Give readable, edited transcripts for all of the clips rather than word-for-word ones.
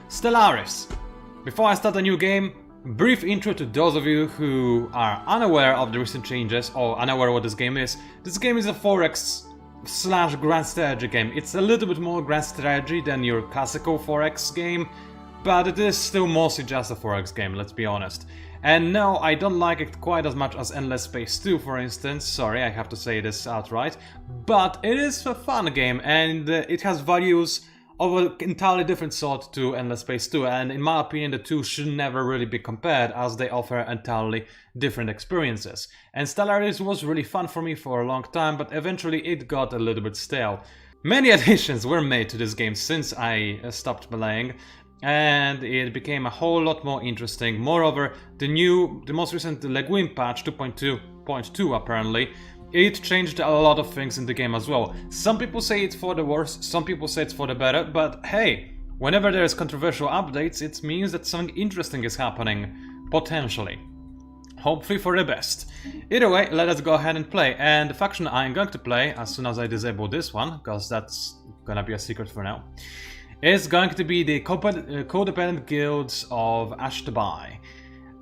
Stellaris. Before I start a new game, brief intro to those of you who are unaware of the recent changes or unaware what this game is. This game is a 4X/ grand strategy game. It's a little bit more grand strategy than your classical 4X game, but it is still mostly just a 4X game, let's be honest. And no, I don't like it quite as much as Endless Space 2, for instance. Sorry, I have to say this outright. But it is a fun game, and it has values of an entirely different sort to Endless Space 2, and in my opinion the two should never really be compared as they offer entirely different experiences. And Stellaris was really fun for me for a long time, but eventually it got a little bit stale. Many additions were made to this game since I stopped playing, and it became a whole lot more interesting. Moreover, the most recent Leguin patch 2.2.2 apparently, it changed a lot of things in the game as well. Some people say it's for the worse, some people say it's for the better, but hey, whenever there's controversial updates, it means that something interesting is happening, potentially. Hopefully for the best. Either way, let us go ahead and play, and the faction I'm going to play, as soon as I disable this one, because that's gonna be a secret for now, is going to be the codependent guilds of Ashtabai.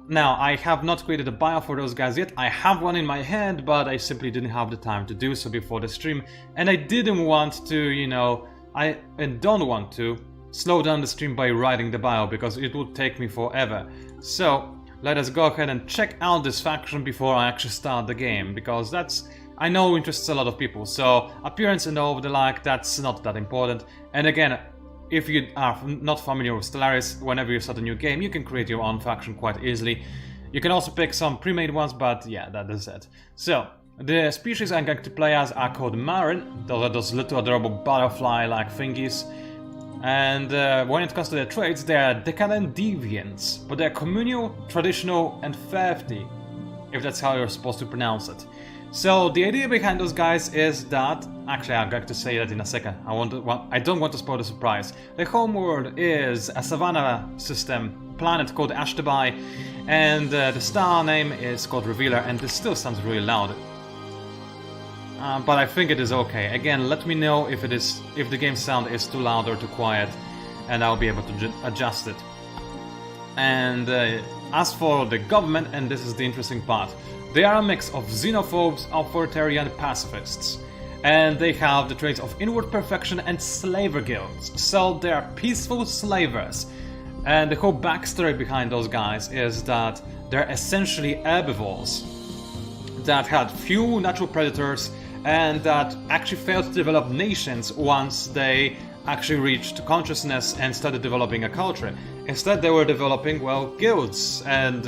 Now, I have not created a bio for those guys yet. I have one in my head, but I simply didn't have the time to do so before the stream. And I didn't want to, you know, I don't want to slow down the stream by writing the bio, because it would take me forever. So, let us go ahead and check out this faction before I actually start the game, because that's, I know, interests a lot of people. So, appearance and all of the like, that's not that important. And again, if you are not familiar with Stellaris, whenever you start a new game, you can create your own faction quite easily. You can also pick some pre-made ones, but yeah, that is it. So, the species I'm going to play as are called Marin. Those are those little adorable butterfly-like thingies. And when it comes to their traits, they are decadent deviants, but they're communal, traditional, and thrifty, if that's how you're supposed to pronounce it. So the idea behind those guys is that, actually I'm going to say that in a second, I don't want to spoil the surprise. The homeworld is a savanna system planet called Ashtabai, and the star name is called Revealer, and this still sounds really loud. But I think it is okay. Again, let me know if the game sound is too loud or too quiet, and I'll be able to adjust it. And as for the government, and this is the interesting part, they are a mix of xenophobes, authoritarian pacifists, and they have the traits of inward perfection and slaver guilds, so they are peaceful slavers. And the whole backstory behind those guys is that they're essentially herbivores that had few natural predators and that actually failed to develop nations once they actually reached consciousness and started developing a culture. Instead, they were developing, well, guilds and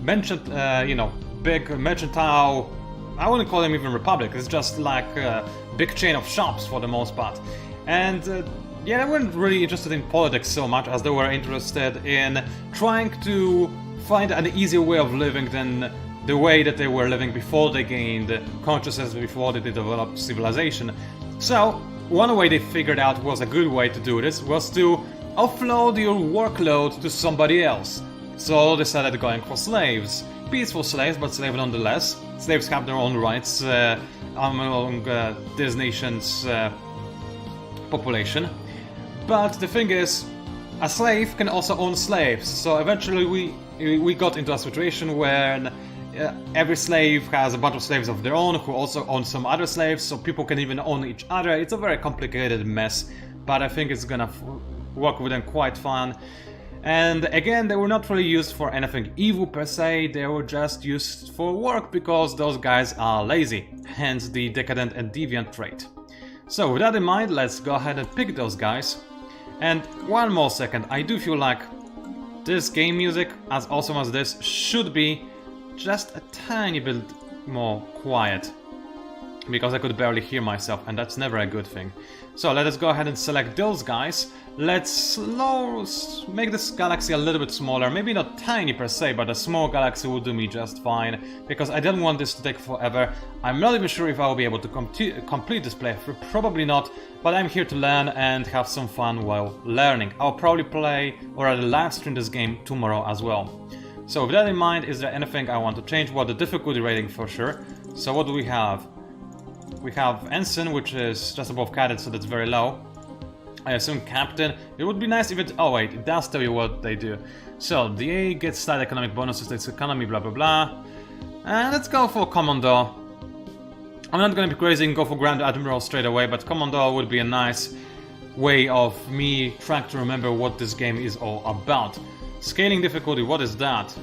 mentioned, you know, big mercantile, I wouldn't call them even republic, it's just like a big chain of shops for the most part. And yeah, they weren't really interested in politics so much as they were interested in trying to find an easier way of living than the way that they were living before they gained consciousness, before they developed civilization. So, one way they figured out was a good way to do this was to offload your workload to somebody else. So they started going for slaves. Peaceful slaves, but slaves nonetheless. Slaves have their own rights among this nation's population. But the thing is, a slave can also own slaves. So eventually we got into a situation where every slave has a bunch of slaves of their own who also own some other slaves, so people can even own each other. It's a very complicated mess, but I think it's gonna work with them quite fun. And again, they were not really used for anything evil per se, they were just used for work because those guys are lazy, hence the decadent and deviant trait. So with that in mind, let's go ahead and pick those guys. And one more second, I do feel like this game music, as awesome as this, should be just a tiny bit more quiet, because I could barely hear myself, and that's never a good thing. So let us go ahead and select those guys. Let's make this galaxy a little bit smaller, maybe not tiny per se, but a small galaxy will do me just fine, because I don't want this to take forever. I'm not even sure if I will be able to complete this playthrough, probably not, but I'm here to learn and have some fun while learning. I'll probably play or rather live stream this game tomorrow as well. So with that in mind, is there anything I want to change? Well, the difficulty rating for sure. So what do we have? We have Ensign, which is just above Cadet, so that's very low. I assume captain. It would be nice if it... Oh wait, it does tell you what they do. So, the A gets slight economic bonuses to its economy, blah blah blah. And let's go for Commodore. I'm not gonna be crazy and go for Grand Admiral straight away, but Commodore would be a nice way of me trying to remember what this game is all about. Scaling difficulty, what is that?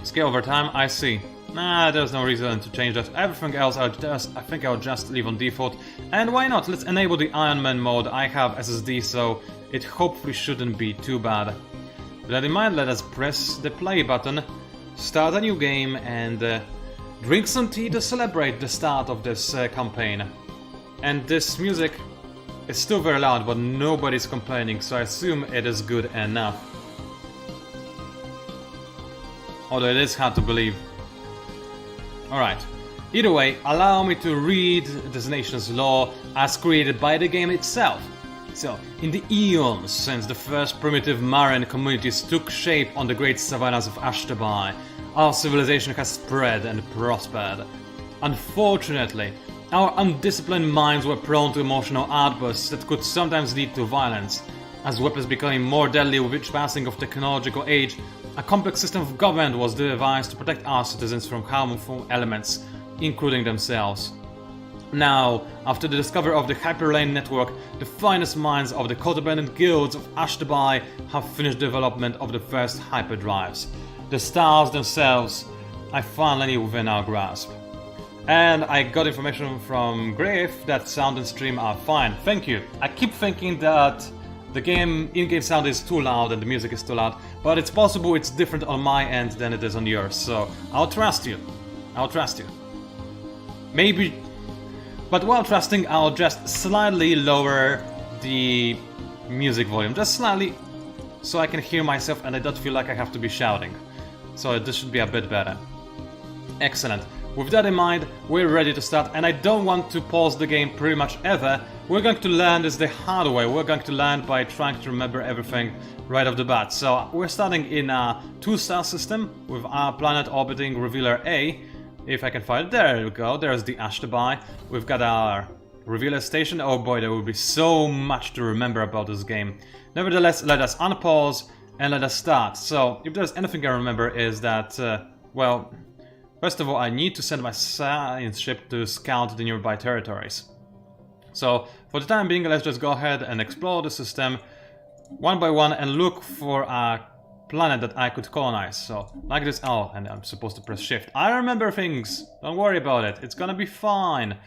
Scale over time, I see. Nah, there's no reason to change that. Everything else I think I'll just leave on default. And why not? Let's enable the Iron Man mode. I have SSD, so it hopefully shouldn't be too bad. With that in mind, let us press the play button, start a new game, and drink some tea to celebrate the start of this campaign. And this music is still very loud, but nobody's complaining, so I assume it is good enough. Although it is hard to believe. Alright. Either way, allow me to read this nation's law as created by the game itself. So, in the eons since the first primitive Maran communities took shape on the great savannas of Ashtabai, our civilization has spread and prospered. Unfortunately, our undisciplined minds were prone to emotional outbursts that could sometimes lead to violence. As weapons becoming more deadly with each passing of technological age, a complex system of government was devised to protect our citizens from harmful elements, including themselves. Now, after the discovery of the Hyperlane network, the finest minds of the codependent guilds of Ashtabai have finished development of the first hyperdrives. The stars themselves are finally within our grasp. And I got information from Grave that sound and stream are fine. Thank you. I keep thinking that the in-game sound is too loud and the music is too loud, but it's possible it's different on my end than it is on yours, so I'll trust you. I'll trust you. Maybe... But while trusting, I'll just slightly lower the music volume, just slightly, so I can hear myself and I don't feel like I have to be shouting. So this should be a bit better. Excellent. With that in mind, we're ready to start, and I don't want to pause the game pretty much ever. We're going to learn this the hard way. We're going to learn by trying to remember everything right off the bat. So we're starting in a 2-star system with our planet orbiting Revealer A. If I can find it, there we go. There's the Ashtabai. We've got our Revealer station. Oh boy, there will be so much to remember about this game. Nevertheless, let us unpause and let us start. So if there's anything I remember is that, well, first of all, I need to send my science ship to scout the nearby territories. So, for the time being, let's just go ahead and explore the system one by one and look for a planet that I could colonize. So, like this. Oh, and I'm supposed to press shift. I remember things! Don't worry about it. It's gonna be fine.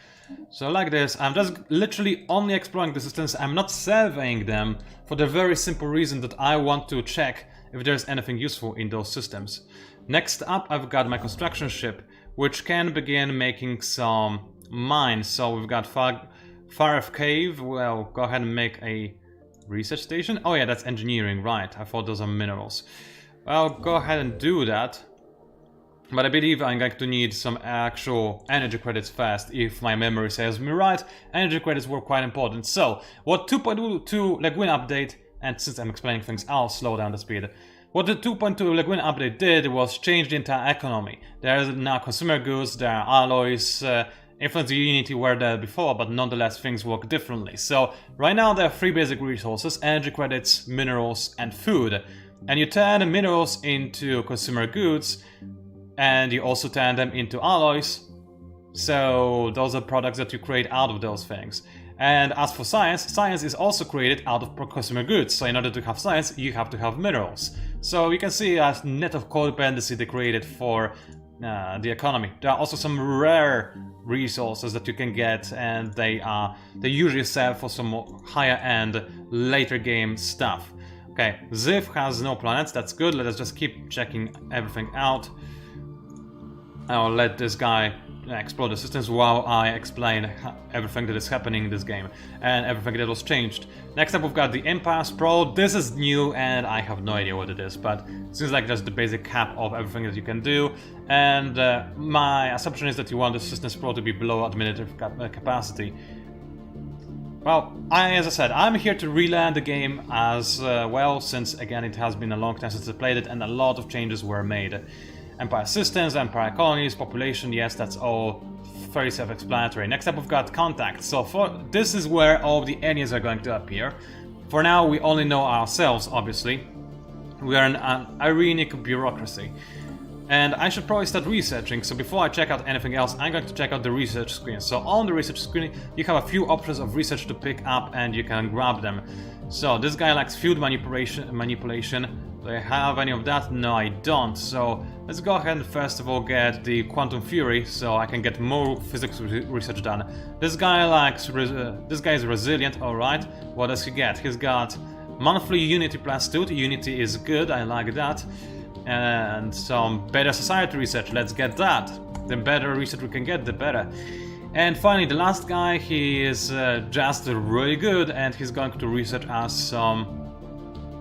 So, like this, I'm just literally only exploring the systems. I'm not surveying them for the very simple reason that I want to check if there's anything useful in those systems. Next up, I've got my construction ship, which can begin making some mines. So we've got Faref Cave. Well, go ahead and make a research station. Oh yeah, that's engineering, right. I thought those are minerals. Well, go ahead and do that. But I believe I'm going to need some actual energy credits first, if my memory serves me right. Energy credits were quite important. So, what 2.2 Leguin update, and since I'm explaining things, I'll slow down the speed. What the 2.2 Leguin update did was change the entire economy. There are now consumer goods, there are alloys, influence and unity were there before, but nonetheless things work differently. So right now there are 3 basic resources: energy credits, minerals, and food. And you turn minerals into consumer goods, and you also turn them into alloys. So those are products that you create out of those things. And as for science, science is also created out of consumer goods. So in order to have science, you have to have minerals. So you can see a net of codependency they created for the economy. There are also some rare resources that you can get, and they usually serve for some higher end, later game stuff. Okay, Ziv has no planets, that's good. Let us just keep checking everything out. I'll let this guy explore the systems while I explain everything that is happening in this game and everything that was changed. Next up, we've got the Empire Sprawl. This is new and I have no idea what it is, but it seems like just the basic cap of everything that you can do. And my assumption is that you want the system sprawl to be below administrative capacity. Well, as I said, I'm here to relearn the game as well, since again it has been a long time since I played it and a lot of changes were made. Empire systems, Empire colonies, population, yes, that's all fairly self-explanatory. Next up we've got contacts. So this is where all the aliens are going to appear. For now we only know ourselves, obviously. We are an irenic bureaucracy. And I should probably start researching, so before I check out anything else, I'm going to check out the research screen. So on the research screen, you have a few options of research to pick up and you can grab them. So this guy likes field manipulation. Do I have any of that? No, I don't. So let's go ahead and first of all get the quantum fury, so I can get more physics research done. This guy is resilient, alright. What does he get? He's got monthly Unity +2. Unity is good, I like that. And some better society research, let's get that. The better research we can get, the better. And finally, the last guy, he is just really good, and he's going to research us some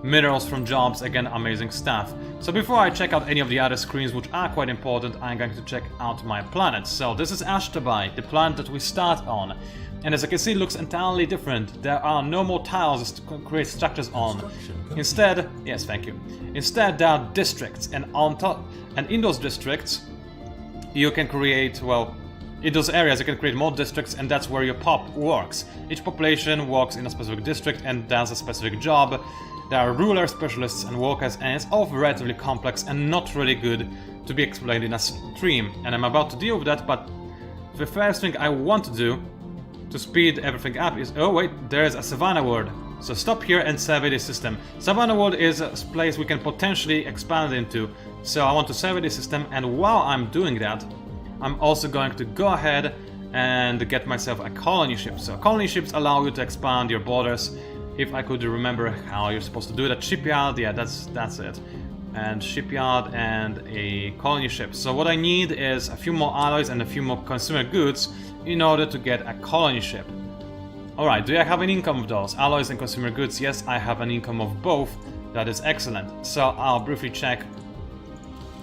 minerals from jobs, again, amazing stuff. So before I check out any of the other screens, which are quite important, I'm going to check out my planet. So this is Ashtabai, the planet that we start on. And as you can see, it looks entirely different. There are no more tiles to create structures on. Instead, yes, thank you. Instead, there are districts, and on top, and in those districts, you can create, well, in those areas you can create more districts, and that's where your pop works. Each population works in a specific district and does a specific job. There are rulers, specialists, and workers, and it's all relatively complex and not really good to be explained in a stream. And I'm about to deal with that, but the first thing I want to do to speed everything up is... Oh wait, there's a Savannah world. So stop here and survey the system. Savannah world is a place we can potentially expand into. So I want to survey the system, and while I'm doing that, I'm also going to go ahead and get myself a colony ship. So colony ships allow you to expand your borders. If I could remember how you're supposed to do that. Shipyard, yeah, that's it. And shipyard and a colony ship. So what I need is a few more alloys and a few more consumer goods in order to get a colony ship. Alright, do I have an income of those? Alloys and consumer goods? Yes, I have an income of both. That is excellent. So I'll briefly check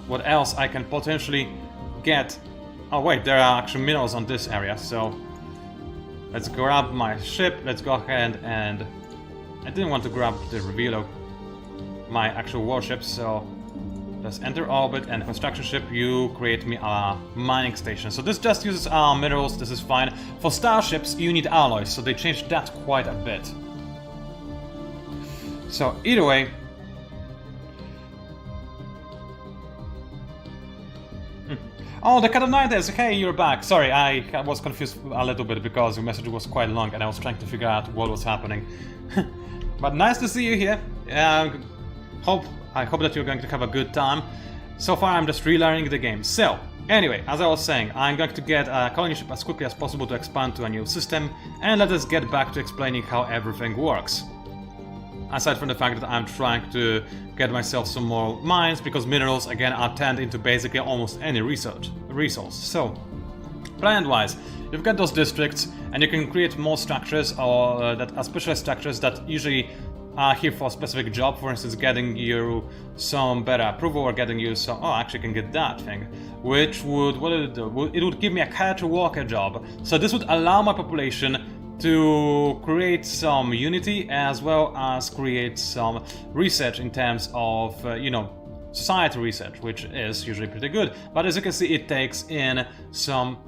what else I can potentially get. Oh wait, there are actually minerals on this area, so let's grab my ship. Let's go ahead and... I didn't want to grab the reveal of my actual warship, so let's enter orbit and construction ship. You create me a mining station. So this just uses our minerals, this is fine. For starships you need alloys, so they changed that quite a bit. So either way, oh, the Colonies! Hey, you're back! Sorry, I was confused a little bit because the message was quite long and I was trying to figure out what was happening. But nice to see you here. I hope that you're going to have a good time. So far I'm just relearning the game. So, anyway, as I was saying, I'm going to get a colony ship as quickly as possible to expand to a new system, and let us get back to explaining how everything works. Aside from the fact that I'm trying to get myself some more mines, because minerals, again, are turned into basically almost any resource. So, planet-wise, you've got those districts, and you can create more structures, or that are specialized structures that usually are here for a specific job. For instance, getting you some better approval, or getting you some... Oh, I actually can get that thing. Which would... What would it do? It would give me a character walker job. So this would allow my population to create some unity, as well as create some research in terms of, you know, society research, which is usually pretty good. But as you can see, it takes in some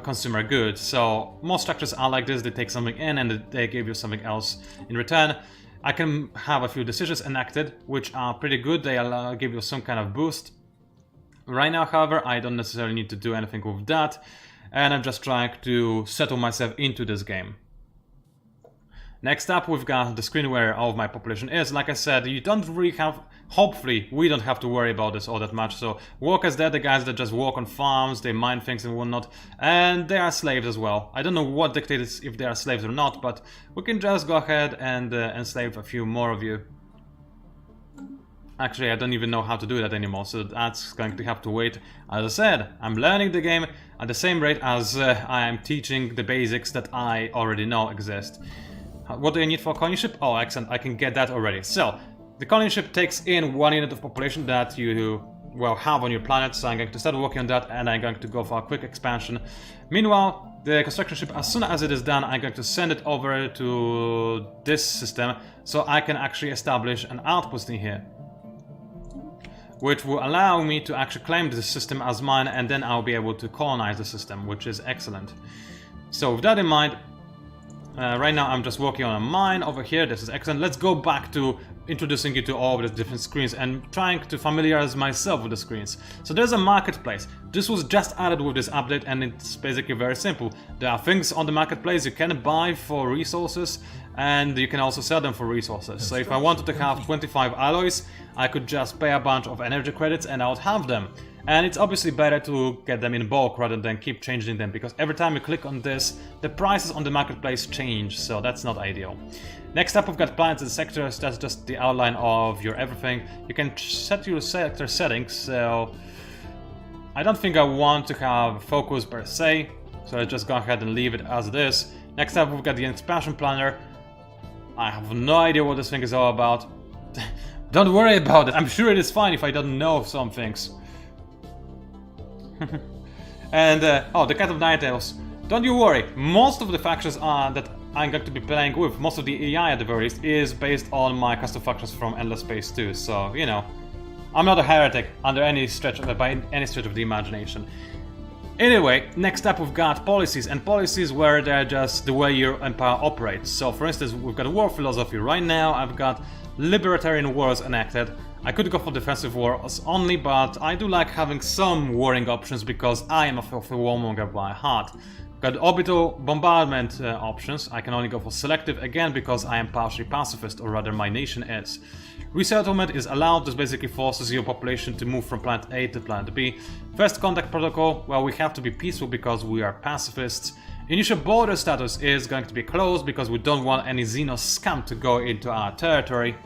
consumer goods. So most structures are like this, they take something in and they give you something else in return. I can have a few decisions enacted, which are pretty good, they give you some kind of boost. Right now, however, I don't necessarily need to do anything with that, and I'm just trying to settle myself into this game. Next up, we've got the screen where all of my population is. Like I said, you don't really have... Hopefully, we don't have to worry about this all that much. So, workers, they're the guys that just work on farms, they mine things and whatnot. And they are slaves as well. I don't know what dictates if they are slaves or not, but we can just go ahead and enslave a few more of you. Actually, I don't even know how to do that anymore, so that's going to have to wait. As I said, I'm learning the game at the same rate as I am teaching the basics that I already know exist. What do I need for a colony ship? Oh, excellent, I can get that already. So, the colony ship takes in 1 unit of population that you, well, have on your planet, so I'm going to start working on that, and I'm going to go for a quick expansion. Meanwhile, the construction ship, as soon as it is done, I'm going to send it over to this system, so I can actually establish an outpost in here. which will allow me to actually claim this system as mine, and then I'll be able to colonize the system, which is excellent. So with that in mind, right now I'm just working on a mine over here. This is excellent. Let's go back to introducing you to all of the different screens and trying to familiarize myself with the screens. So there's a marketplace. This was just added with this update, and it's basically very simple. There are things on the marketplace you can buy for resources, and you can also sell them for resources. So if I wanted to have 25 alloys, I could just pay a bunch of energy credits and I would have them. And it's obviously better to get them in bulk rather than keep changing them, because every time you click on this, the prices on the marketplace change, so that's not ideal. Next up, we've got planets and sectors. That's just the outline of your everything. You can set your sector settings, so I don't think I want to have focus per se, so let's just go ahead and leave it as it is. Next up, we've got the expansion planner. I have no idea what this thing is all about. Don't worry about it, I'm sure it is fine if I don't know some things. And, oh, the Cat of Night Elves. Don't you worry, most of the factions that I'm going to be playing with, most of the AI at the very least, is based on my custom factions from Endless Space 2, so, you know, I'm not a heretic under any stretch by any stretch of the imagination. Anyway, next up we've got policies, and policies where they're just the way your empire operates. So for instance, we've got war philosophy. Right now I've got libertarian wars enacted. I could go for defensive wars only, but I do like having some warring options because I am a warmonger by heart. Got orbital bombardment options. I can only go for selective again because I am partially pacifist, or rather my nation is. Resettlement is allowed. This basically forces your population to move from planet A to planet B. First contact protocol, well, we have to be peaceful because we are pacifists. Initial border status is going to be closed because we don't want any Xeno scum to go into our territory.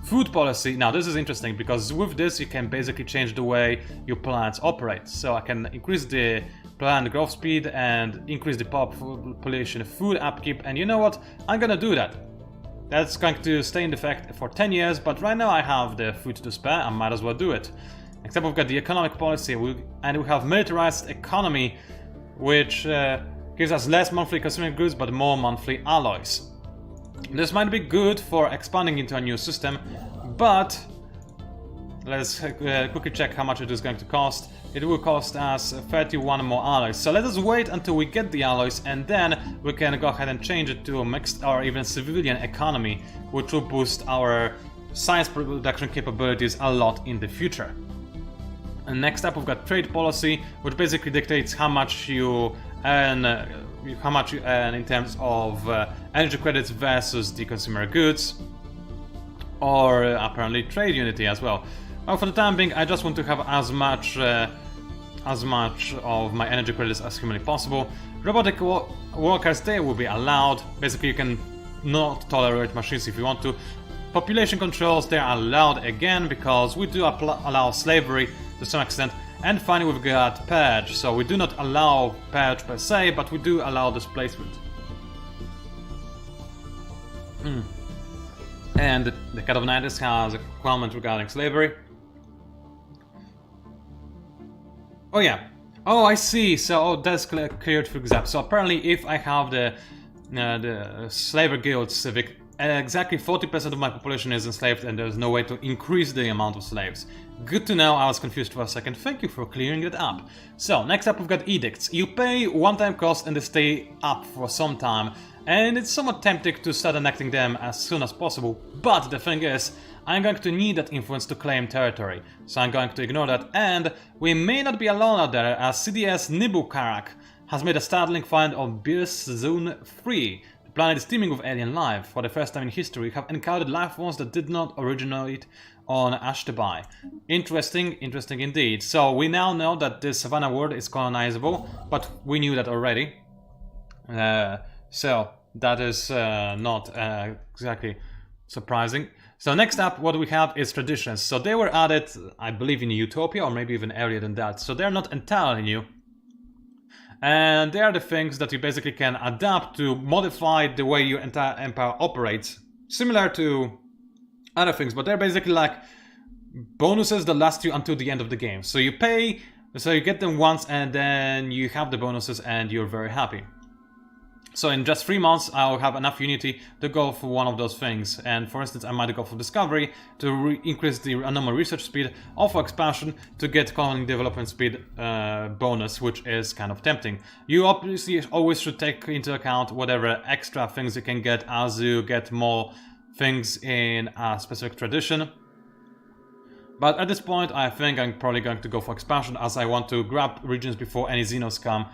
Food policy, now this is interesting because with this you can basically change the way your planets operate. So I can increase the plant growth speed and increase the population food upkeep, and you know what? I'm gonna do that. That's going to stay in effect for 10 years, but right now I have the food to spare, I might as well do it. Except we've got the economic policy, and we have militarized economy, which gives us less monthly consumer goods but more monthly alloys. This might be good for expanding into a new system, but let's quickly check how much it is going to cost. It will cost us 31 more alloys. So let us wait until we get the alloys, and then we can go ahead and change it to a mixed or even civilian economy, which will boost our science production capabilities a lot in the future. And next up we've got trade policy, which basically dictates how much you earn in terms of energy credits versus the consumer goods, or apparently trade unity as well. Well, for the time being, I just want to have as much of my energy credits as humanly possible. Robotic workers, they will be allowed. Basically, you can not tolerate machines if you want to. Population controls, they are allowed again because we do allow slavery to some extent. And finally, we've got purge. So we do not allow purge per se, but we do allow displacement. And the Cat of Nights has a comment regarding slavery. Oh yeah. Oh, I see. So that's cleared for example. So apparently, if I have the slaver guild civic, exactly 40% of my population is enslaved, and there's no way to increase the amount of slaves. Good to know. I was confused for a second. Thank you for clearing it up. So next up, we've got edicts. You pay one-time cost and they stay up for some time, and it's somewhat tempting to start enacting them as soon as possible. But the thing is, I'm going to need that influence to claim territory, so I'm going to ignore that. And we may not be alone out there, as CDS Nibukarak has made a startling find of Beers Zone 3. The planet is teeming with alien life. For the first time in history, we have encountered life forms that did not originate on Ashtabai. Interesting indeed. So we now know that this Savannah world is colonizable, but we knew that already. So that is not exactly surprising. So next up, what we have is traditions. So they were added, I believe, in Utopia, or maybe even earlier than that. So they're not entirely new. And they are the things that you basically can adapt to modify the way your entire empire operates. Similar to other things, but they're basically like bonuses that last you until the end of the game. So you pay, so you get them once, and then you have the bonuses and you're very happy. So in just 3 months, I'll have enough unity to go for one of those things. And for instance, I might go for discovery to increase the anomaly research speed, or for expansion to get colony development speed bonus, which is kind of tempting. You obviously always should take into account whatever extra things you can get as you get more things in a specific tradition. But at this point, I think I'm probably going to go for expansion, as I want to grab regions before any Xenos come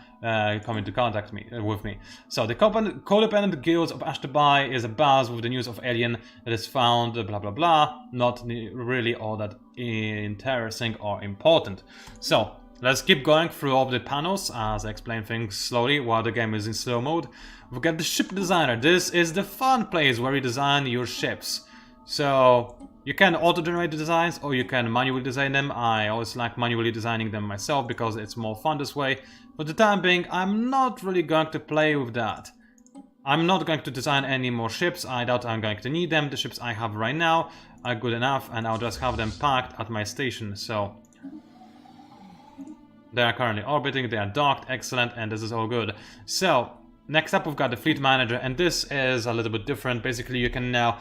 into contact with me. So the codependent guilds of Ashtabai is a buzz with the news of alien that is found, blah blah blah. Not really all that interesting or important. So let's keep going through all the panels as I explain things slowly while the game is in slow mode. We've got the ship designer. This is the fun place where you design your ships. So you can auto-generate the designs or you can manually design them. I always like manually designing them myself because it's more fun this way. For the time being, I'm not really going to play with that. I'm not going to design any more ships. I doubt I'm going to need them. The ships I have right now are good enough and I'll just have them packed at my station. So they are currently orbiting, they are docked, excellent, and this is all good. So next up we've got the fleet manager, and this is a little bit different. Basically you can now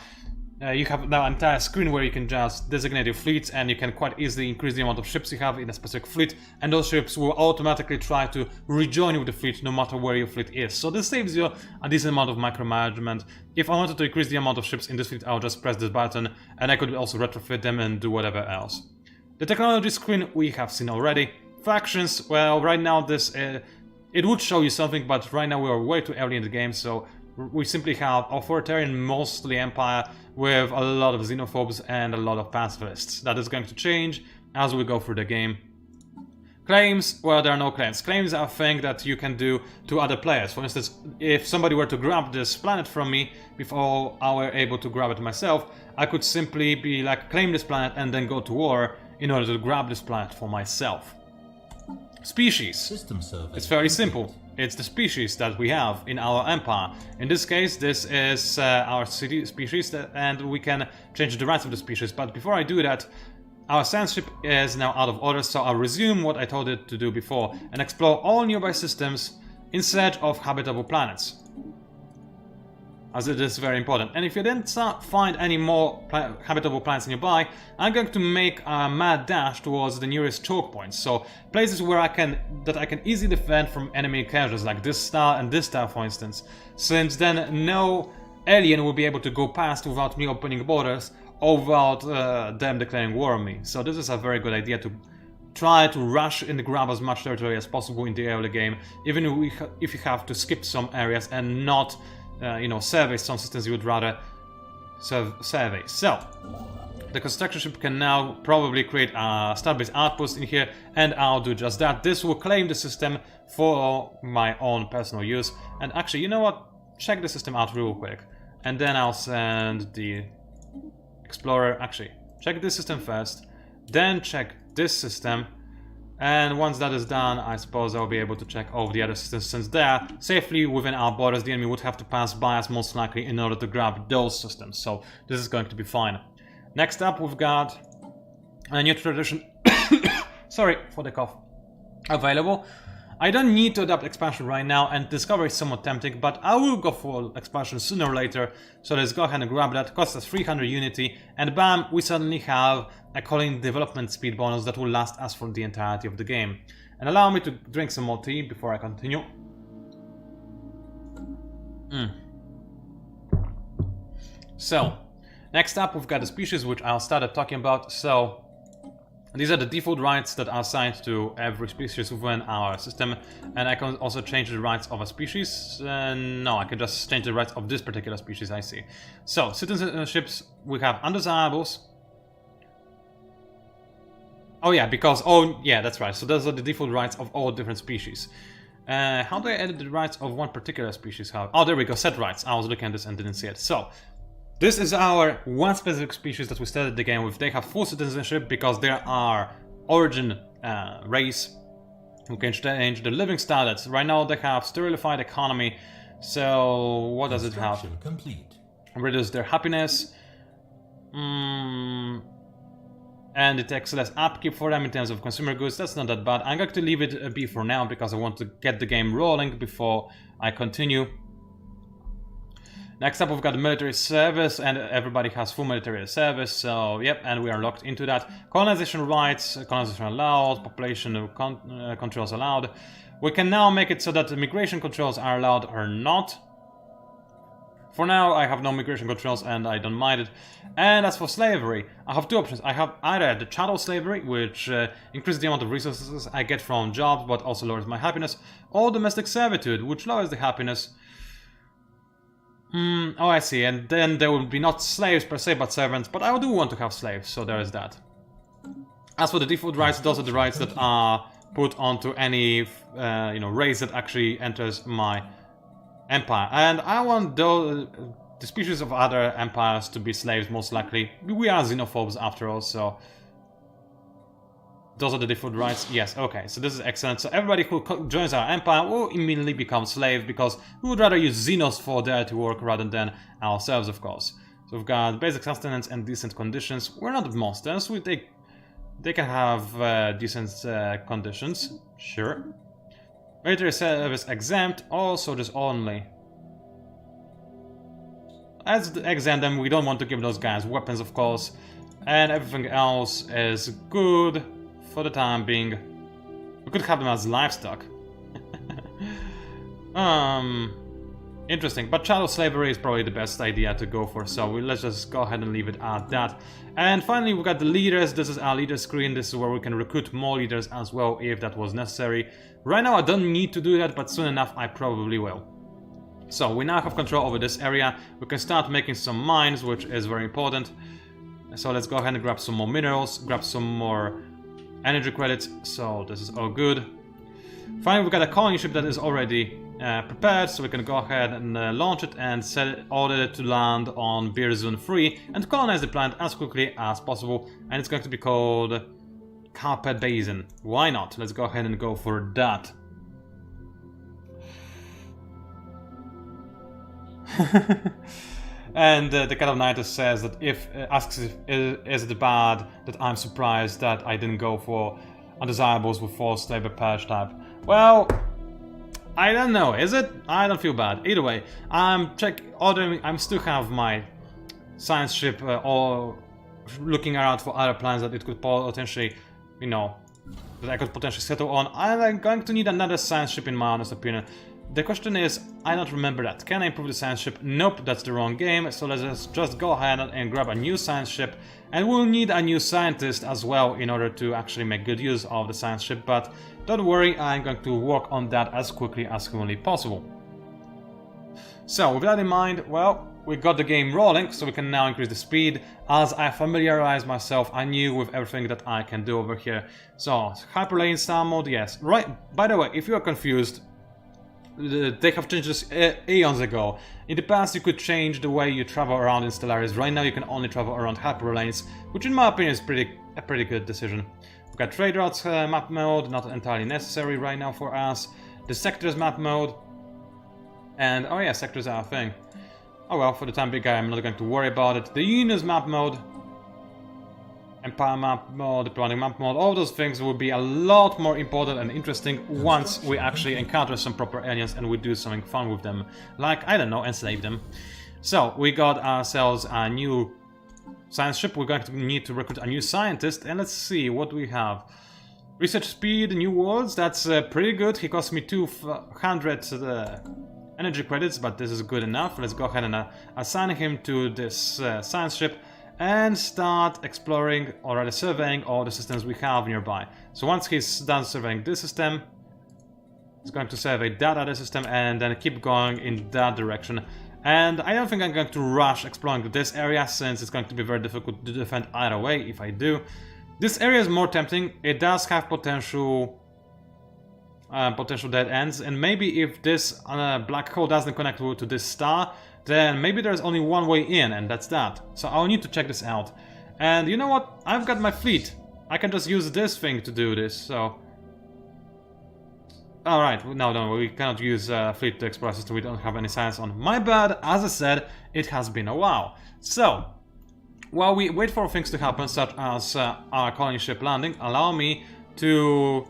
you have now an entire screen where you can just designate your fleets, and you can quite easily increase the amount of ships you have in a specific fleet, and those ships will automatically try to rejoin with the fleet no matter where your fleet is. So this saves you a decent amount of micromanagement. If I wanted to increase the amount of ships in this fleet, I'll just press this button, and I could also retrofit them and do whatever else. The technology screen we have seen already. Factions, well, right now this it would show you something, but right now we are way too early in the game, so we simply have authoritarian, mostly empire, with a lot of xenophobes and a lot of pacifists. That is going to change as we go through the game. Claims, well, there are no claims. Claims are a thing that you can do to other players. For instance, if somebody were to grab this planet from me before I were able to grab it myself, I could simply be like, claim this planet and then go to war in order to grab this planet for myself. Species. System survey. It's very simple. It's the species that we have in our empire. In this case, this is our city species, and we can change the rights of the species. But before I do that, our science ship is now out of order, so I'll resume what I told it to do before and explore all nearby systems in search of habitable planets, as it is very important. And if you didn't find any more habitable planets nearby, I'm going to make a mad dash towards the nearest choke points. So places where I can easily defend from enemy incursions, like this star and this star, for instance. Since then, no alien will be able to go past without me opening borders or without them declaring war on me. So this is a very good idea, to try to rush and grab as much territory as possible in the early game, even if you have to skip some areas and not you know, survey some systems you would rather survey. So the construction ship can now probably create a starbase outpost in here, and I'll do just that. This will claim the system for my own personal use. And actually, you know what? Check the system out real quick, and then I'll send the explorer. Actually, check this system first, then check this system. And once that is done, I suppose I'll be able to check all the other systems, since they're safely within our borders. The enemy would have to pass by us most likely in order to grab those systems, so this is going to be fine. Next up, we've got a new tradition sorry for the cough available. I don't need to adapt expansion right now, and discovery is somewhat tempting, but I will go for expansion sooner or later. So let's go ahead and grab that. Costs us 300 unity, and bam, we suddenly have a colony development speed bonus that will last us for the entirety of the game. And allow me to drink some more tea before I continue. So, next up we've got the species, which I'll start talking about. So these are the default rights that are assigned to every species within our system, and I can also change the rights of a species. No, I can just change the rights of this particular species, I see. So, citizenships, we have undesirables. Oh yeah, because, oh yeah, that's right, so those are the default rights of all different species. How do I edit the rights of one particular species? Oh, there we go, set rights. I was looking at this and didn't see it. So, this is our one specific species that we started the game with. They have full citizenship because they are our origin race who can change the living status. Right now they have sterilified economy. So what does it have? Complete. Reduce their happiness. And it takes less upkeep for them in terms of consumer goods. That's not that bad. I'm going to leave it be for now because I want to get the game rolling before I continue. Next up, we've got military service, and everybody has full military service, so yep, and we are locked into that. Colonization rights, colonization allowed, population controls allowed. We can now make it so that the migration controls are allowed or not. For now, I have no migration controls and I don't mind it. And as for slavery, I have two options. I have either the chattel slavery, which increases the amount of resources I get from jobs, but also lowers my happiness, or domestic servitude, which lowers the happiness. Oh, I see. And then there will be not slaves per se, but servants. But I do want to have slaves, so there is that. As for the default rights, those are the rights that are put onto any, race that actually enters my empire. And I want the species of other empires to be slaves, most likely. We are xenophobes after all, so... Those are the default rights? Yes, okay, so this is excellent. So everybody who joins our empire will immediately become slave, because we would rather use Xenos for dirty work rather than ourselves, of course. So we've got basic sustenance and decent conditions. We're not monsters, they can have decent conditions, sure. Military service exempt, or soldiers only. As exempt them, we don't want to give those guys weapons, of course. And everything else is good. For the time being, we could have them as livestock. Interesting, but chattel slavery is probably the best idea to go for, so let's just go ahead and leave it at that. And finally, we've got the leaders. This is our leader screen. This is where we can recruit more leaders as well, if that was necessary. Right now, I don't need to do that, but soon enough, I probably will. So we now have control over this area. We can start making some mines, which is very important. So let's go ahead and grab some more minerals, grab some more energy credits, so this is all good. Finally, we've got a colony ship that is already prepared, so we can go ahead and launch it and order it to land on Beer Zone 3 and colonize the planet as quickly as possible. And it's going to be called Carpet Basin. Why not? Let's go ahead and go for that. And the Cat of Nidus says that asks if is it bad that I'm surprised that I didn't go for undesirables with forced labor purge type. Well, I don't know, is it? I don't feel bad. Either way, I'm still have my science ship all looking around for other planets that it could potentially, that I could potentially settle on. I'm going to need another science ship in my honest opinion. The question is, I don't remember that. Can I improve the science ship? Nope, that's the wrong game. So let's just go ahead and grab a new science ship. And we'll need a new scientist as well in order to actually make good use of the science ship. But don't worry, I'm going to work on that as quickly as humanly possible. So with that in mind, well, we got the game rolling, so we can now increase the speed. As I familiarize myself anew with everything that I can do over here. So, hyperlane star mode, yes. Right, by the way, if you are confused, they have changed this eons ago. In the past you could change the way you travel around in Stellaris. Right now you can only travel around hyperlanes, which in my opinion is a pretty good decision. We've got trade routes map mode, not entirely necessary right now for us. The sectors map mode. And oh yeah, sectors are a thing. Oh well, for the time being I'm not going to worry about it. The unions map mode. Empire map mode, diplomatic map mode, all those things will be a lot more important and interesting once we actually encounter some proper aliens and we do something fun with them. Like, I don't know, enslave them. So, we got ourselves a new science ship. We're going to need to recruit a new scientist. And let's see, what do we have? Research speed, new worlds, that's pretty good. He cost me 200 energy credits, but this is good enough. Let's go ahead and assign him to this science ship. And start exploring or rather surveying all the systems we have nearby. So once he's done surveying this system, he's going to survey that other system and then keep going in that direction. And I don't think I'm going to rush exploring this area, since it's going to be very difficult to defend either way if I do. This area is more tempting. It does have potential dead ends, and maybe if this black hole doesn't connect to this star, then maybe there's only one way in, and that's that. So I'll need to check this out. And you know what? I've got my fleet. I can just use this thing to do this, so... Alright, no, we cannot use fleet to explore a system we don't have any science on. My bad, as I said, it has been a while. So, while we wait for things to happen, such as our colony ship landing, allow me to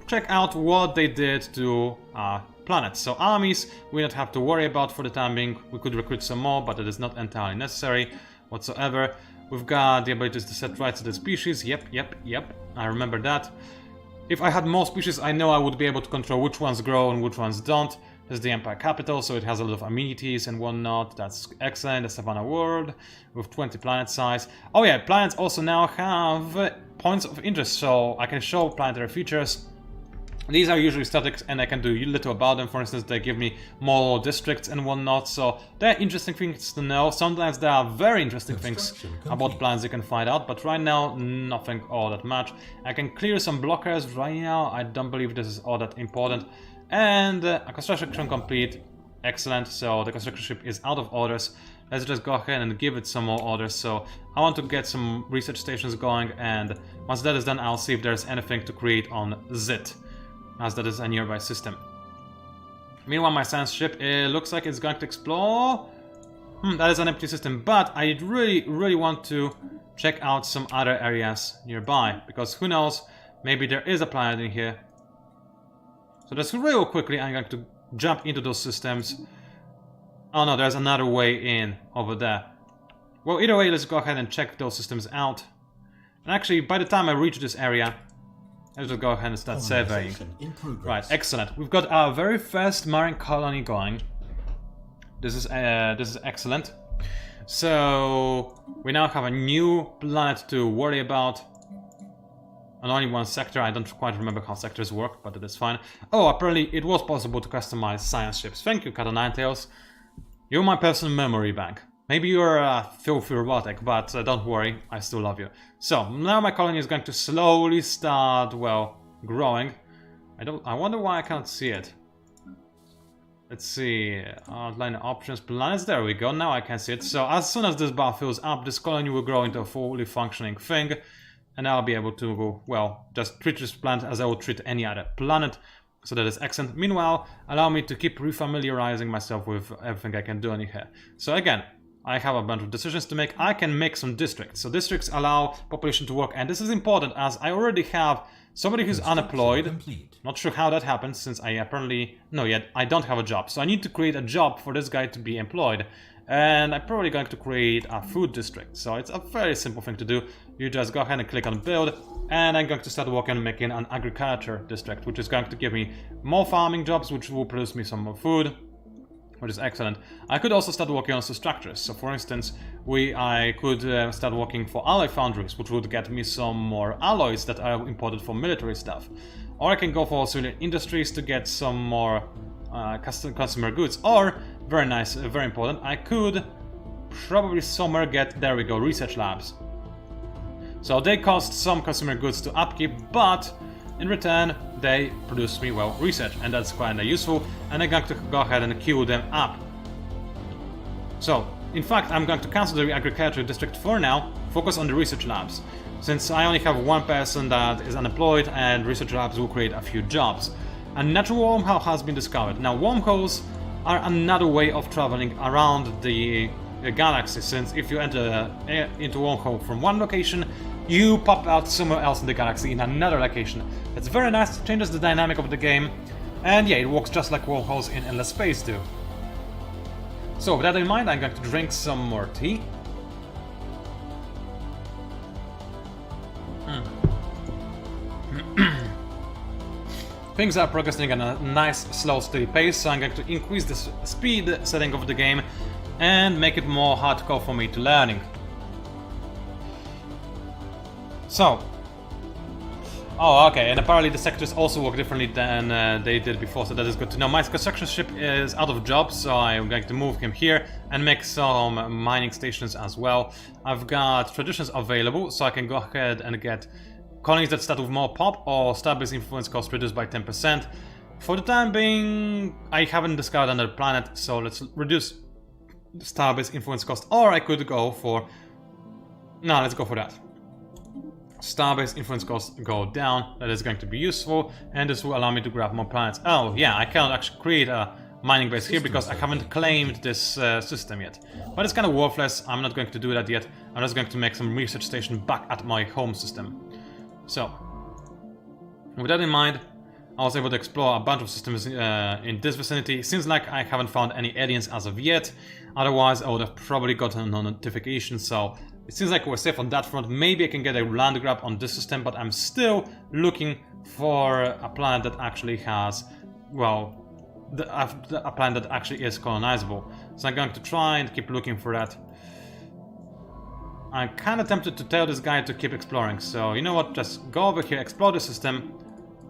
check out what they did to planets. So armies we don't have to worry about for the time being. We could recruit some more, but it is not entirely necessary whatsoever. We've got the ability to set rights to the species. Yep. I remember that. If I had more species, I know I would be able to control which ones grow and which ones don't. This is the Empire capital, so it has a lot of amenities and whatnot. That's excellent. The Savannah world with 20 planet size. Oh yeah, planets also now have points of interest, so I can show planetary features. These are usually static and I can do little about them. For instance, they give me more districts and whatnot, so they're interesting things to know. Sometimes there are very interesting things about planets you can find out, but right now, nothing all that much. I can clear some blockers right now. I don't believe this is all that important. And a construction complete. Excellent, so the construction ship is out of orders. Let's just go ahead and give it some more orders. So I want to get some research stations going, and once that is done, I'll see if there's anything to create on Zit, as that is a nearby system. Meanwhile, my science ship, it looks like it's going to explore. That is an empty system, but I really want to check out some other areas nearby, because who knows, maybe there is a planet in here. So just real quickly, I'm going to jump into those systems. Oh no, there's another way in over there. Well, either way, let's go ahead and check those systems out. And actually, by the time I reach this area, let's just go ahead and start surveying. Right, excellent. We've got our very first marine colony going. This is excellent. So we now have a new planet to worry about. And only one sector. I don't quite remember how sectors work, but it is fine. Oh, apparently it was possible to customize science ships. Thank you, Cat o' Nine Tails. You're my personal memory bank. Maybe you're filthy robotic, but don't worry, I still love you. So now my colony is going to slowly start, well, growing. I wonder why I can't see it. Let's see, outline options, planets, there we go, now I can see it. So as soon as this bar fills up, this colony will grow into a fully functioning thing. And I'll be able to, well, just treat this planet as I would treat any other planet. So that is excellent. Meanwhile, allow me to keep refamiliarizing myself with everything I can do in here. So again, I have a bunch of decisions to make. I can make some districts. So districts allow population to work. And this is important as I already have somebody who's unemployed. Not sure how that happens since I apparently... No, yet I don't have a job. So I need to create a job for this guy to be employed. And I'm probably going to create a food district. So it's a very simple thing to do. You just go ahead and click on build, and I'm going to start working on making an agriculture district, which is going to give me more farming jobs, which will produce me some more food, which is excellent. I could also start working on some structures. So for instance, I could start working for alloy foundries, which would get me some more alloys that are imported for military stuff. Or I can go for civilian industries to get some more consumer goods. Or, very nice, very important, I could probably somewhere get, there we go, research labs. So they cost some consumer goods to upkeep, but in return they produce me, well, research, and that's quite useful, and I'm going to go ahead and queue them up. So, in fact, I'm going to cancel the agriculture district for now, focus on the research labs, since I only have one person that is unemployed, and research labs will create a few jobs. A natural wormhole has been discovered. Now, wormholes are another way of traveling around the galaxy, since if you enter into a wormhole from one location, you pop out somewhere else in the galaxy in another location. It's very nice, changes the dynamic of the game, and yeah, it works just like wormholes in endless space do. So with that in mind, I'm going to drink some more tea. Things are progressing at a nice, slow, steady pace, so I'm going to increase the speed setting of the game and make it more hardcore for me to learning. So, oh, okay, and apparently the sectors also work differently than they did before, so that is good to know. My construction ship is out of job, so I'm going to move him here and make some mining stations as well. I've got traditions available, so I can go ahead and get colonies that start with more pop or star-based influence cost reduced by 10%. For the time being, I haven't discovered another planet, so let's reduce the star-based influence cost, or I could go for... No, let's go for that. Star-based influence costs go down, that is going to be useful, and this will allow me to grab more planets. Oh yeah, I cannot actually create a mining base here because I haven't claimed this system yet. But it's kind of worthless, I'm not going to do that yet. I'm just going to make some research station back at my home system. So, with that in mind, I was able to explore a bunch of systems in this vicinity. Seems like I haven't found any aliens as of yet. Otherwise, I would have probably gotten a notification, so it seems like we're safe on that front. Maybe I can get a land grab on this system, but I'm still looking for a planet that actually has, well, a planet that actually is colonizable. So I'm going to try and keep looking for that. I'm kind of tempted to tell this guy to keep exploring, so you know what, just go over here, explore the system.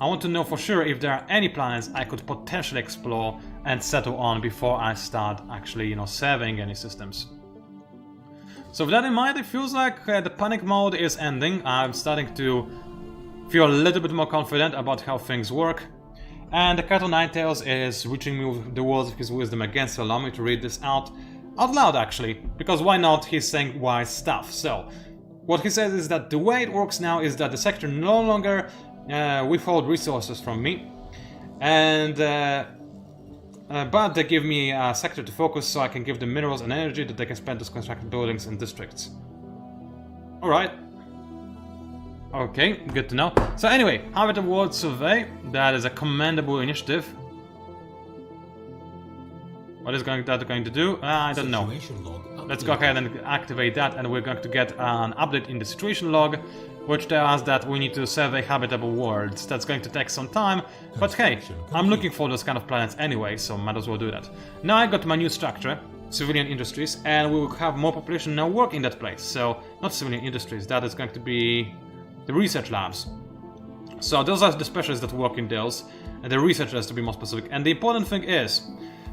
I want to know for sure if there are any planets I could potentially explore and settle on before I start actually, you know, surveying any systems. So with that in mind, it feels like the panic mode is ending. I'm starting to feel a little bit more confident about how things work. And the Kato Ninetails is reaching me with the words of his wisdom again, so allow me to read this out loud actually, because why not, he's saying wise stuff. So, what he says is that the way it works now is that the sector no longer withhold resources from me, and but they give me a sector to focus so I can give them minerals and energy that they can spend to construct buildings and districts. Alright. Okay, good to know. So anyway, Habitable World Survey, that is a commendable initiative. What is that going to do? I don't know. Let's go ahead and activate that, and we're going to get an update in the situation log, which tells us that we need to survey habitable worlds. That's going to take some time, but hey, I'm looking for those kind of planets anyway, so might as well do that. Now I got my new structure, civilian industries, and we will have more population now work in that place. So, not civilian industries, that is going to be the research labs. So those are the specialists that work in those, and the researchers to be more specific. And the important thing is,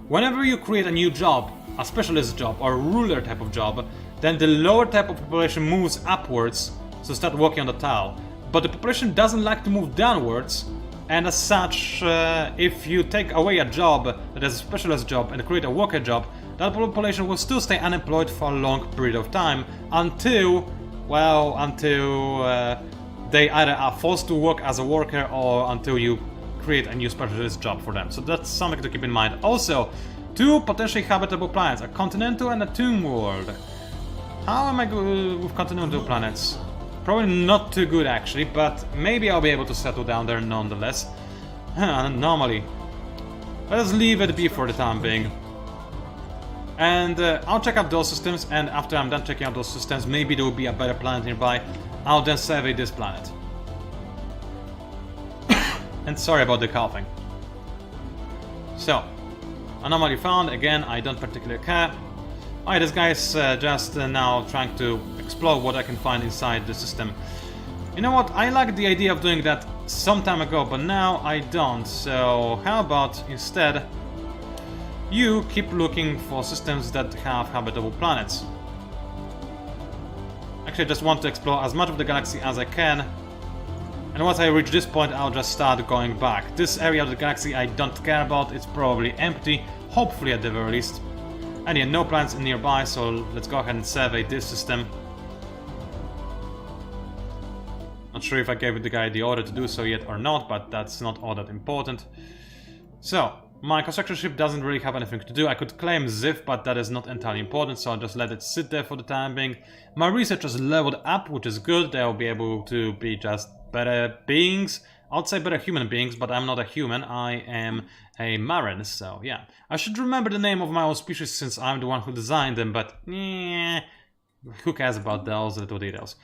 whenever you create a new job, a specialist job or a ruler type of job, then the lower type of population moves upwards, so start working on the tile. But the population doesn't like to move downwards, and as such, if you take away a job that is a specialist job and create a worker job, that population will still stay unemployed for a long period of time until, well, they either are forced to work as a worker or until you create a new specialist job for them. So that's something to keep in mind. Also, two potentially habitable planets, a continental and a tomb world. How am I good with continental planets? Probably not too good actually, but maybe I'll be able to settle down there nonetheless. An anomaly. Let us leave it be for the time being. And I'll check out those systems, and after I'm done checking out those systems, maybe there will be a better planet nearby. I'll then survey this planet. And sorry about the coughing. So, anomaly found. Again, I don't particularly care. Alright, this guy is just now trying to explore what I can find inside the system. You know what? I liked the idea of doing that some time ago, but now I don't. So, how about instead you keep looking for systems that have habitable planets? Actually, I just want to explore as much of the galaxy as I can. And once I reach this point, I'll just start going back. This area of the galaxy I don't care about, it's probably empty, hopefully at the very least. And yeah, no planets nearby, so let's go ahead and survey this system. Not sure if I gave the guy the order to do so yet or not, but that's not all that important. So, my construction ship doesn't really have anything to do. I could claim Ziv, but that is not entirely important, so I'll just let it sit there for the time being. My researchers leveled up, which is good. They'll be able to be just better beings. I'd say better human beings, but I'm not a human. I am a Marin, so yeah. I should remember the name of my own species since I'm the one who designed them, but who cares about those little details.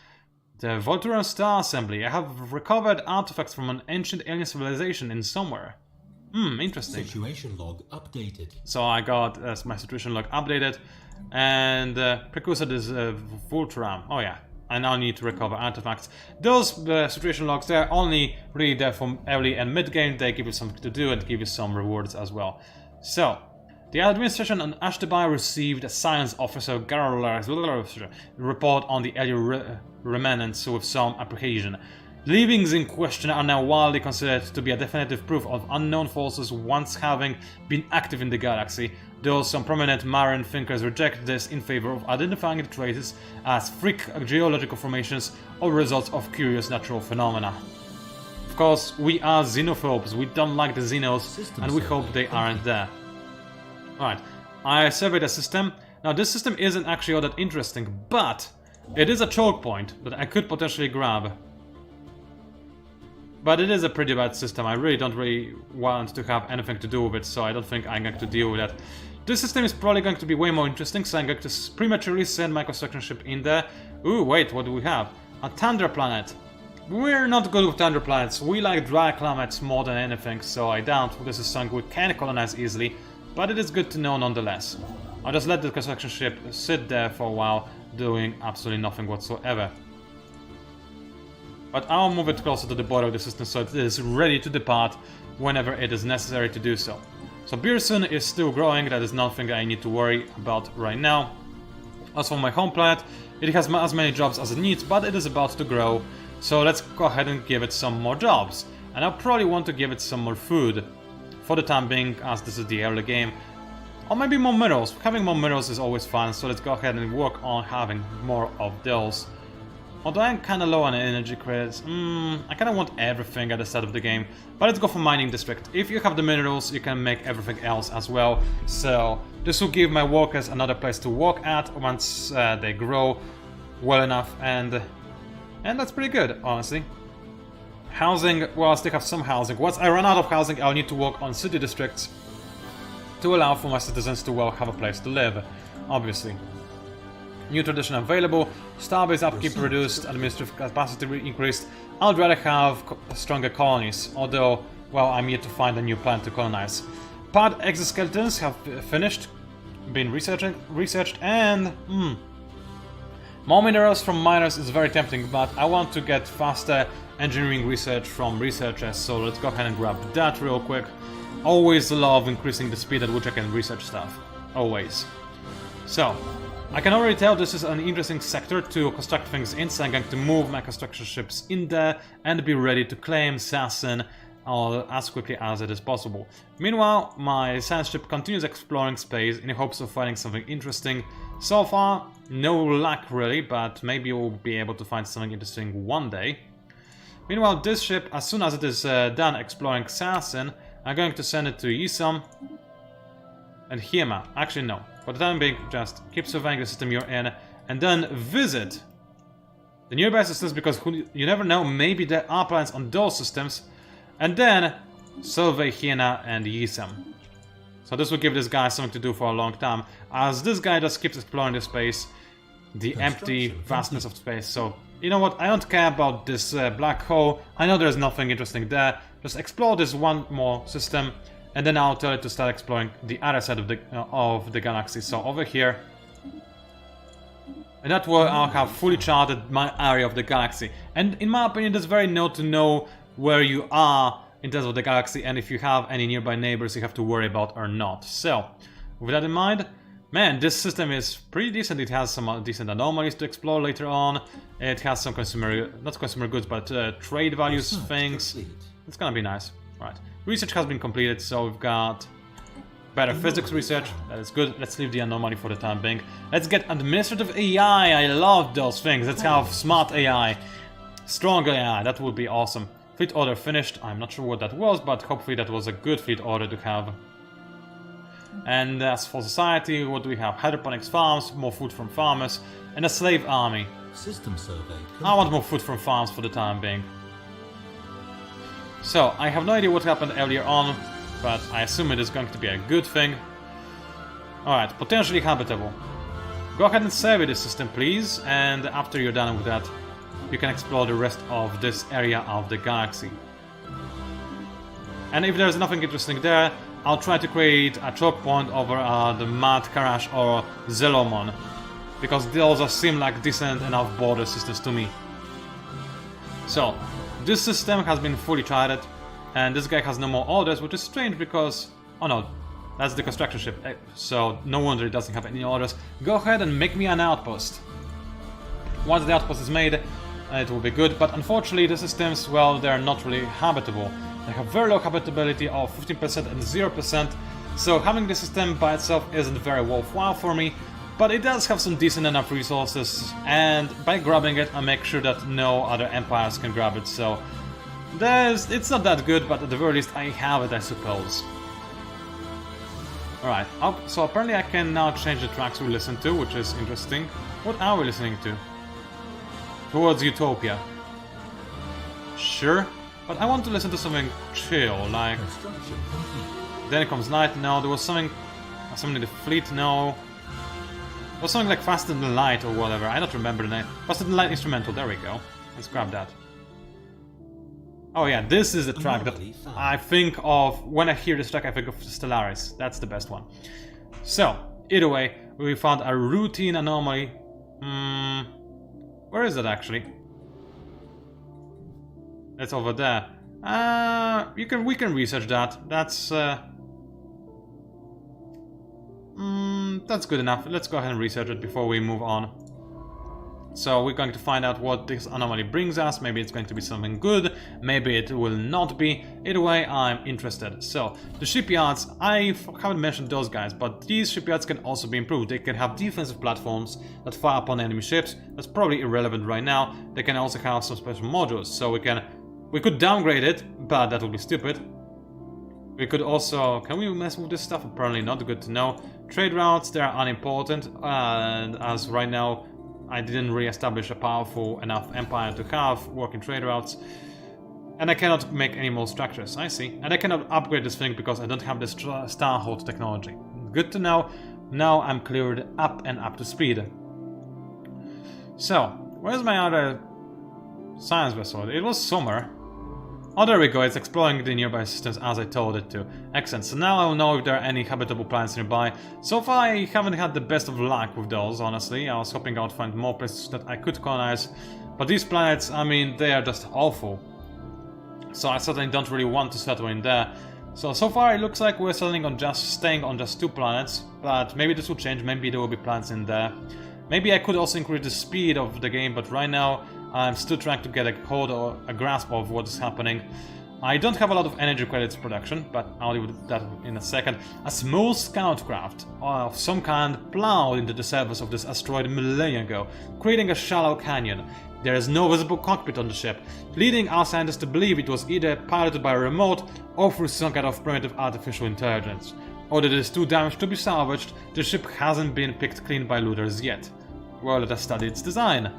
The Volturan Star Assembly. I have recovered artifacts from an ancient alien civilization in somewhere. Interesting. Situation log updated. So I got my situation log updated, and precursor is Volturan. Oh yeah. I now need to recover artifacts. Those situation logs, they're only really there for early and mid-game. They give you something to do and give you some rewards as well. So, the administration on Ashtabai received a science officer Garlar's report on the alien remnants with some apprehension. Leavings in question are now widely considered to be a definitive proof of unknown forces once having been active in the galaxy, though some prominent Marin thinkers reject this in favor of identifying the traces as freak geological formations or results of curious natural phenomena. Of course, we are xenophobes, we don't like the xenos, and we hope they aren't there. Alright, I surveyed the system. Now this system isn't actually all that interesting, but it is a choke point that I could potentially grab. But it is a pretty bad system. I really don't want to have anything to do with it, so I don't think I'm going to deal with that. This system is probably going to be way more interesting, so I'm going to prematurely send Microstructure Ship in there. Ooh, wait, what do we have? A Tundra planet. We're not good with Tundra planets. We like dry climates more than anything, so I doubt this is something we can colonize easily, but it is good to know nonetheless. I'll just let the construction ship sit there for a while, doing absolutely nothing whatsoever. But I'll move it closer to the border of the system so it is ready to depart whenever it is necessary to do so. So Beerson is still growing, that is nothing I need to worry about right now. As for my home planet, it has as many jobs as it needs, but it is about to grow. So let's go ahead and give it some more jobs. And I'll probably want to give it some more food for the time being, as this is the early game. Or maybe more minerals. Having more minerals is always fun, so let's go ahead and work on having more of those. Although I'm kinda low on energy credits, I kinda want everything at the start of the game. But let's go for mining district. If you have the minerals, you can make everything else as well. So this will give my workers another place to work at once they grow well enough, and that's pretty good, honestly. Housing, well, I still have some housing. Once I run out of housing, I'll need to work on city districts to allow for my citizens to, well, have a place to live, obviously. New tradition available, starbase upkeep reduced, administrative capacity increased. I'd rather have stronger colonies, although, well, I'm yet to find a new planet to colonize. Part exoskeletons have finished, been researched, and more minerals from miners is very tempting, but I want to get faster engineering research from researchers, so let's go ahead and grab that real quick. Always love increasing the speed at which I can research stuff. Always. So, I can already tell this is an interesting sector to construct things in, so I'm going to move Microstructure ships in there and be ready to claim Sasson as quickly as it is possible. Meanwhile, my science ship continues exploring space in hopes of finding something interesting. So far, no luck really, but maybe we'll be able to find something interesting one day. Meanwhile, this ship, as soon as it is done exploring Sasson, I'm going to send it to Yisom and Hiema. Actually, no. For the time being, just keep surveying the system you're in, and then visit the nearby systems, because you never know, maybe there are planets on those systems, and then survey Hiena and Yisom. So this will give this guy something to do for a long time, as this guy just keeps exploring the space, the empty vastness of space. So, you know what, I don't care about this black hole, I know there's nothing interesting there, just explore this one more system, and then I'll tell it to start exploring the other side of the galaxy, so over here. And that way I'll have fully charted my area of the galaxy. And in my opinion, it's very good to know where you are in terms of the galaxy, and if you have any nearby neighbors you have to worry about or not. So, with that in mind, man, this system is pretty decent. It has some decent anomalies to explore later on. It has some not consumer goods, but trade values things. It's gonna be nice. Right. Research has been completed, so we've got better physics research. That is good. Let's leave the anomaly for the time being. Let's get administrative AI. I love those things. Let's have smart AI. Strong AI. That would be awesome. Fleet order finished. I'm not sure what that was, but hopefully that was a good fleet order to have. And as for society, what do we have? Hydroponics farms, more food from farmers, and a slave army. System survey. I want more food from farms for the time being. So, I have no idea what happened earlier on, but I assume it is going to be a good thing. Alright, potentially habitable. Go ahead and survey this system, please, and after you're done with that, you can explore the rest of this area of the galaxy. And if there's nothing interesting there, I'll try to create a choke point over the Mad Karash or Zelomon, because those seem like decent enough border systems to me. So, this system has been fully charted, and this guy has no more orders, which is strange because... oh no, that's the construction ship, so no wonder it doesn't have any orders. Go ahead and make me an outpost. Once the outpost is made, it will be good, but unfortunately the systems, well, they're not really habitable. They have very low habitability of 15% and 0%, so having the system by itself isn't very worthwhile for me. But it does have some decent enough resources, and by grabbing it I make sure that no other empires can grab it, so it's not that good, but at the very least I have it, I suppose. Alright, so apparently I can now change the tracks we listen to, which is interesting. What are we listening to? Towards Utopia. Sure. But I want to listen to something chill, like... Construction complete. Then comes night, no. There was something in the fleet, no. There was something like Faster Than Light or whatever, I don't remember the name. Faster Than Light instrumental, there we go. Let's grab that. Oh yeah, this is the track that I think of, when I hear this track I think of Stellaris. That's the best one. So, either way, we found a routine anomaly. Where is it actually? It's over there. We can research that. That's good enough. Let's go ahead and research it before we move on. So we're going to find out what this anomaly brings us. Maybe it's going to be something good, maybe it will not be. Either way, I'm interested. So, the shipyards, I haven't mentioned those guys, but these shipyards can also be improved. They can have defensive platforms that fire upon enemy ships. That's probably irrelevant right now. They can also have some special modules, so we could downgrade it, but that would be stupid. We could also... Can we mess with this stuff? Apparently not. Good to know. Trade routes, they are unimportant, and as right now I didn't really establish a powerful enough empire to have working trade routes. And I cannot make any more structures, I see. And I cannot upgrade this thing because I don't have this Starhold technology. Good to know. Now I'm cleared up and up to speed. So, where's my other science vessel? It was summer. Oh, there we go, it's exploring the nearby systems as I told it to. Excellent, so now I will know if there are any habitable planets nearby. So far I haven't had the best of luck with those, honestly. I was hoping I would find more places that I could colonize. But these planets, I mean, they are just awful. So I certainly don't really want to settle in there. So far it looks like we're staying on just 2 planets. But maybe this will change, maybe there will be planets in there. Maybe I could also increase the speed of the game, but right now I'm still trying to get a hold or a grasp of what is happening. I don't have a lot of energy credits production, but I'll leave that in a second. A small scout craft of some kind plowed into the surface of this asteroid millennia ago, creating a shallow canyon. There is no visible cockpit on the ship, leading our scientists to believe it was either piloted by a remote or through some kind of primitive artificial intelligence. Although it is too damaged to be salvaged, the ship hasn't been picked clean by looters yet. Well, let us study its design.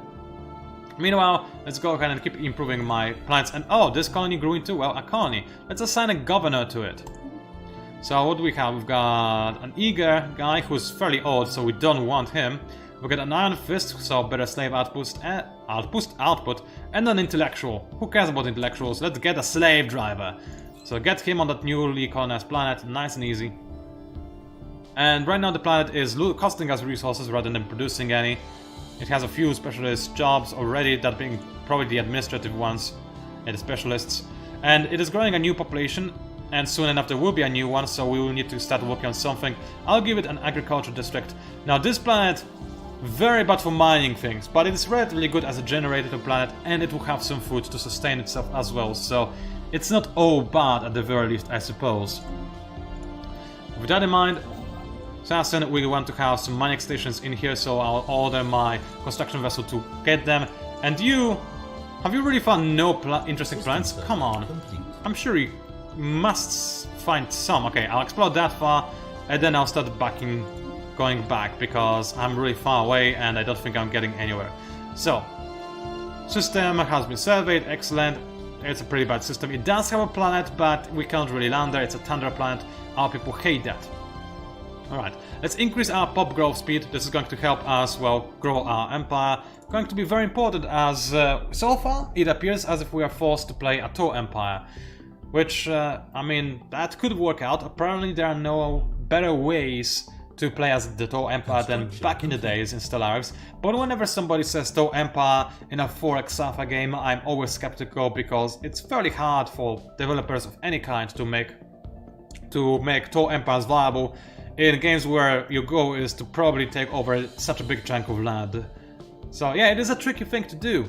Meanwhile, let's go ahead and keep improving my plants. And oh, this colony grew into, well, a colony. Let's assign a governor to it. So what do we have? We've got an eager guy who's fairly old, so we don't want him. We've got an iron fist, so better slave output, and an intellectual. Who cares about intellectuals? Let's get a slave driver. So get him on that newly colonized planet, nice and easy. And right now the planet is costing us resources rather than producing any. It has a few specialist jobs already, that being probably the administrative ones and the specialists. And it is growing a new population, and soon enough there will be a new one, so we will need to start working on something. I'll give it an agriculture district. Now this planet, very bad for mining things, but it is relatively good as a generator planet, and it will have some food to sustain itself as well, so it's not all bad at the very least, I suppose. With that in mind, Assassin, we want to have some mining stations in here, so I'll order my construction vessel to get them. And you, have you really found no interesting plants? Come on, I'm sure you must find some. Okay, I'll explore that far, and then I'll start going back, because I'm really far away and I don't think I'm getting anywhere. So, system has been surveyed, excellent. It's a pretty bad system. It does have a planet, but we can't really land there. It's a tundra planet. Our people hate that. Alright, let's increase our pop growth speed. This is going to help us, well, grow our empire. Going to be very important as, so far, it appears as if we are forced to play a Tor empire. Which, I mean, that could work out. Apparently there are no better ways to play as the Tor empire than back in the days in Stellaris. But whenever somebody says Tor empire in a 4X alpha game, I'm always skeptical, because it's fairly hard for developers of any kind to make Tor empires viable in games where your goal is to probably take over such a big chunk of land. So yeah, it is a tricky thing to do.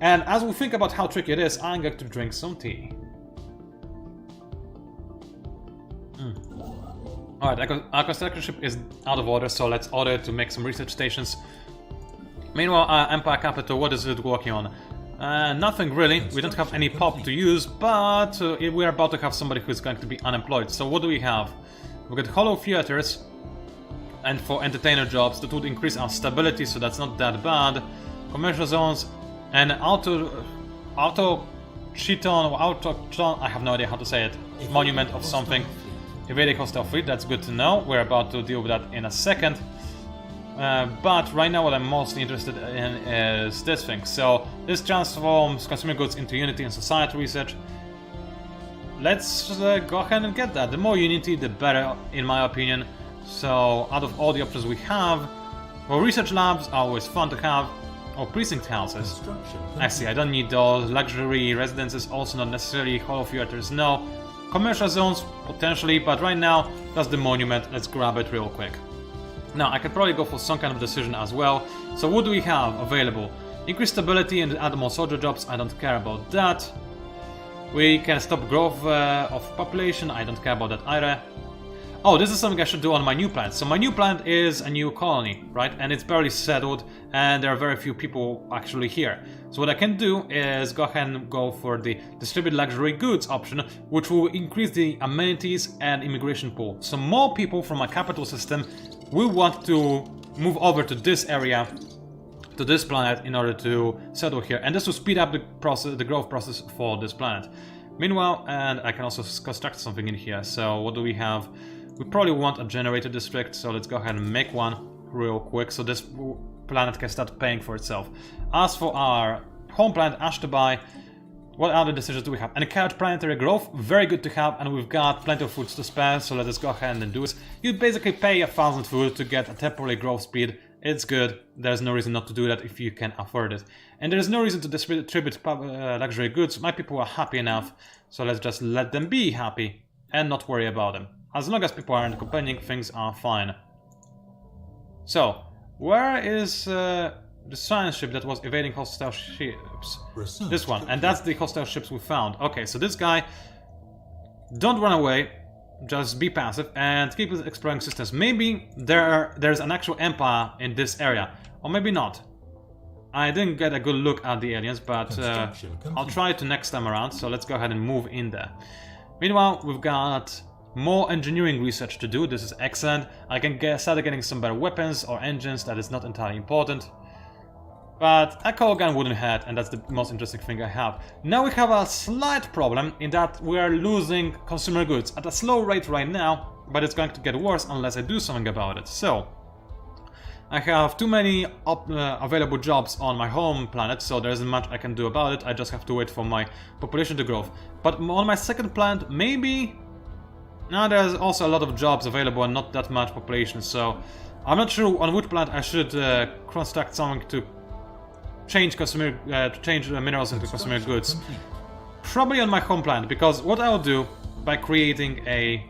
And as we think about how tricky it is, I'm going to drink some tea. Alright, our construction ship is out of order, so let's order it to make some research stations. Meanwhile, our Empire Capital, what is it working on? Nothing really. We don't have any pop to use, but we're about to have somebody who's going to be unemployed. So what do we have? We've got hollow theaters, and for entertainer jobs that would increase our stability, so that's not that bad. Commercial zones and auto Chiton or Autochton, I have no idea how to say it, monument of something. Evading hostile fleet, that's good to know. We're about to deal with that in a second. But right now what I'm mostly interested in is this thing. So this transforms consumer goods into unity and society research. Let's go ahead and get that. The more unity, the better, in my opinion. So out of all the options we have, well, research labs are always fun to have. Or precinct houses. I see, I don't need those. Luxury residences, also not necessarily. Holo theaters, no. Commercial zones, potentially, but right now, that's the monument. Let's grab it real quick. Now, I could probably go for some kind of decision as well. So what do we have available? Increased stability and add more soldier jobs, I don't care about that. We can stop growth of population, I don't care about that either. Oh, this is something I should do on my new planet. So my new planet is a new colony, right? And it's barely settled, and there are very few people actually here. So what I can do is go ahead and go for the distribute luxury goods option, which will increase the amenities and immigration pool. So more people from my capital system will want to move over to this area, to this planet, in order to settle here. And this will speed up the process, the growth process for this planet. Meanwhile, and I can also construct something in here. So what do we have? We probably want a generator district, so let's go ahead and make one real quick, so this planet can start paying for itself. As for our home planet, Ashtabai, what other decisions do we have? Encourage planetary growth, very good to have, and we've got plenty of foods to spare, so let us go ahead and do this. You basically pay 1,000 food to get a temporary growth speed. It's good, there's no reason not to do that if you can afford it. And there's no reason to distribute luxury goods. My people are happy enough, so let's just let them be happy and not worry about them. As long as people aren't complaining, things are fine. So, where is the science ship that was evading hostile ships? This one, and that's the hostile ships we found. Okay, so this guy, don't run away, just be passive and keep exploring systems. Maybe there's an actual empire in this area, or maybe not. I didn't get a good look at the aliens, but I'll try to next time around, so let's go ahead and move in there. Meanwhile, we've got more engineering research to do. This is excellent. I can start getting some better weapons or engines. That is not entirely important. But a coal gun wouldn't hurt, and that's the most interesting thing I have. Now we have a slight problem in that we are losing consumer goods at a slow rate right now, but it's going to get worse unless I do something about it. So, I have too many available jobs on my home planet, so there isn't much I can do about it. I just have to wait for my population to grow. But on my second planet, maybe... Now there's also a lot of jobs available and not that much population, so I'm not sure on which planet I should construct something to change minerals into consumer goods. Probably on my home planet, because what I'll do by creating a...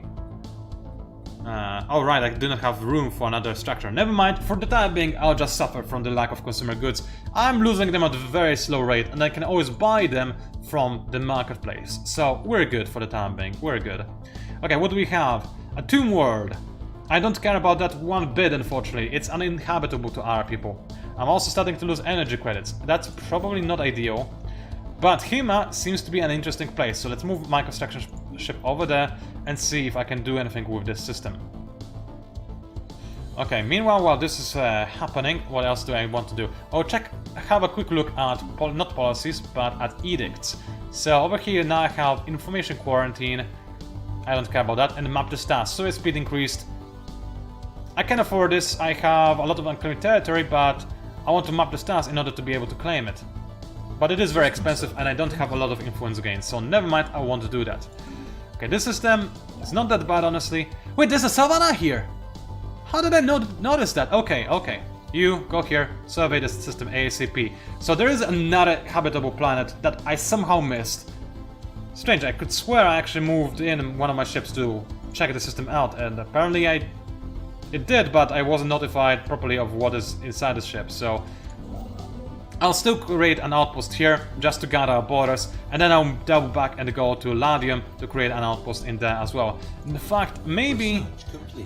oh right, I do not have room for another structure. Never mind, for the time being I'll just suffer from the lack of consumer goods. I'm losing them at a very slow rate, and I can always buy them from the marketplace. So we're good for the time being, we're good. Okay, what do we have? A tomb world. I don't care about that one bit, unfortunately. It's uninhabitable to our people. I'm also starting to lose energy credits. That's probably not ideal. But Hima seems to be an interesting place, so let's move Microstructure Ship over there and see if I can do anything with this system. Okay, meanwhile, while this is happening, what else do I want to do? Oh, have a quick look at, not policies, but at edicts. So over here now I have information quarantine. I don't care about that, and map the stats, so its speed increased. I can afford this. I have a lot of unclaimed territory, but I want to map the stats in order to be able to claim it. But it is very expensive, and I don't have a lot of influence gains, so never mind, I want to do that. Okay, this system is not that bad, honestly. Wait, there's a savannah here! How did I notice that? Okay, okay. You, go here, survey the system ASAP. So there is another habitable planet that I somehow missed. Strange, I could swear I actually moved in one of my ships to check the system out, and apparently it did, but I wasn't notified properly of what is inside the ship, so... I'll still create an outpost here, just to guard our borders, and then I'll double back and go to Ladium to create an outpost in there as well. In fact, maybe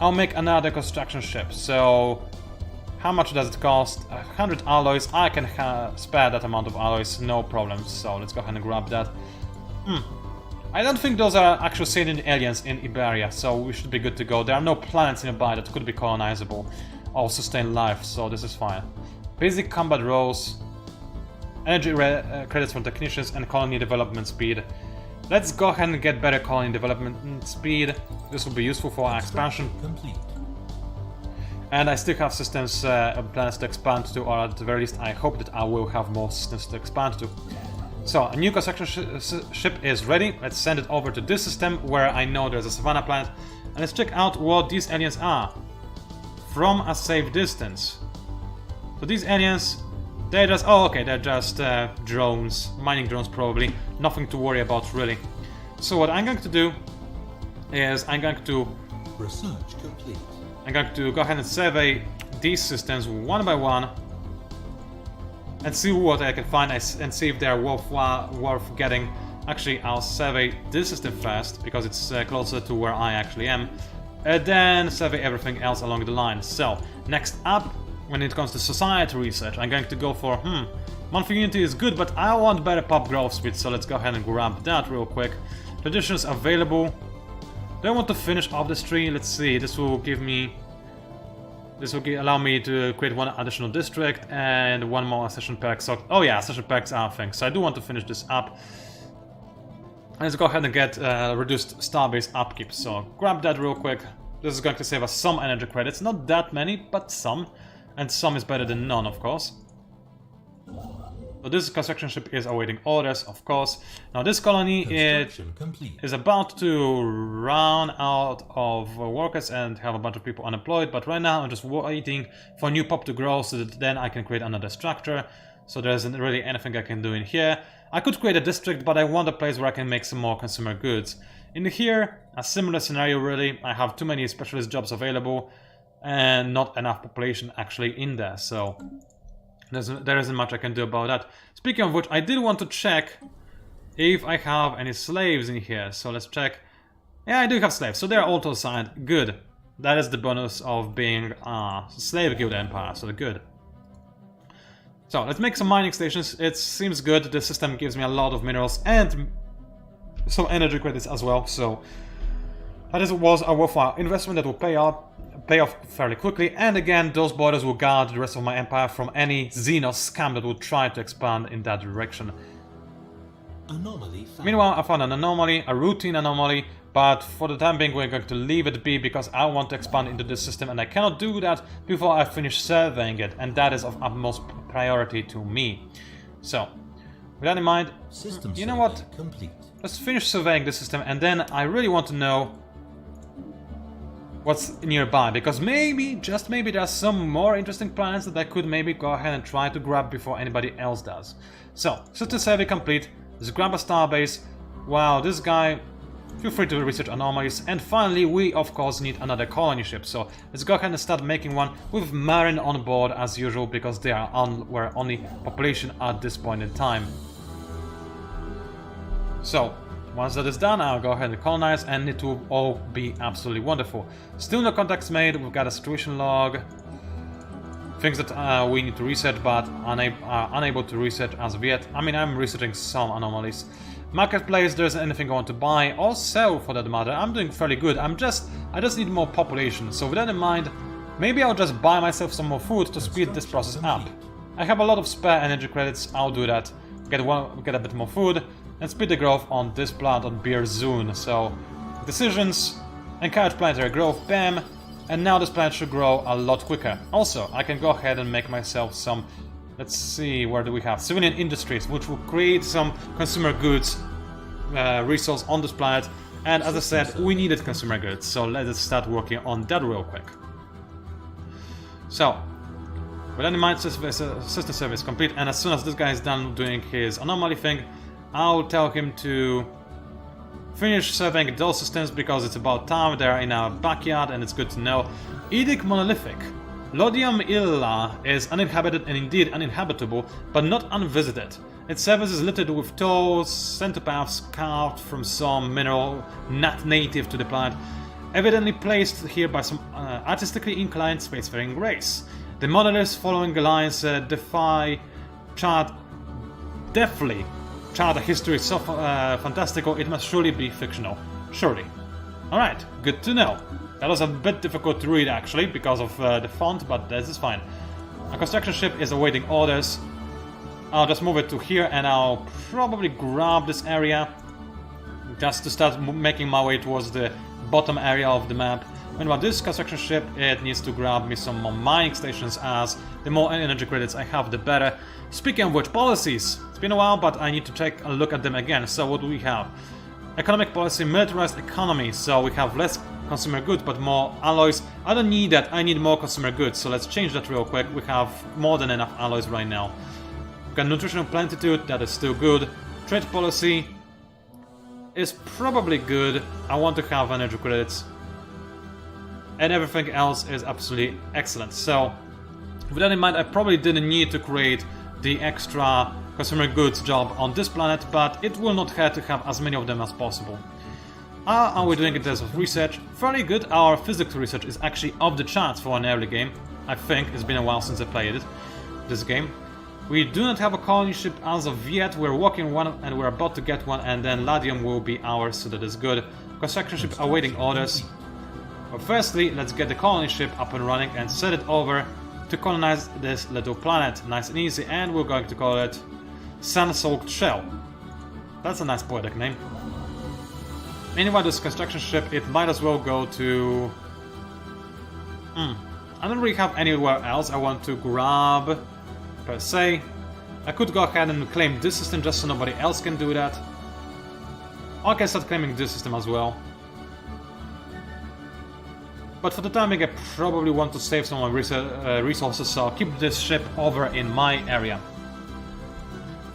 I'll make another construction ship, so... How much does it cost? 100 alloys, I can spare that amount of alloys, no problem, so let's go ahead and grab that. I don't think those are actual sentient aliens in Iberia, so we should be good to go. There are no planets nearby that could be colonizable or sustain life, so this is fine. Basic combat roles. energy credits from technicians, and colony development speed. Let's go ahead and get better colony development speed. This will be useful for our expansion. Complete. And I still have systems plans to expand to, or at the very least I hope that I will have more systems to expand to. So, a new construction ship is ready. Let's send it over to this system where I know there's a Savannah planet. And let's check out what these aliens are from a safe distance. So these aliens, they're just, oh okay, they're just drones, mining drones probably. Nothing to worry about really. So what I'm going to do is I'm going to Research complete. I'm going to go ahead and survey these systems one by one and see what I can find and see if they're worth getting. Actually, I'll survey this system first because it's closer to where I actually am, and then survey everything else along the line. So, next up, when it comes to society research, I'm going to go for, monthly unity is good, but I want better pop growth speed, so let's go ahead and grab that real quick. Traditions available. Do I want to finish off this tree? Let's see, this will give me... This will allow me to create one additional district and one more accession perk. So, oh yeah, accession perks are things. So I do want to finish this up. Let's go ahead and get reduced starbase upkeep. So grab that real quick. This is going to save us some energy credits. Not that many, but some. And some is better than none, of course. So this construction ship is awaiting orders, of course. Now this colony is about to run out of workers and have a bunch of people unemployed. But right now I'm just waiting for a new pop to grow so that then I can create another structure. So there isn't really anything I can do in here. I could create a district, but I want a place where I can make some more consumer goods. In here, a similar scenario really. I have too many specialist jobs available and not enough population actually in there. So there isn't much I can do about that. Speaking of which, I did want to check if I have any slaves in here. So let's check. Yeah, I do have slaves, so they're auto assigned. Good. That is the bonus of being a slave guild empire, so good. So let's make some mining stations. It seems good. The system gives me a lot of minerals and some energy credits as well. So that was a worthwhile investment that will pay off fairly quickly. And again, those borders will guard the rest of my empire from any Xenos scam that will try to expand in that direction. Anomaly found. Meanwhile, I found an anomaly, a routine anomaly, but for the time being we're going to leave it be because I want to expand into this system and I cannot do that before I finish surveying it, and that is of utmost priority to me. So, with that in mind, you know what? Complete. Let's finish surveying the system and then I really want to know what's nearby, because maybe, just maybe, there are some more interesting planets that I could maybe go ahead and try to grab before anybody else does. So, system survey complete. Let's grab a starbase. Wow, this guy, feel free to research anomalies. And finally, we of course need another colony ship. So let's go ahead and start making one with Marine on board as usual, because they are our only population at this point in time. So, once that is done, I'll go ahead and colonize, and it will all be absolutely wonderful. Still no contacts made. We've got a situation log. Things that we need to research, but are unable to research as of yet. I mean, I'm researching some anomalies. Marketplace, there isn't anything I want to buy or sell for that matter. I'm doing fairly good. I just need more population. So with that in mind, maybe I'll just buy myself some more food to speed this process up. I have a lot of spare energy credits. I'll do that. Get a bit more food and speed the growth on this plant on PANCZASU. So decisions, encourage planetary growth, bam. And now this plant should grow a lot quicker. Also, I can go ahead and make myself some, let's see, where do we have? Civilian industries, which will create some consumer goods resource on this planet. And as I said, we needed consumer goods, so let us start working on that real quick. So, with that in mind, system survey is complete, and as soon as this guy is done doing his anomaly thing, I'll tell him to finish surveying those systems because it's about time. They're in our backyard and it's good to know. Edict Monolithic. Lodium Illa is uninhabited and indeed uninhabitable, but not unvisited. Its surface is littered with tools, centipaths carved from some mineral not native to the planet, evidently placed here by some artistically inclined spacefaring race. The monoliths following the lines deftly chart a history so fantastical it must surely be fictional. Surely. Alright, good to know. That was a bit difficult to read actually because of the font, but this is fine. A construction ship is awaiting orders. I'll just move it to here, and I'll probably grab this area just to start making my way towards the bottom area of the map. Meanwhile, this construction ship, it needs to grab me some more mining stations, as the more energy credits I have, the better. Speaking of which, policies. It's been a while, but I need to take a look at them again. So what do we have? Economic policy, militarized economy. So we have less consumer goods, but more alloys. I don't need that, I need more consumer goods. So let's change that real quick. We have more than enough alloys right now. We've got nutritional plentitude, that is still good. Trade policy is probably good. I want to have energy credits. And everything else is absolutely excellent. So, with that in mind, I probably didn't need to create the extra consumer goods job on this planet, but it will not hurt to have as many of them as possible. How are we doing in terms of research? Fairly good. Our physics research is actually off the charts for an early game. I think it's been a while since I played this game. We do not have a colony ship as of yet. We're working one and we're about to get one, and then Ladium will be ours, so that is good. Construction ship awaiting orders. But firstly, let's get the colony ship up and running and set it over to colonize this little planet. Nice and easy, and we're going to call it Sun-Soaked Shell. That's a nice poetic name. Meanwhile, this construction ship, it might as well go to... I don't really have anywhere else I want to grab, per se. I could go ahead and claim this system just so nobody else can do that. Or I can start claiming this system as well. But for the time being, I probably want to save some of my resources, so I'll keep this ship over in my area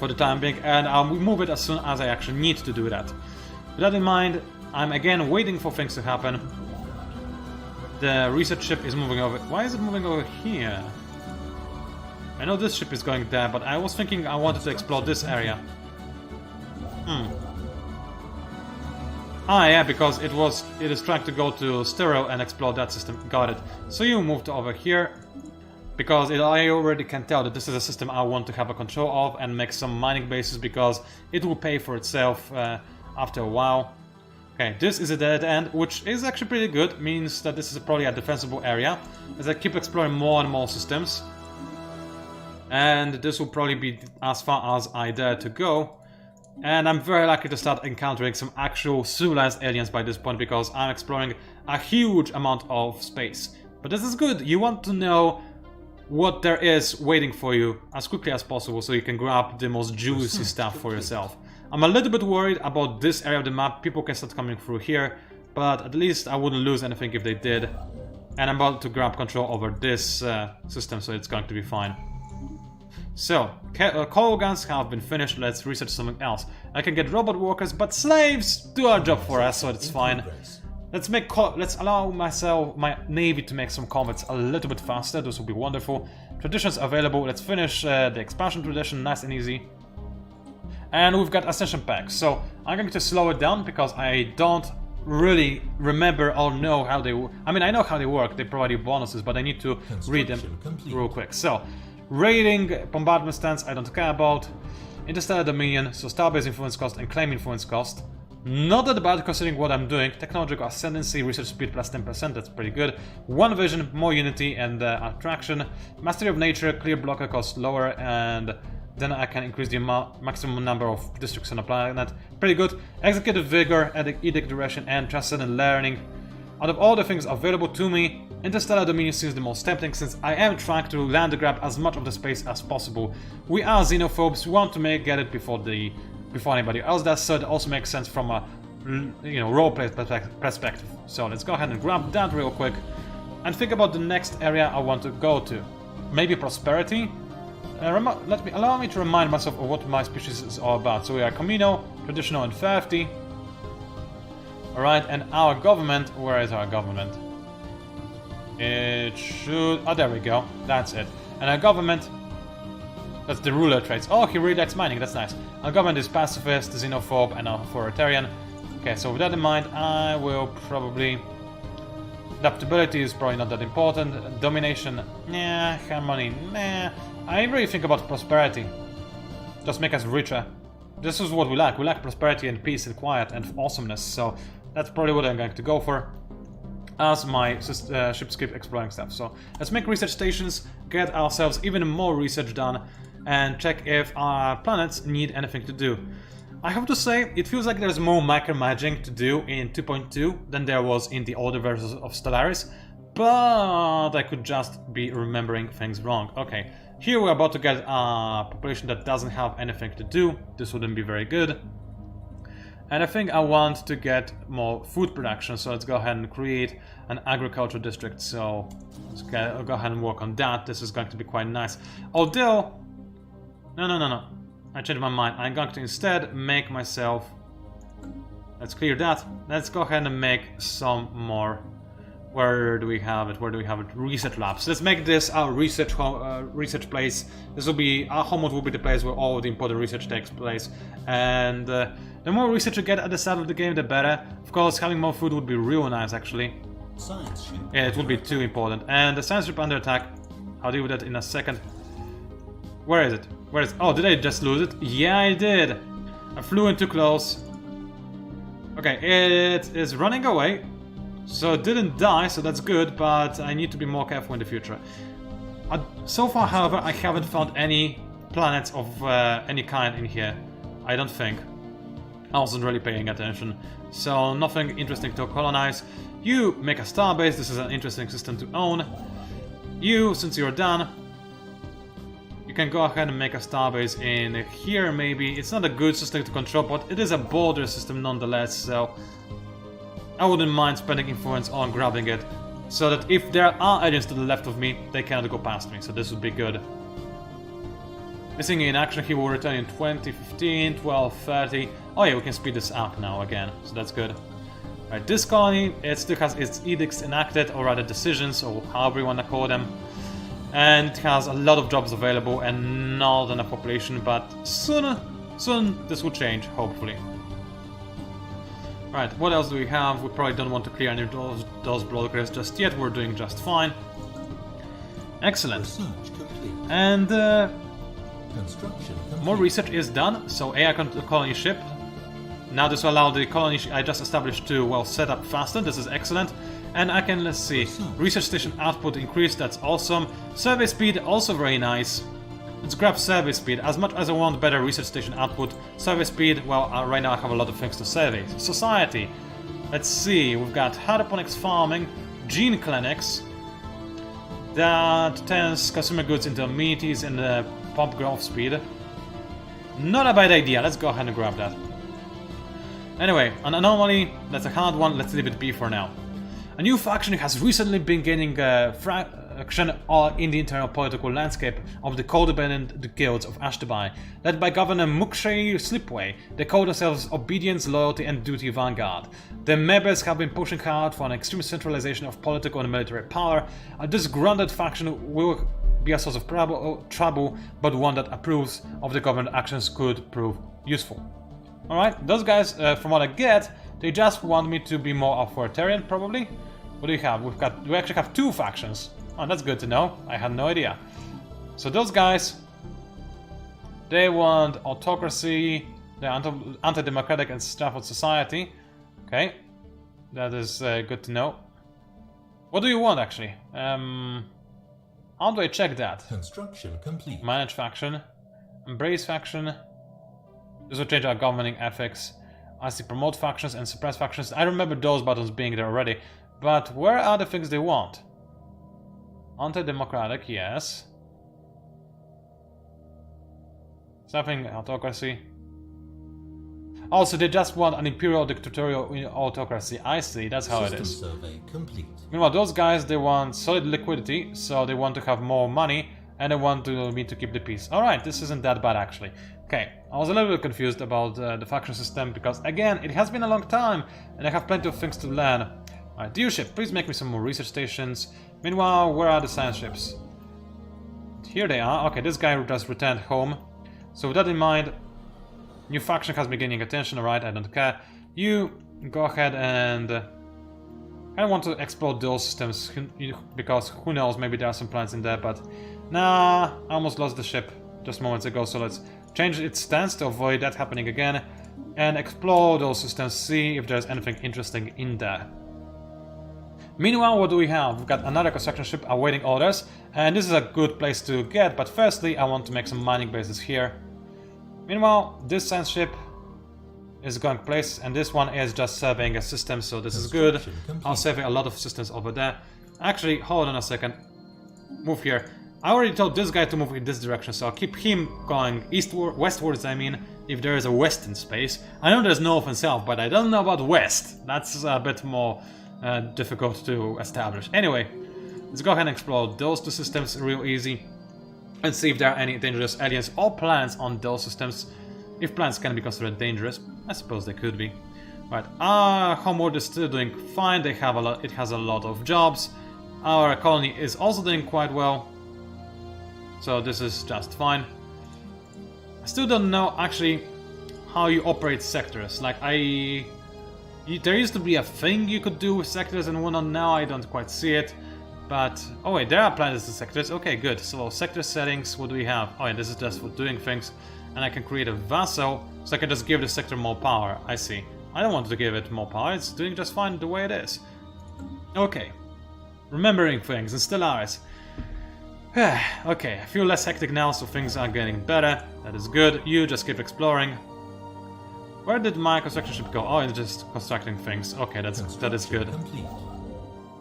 for the time being, and I'll move it as soon as I actually need to do that. With that in mind, I'm again waiting for things to happen. The research ship is moving over. Why is it moving over here? I know this ship is going there, but I was thinking I wanted to explore this area. Ah, yeah, because it is trying to go to Stereo and explore that system. Got it. So you moved over here, because I already can tell that this is a system I want to have a control of and make some mining bases, because it will pay for itself after a while. Okay, this is a dead end, which is actually pretty good. Means that this is probably a defensible area, as I keep exploring more and more systems. And this will probably be as far as I dare to go. And I'm very likely to start encountering some actual civilized aliens by this point, because I'm exploring a huge amount of space. But this is good. You want to know what there is waiting for you as quickly as possible, so you can grab the most juicy stuff for yourself. I'm a little bit worried about this area of the map. People can start coming through here, but at least I wouldn't lose anything if they did. And I'm about to grab control over this system, so it's going to be fine. So, coal guns have been finished. Let's research something else. I can get robot workers, but slaves do our job for us, so it's fine. Let's allow my navy to make some comets a little bit faster. This will be wonderful. Traditions available. Let's finish the expansion tradition, nice and easy. And we've got ascension packs. So I'm going to slow it down because I don't really remember or know how they work. I mean, I know how they work. They provide you bonuses, but I need to read them real quick. So, raiding, bombardment stance, I don't care about. Interstellar Dominion, so starbase influence cost and claim influence cost. Not that bad considering what I'm doing. Technological ascendancy, research speed plus 10%, that's pretty good. One vision, more unity and attraction. Mastery of nature, clear blocker cost lower, and then I can increase the maximum number of districts on the planet. Pretty good. Executive vigor, edict duration, and transcendent learning. Out of all the things available to me, Interstellar Dominion seems the most tempting, since I am trying to land grab as much of the space as possible. We are xenophobes, we want to get it before anybody else does, so it also makes sense from a roleplay perspective. So let's go ahead and grab that real quick and think about the next area I want to go to. Maybe prosperity? Allow me to remind myself of what my species is all about. So we are Camino, traditional and thrifty. Alright, and our government, where is our government? It should... oh, there we go, that's it. And our government, that's the ruler traits. Oh, he really likes mining, that's nice. Our government is pacifist, xenophobe, and authoritarian. Okay, so with that in mind, I will probably... adaptability is probably not that important. Domination, nah. Harmony, nah. I really think about prosperity. Just make us richer. This is what we lack. We lack prosperity and peace and quiet and awesomeness, so that's probably what I'm going to go for as my ships keep exploring stuff. So let's make research stations, get ourselves even more research done, and check if our planets need anything to do. I have to say, it feels like there's more micromanaging to do in 2.2 than there was in the older versions of Stellaris, but I could just be remembering things wrong. Okay, here we're about to get a population that doesn't have anything to do. This wouldn't be very good. And I think I want to get more food production, so let's go ahead and create an agriculture district. So let's go ahead and work on that. This is going to be quite nice. Although, no. I changed my mind. I'm going to instead make myself... Let's clear that. Let's go ahead and make some more... Where do we have it? Where do we have it? Research labs. Let's make this our research place. This will be... Our homeworld will be the place where all of the important research takes place. And the more research you get at the start of the game, the better. Of course, having more food would be real nice, actually. Science ship. Yeah, it would be too important. And the science ship under attack. I'll deal with that in a second. Where is it? Where is it? Oh, did I just lose it? Yeah, I did. I flew in too close. Okay, it is running away. So it didn't die, so that's good, but I need to be more careful in the future. So far, however, I haven't found any planets of any kind in here. I don't think. I wasn't really paying attention. So nothing interesting to colonize. You make a starbase. This is an interesting system to own. You, since you're done, you can go ahead and make a starbase in here maybe. It's not a good system to control, but it is a border system nonetheless, so I wouldn't mind spending influence on grabbing it, so that if there are agents to the left of me, they cannot go past me, so this would be good. Missing in action, he will return in 2015, 1230. Oh yeah, we can speed this up now again, so that's good. Right, this colony, it still has its edicts enacted, or rather decisions, or however you want to call them. And it has a lot of jobs available and not enough population, but soon this will change, hopefully. Right, what else do we have? We probably don't want to clear any of those blockers just yet, we're doing just fine. Excellent. Research complete. And Construction complete. more research is done, so AI colony ship. Now this will allow the colony I just established to, well, set up faster, this is excellent. And I can, let's see, research station output increased, that's awesome. Survey speed, also very nice. Let's grab survey speed. As much as I want better research station output, survey speed, well, right now I have a lot of things to survey. Society. Let's see, we've got hydroponics farming, gene clinics, that turns consumer goods into amenities and pump growth speed. Not a bad idea, let's go ahead and grab that. Anyway, an anomaly, that's a hard one, let's leave it be for now. A new faction has recently been gaining fraction in the internal political landscape of the codependent guilds of Ashtabai. Led by Governor Mukshay Slipway, they call themselves Obedience, Loyalty and Duty Vanguard. Their members have been pushing hard for an extreme centralization of political and military power. A disgruntled faction will be a source of trouble, but one that approves of the government actions could prove useful. Alright, those guys, from what I get, they just want me to be more authoritarian, probably. What do we have? We actually have two factions. Oh, that's good to know. I had no idea. So those guys, they want autocracy, they're anti-democratic and Stafford society. Okay, that is good to know. What do you want, actually? How do I check that? Construction complete. Manage faction, embrace faction. This will change our governing ethics. I see promote factions and suppress factions. I remember those buttons being there already. But where are the things they want? Anti-democratic, yes. Something autocracy. Also, they just want an imperial dictatorial autocracy. I see, that's how it is. Survey complete. Meanwhile, those guys, they want solid liquidity, so they want to have more money, and they want me to keep the peace. Alright, this isn't that bad, actually. Okay, I was a little bit confused about the faction system, because, again, it has been a long time, and I have plenty of things to learn. Alright, dealership, please make me some more research stations. Meanwhile, where are the science ships? Here they are. Okay, this guy just returned home. So with that in mind, new faction has been gaining attention, alright, I don't care. You go ahead and... I want to explore those systems, because who knows, maybe there are some plans in there, but... Nah, I almost lost the ship just moments ago, so let's change its stance to avoid that happening again. And explore those systems, see if there's anything interesting in there. Meanwhile, what do we have? We've got another construction ship awaiting orders, and this is a good place to get, but firstly I want to make some mining bases here. Meanwhile, this science ship is going places, and this one is just surveying a system, so this is good. I'll survey a lot of systems over there. Actually, hold on a second. Move here. I already told this guy to move in this direction, so I'll keep him going eastward, westwards, I mean, if there is a west in space. I know there's north and south, but I don't know about west. That's a bit more difficult to establish. Anyway, let's go ahead and explore those two systems real easy and see if there are any dangerous aliens or planets on those systems. If planets can be considered dangerous, I suppose they could be. Right, our homeworld is still doing fine. They have a lot. It has a lot of jobs. Our colony is also doing quite well, so this is just fine. I still don't know actually how you operate sectors. Like there used to be a thing you could do with sectors and whatnot. Now I don't quite see it. But oh wait, there are planets and sectors. Okay, good. So sector settings. What do we have? Oh, yeah, this is just for doing things. And I can create a vassal, so I can just give the sector more power. I see. I don't want to give it more power. It's doing just fine the way it is. Okay. Remembering things in Stellaris. Okay, I feel less hectic now, so things are getting better. That is good. You just keep exploring. Where did my construction ship go? Oh, it's just constructing things. Okay, that is good. Complete.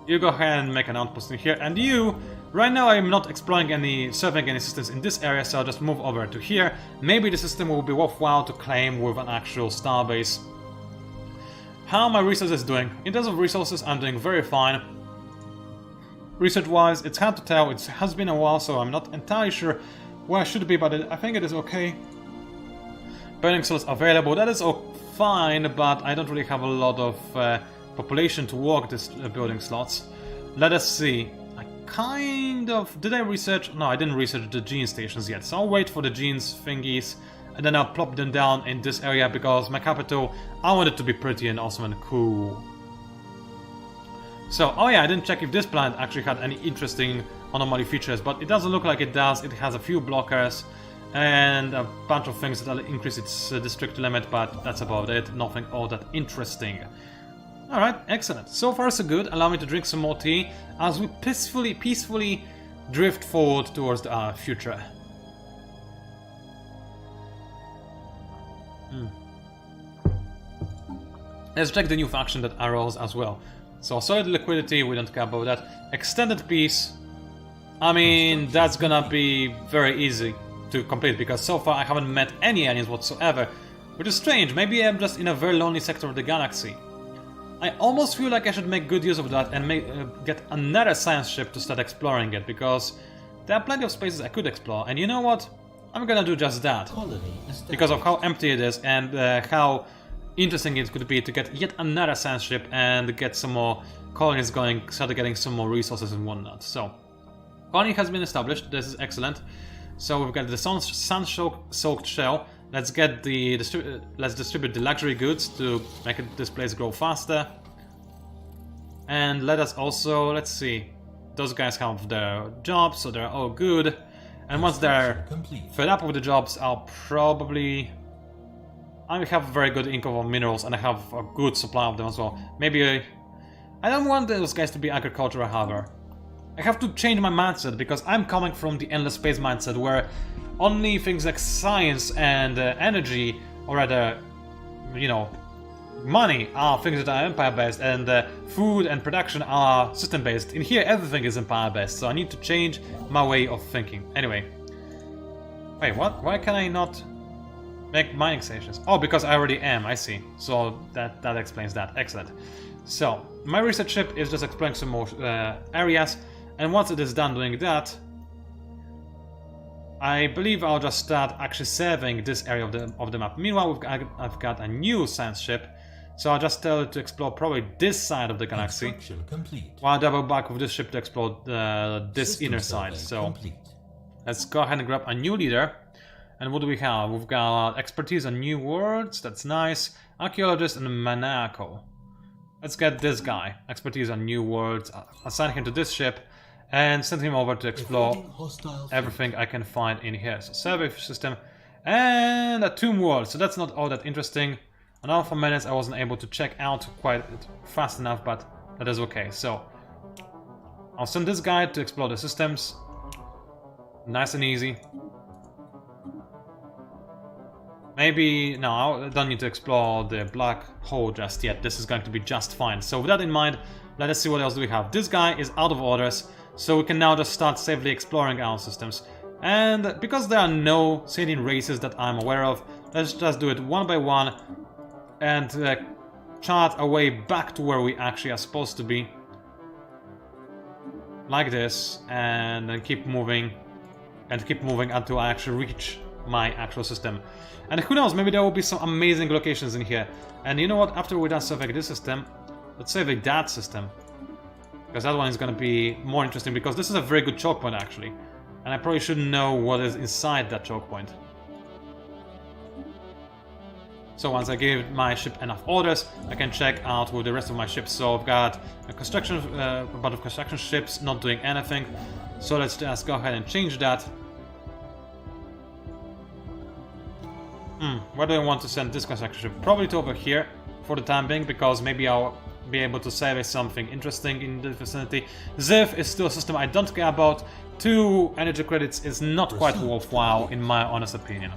You go ahead and make an outpost in here, and you... Right now I'm not exploring surveying any systems in this area, so I'll just move over to here. Maybe the system will be worthwhile to claim with an actual starbase. How are my resources doing? In terms of resources, I'm doing very fine. Research-wise, it's hard to tell. It has been a while, so I'm not entirely sure where I should be, but I think it is okay. Burning slots available, that is all fine, but I don't really have a lot of population to work this building slots. Let us see. I kind of... Did I research? No, I didn't research the gene stations yet, so I'll wait for the genes thingies, and then I'll plop them down in this area, because my capital, I want it to be pretty and awesome and cool. So, oh yeah, I didn't check if this planet actually had any interesting anomaly features, but it doesn't look like it does. It has a few blockers and a bunch of things that will increase its district limit, but that's about it. Nothing all that interesting. Alright, excellent. So far so good. Allow me to drink some more tea as we peacefully drift forward towards our future. Let's check the new faction that arose as well. So solid liquidity, we don't care about that. Extended peace, I mean, that's gonna be very easy to complete, because so far I haven't met any aliens whatsoever, which is strange. Maybe I'm just in a very lonely sector of the galaxy. I almost feel like I should make good use of that and get another science ship to start exploring it, because there are plenty of spaces I could explore, and you know what? I'm gonna do just that. Because of how empty it is and how interesting it could be to get yet another science ship and get some more colonies going, start getting some more resources and whatnot. So, colony has been established, this is excellent. So we've got the sun-soaked shell. Let's get the let's distribute the luxury goods to make this place grow faster. And let us also, let's see, those guys have their jobs, so they're all good. And once they're fed up with the jobs, I have very good income of minerals, and I have a good supply of them as well. Maybe I don't want those guys to be agricultural, however. I have to change my mindset, because I'm coming from the endless space mindset, where only things like science and energy, or rather, you know, money are things that are empire-based, and food and production are system-based. In here, everything is empire-based, so I need to change my way of thinking. Anyway. Wait, what? Why can I not make mining stations? Oh, because I already am, I see. So that explains that. Excellent. So, my research ship is just exploring some more areas, and once it is done doing that, I believe I'll just start actually surveying this area of the map. Meanwhile, I've got a new science ship, so I'll just tell it to explore probably this side of the galaxy, while I double back with this ship to explore this inner side. So, let's go ahead and grab a new leader. And what do we have? We've got expertise on new worlds, that's nice. Archaeologist and maniacal. Let's get this guy, expertise on new worlds, assign him to this ship, and send him over to explore everything I can find in here. So survey system, and a tomb world, so that's not all that interesting. On Alpha Menace I wasn't able to check out quite fast enough, but that is okay. So, I'll send this guy to explore the systems. Nice and easy. Maybe... no, I don't need to explore the black hole just yet. This is going to be just fine. So with that in mind, let us see what else do we have. This guy is out of orders, so we can now just start safely exploring our systems. And because there are no sentient races that I'm aware of, let's just do it one by one and chart our way back to where we actually are supposed to be. Like this, and then keep moving until I actually reach my actual system. And who knows, maybe there will be some amazing locations in here. And you know what, after we're done surveying this system, let's survey that system. Because that one is going to be more interesting, because this is a very good choke point actually. And I probably should know what is inside that choke point. So once I give my ship enough orders, I can check out with the rest of my ships. So I've got a bunch of construction ships not doing anything. So let's just go ahead and change that. Where do I want to send this construction ship? Probably to over here for the time being, because maybe I'll be able to survey something interesting in the vicinity. Ziv is still a system I don't care about. 2 energy credits is not quite worthwhile in my honest opinion.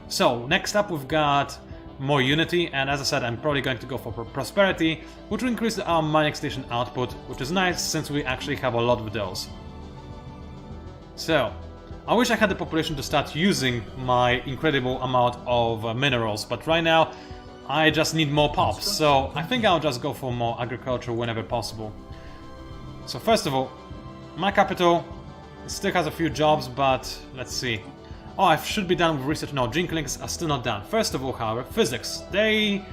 So next up we've got more Unity, and as I said, I'm probably going to go for Prosperity, which will increase our mining station output, which is nice since we actually have a lot of those. So, I wish I had the population to start using my incredible amount of minerals, but right now I just need more pops, so I think I'll just go for more agriculture whenever possible. So first of all, my capital still has a few jobs, but let's see. Oh, I should be done with research now. Jinklings are still not done. First of all, however, physics. They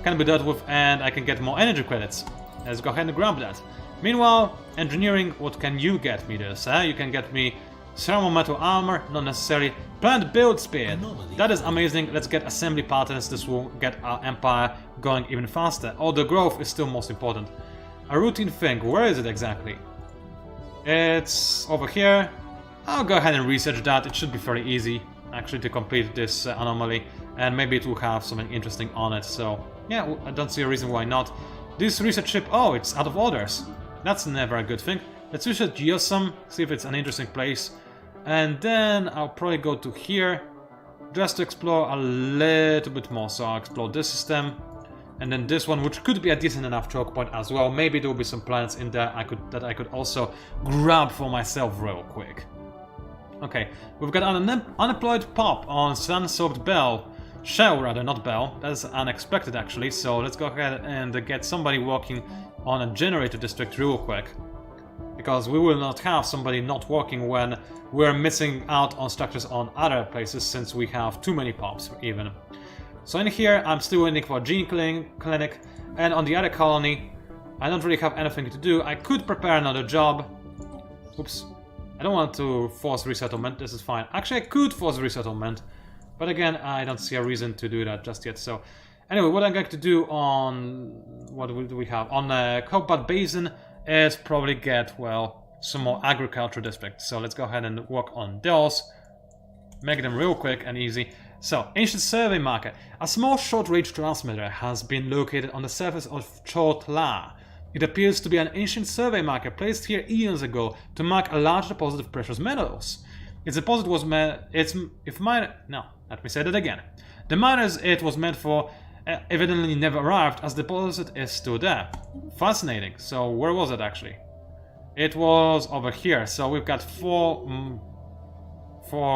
can be dealt with and I can get more energy credits. Let's go ahead and grab that. Meanwhile, engineering, what can you get me this? You can get me thermal metal armor, not necessarily. Plant build speed. Anomaly. That is amazing. Let's get assembly patterns. This will get our empire going even faster. Oh, the growth is still most important. A routine thing. Where is it exactly? It's over here. I'll go ahead and research that. It should be fairly easy actually to complete this anomaly, and maybe it will have something interesting on it. So yeah, I don't see a reason why not. This research ship, oh, it's out of orders. That's never a good thing. Let's research Geosum, see if it's an interesting place. And then I'll probably go to here just to explore a little bit more. So I'll explore this system, and then this one, which could be a decent enough choke point as well. Maybe there will be some planets in there that I could also grab for myself real quick. Okay, we've got an unemployed pop on Sun-Soaked Bell. Shell, rather, not Bell. That's unexpected, actually. So let's go ahead and get somebody working on a generator district real quick. Because we will not have somebody not working when we're missing out on structures on other places, since we have too many pops, even. So in here, I'm still waiting for a gene clinic. And on the other colony, I don't really have anything to do. I could prepare another job. Oops. I don't want to force resettlement, this is fine. Actually, I could force resettlement, but again, I don't see a reason to do that just yet. So, anyway, what I'm going to do on... what do we have? On Copat Basin is probably get, well, some more agriculture districts. So let's go ahead and work on those. Make them real quick and easy. So, Ancient Survey Marker. A small short-range transmitter has been located on the surface of Chotla. It appears to be an ancient survey marker placed here eons ago to mark a large deposit of precious metals. Its deposit was let me say that again. The miners it was meant for evidently never arrived, as the deposit is still there. Fascinating. So where was it actually? It was over here. So we've got four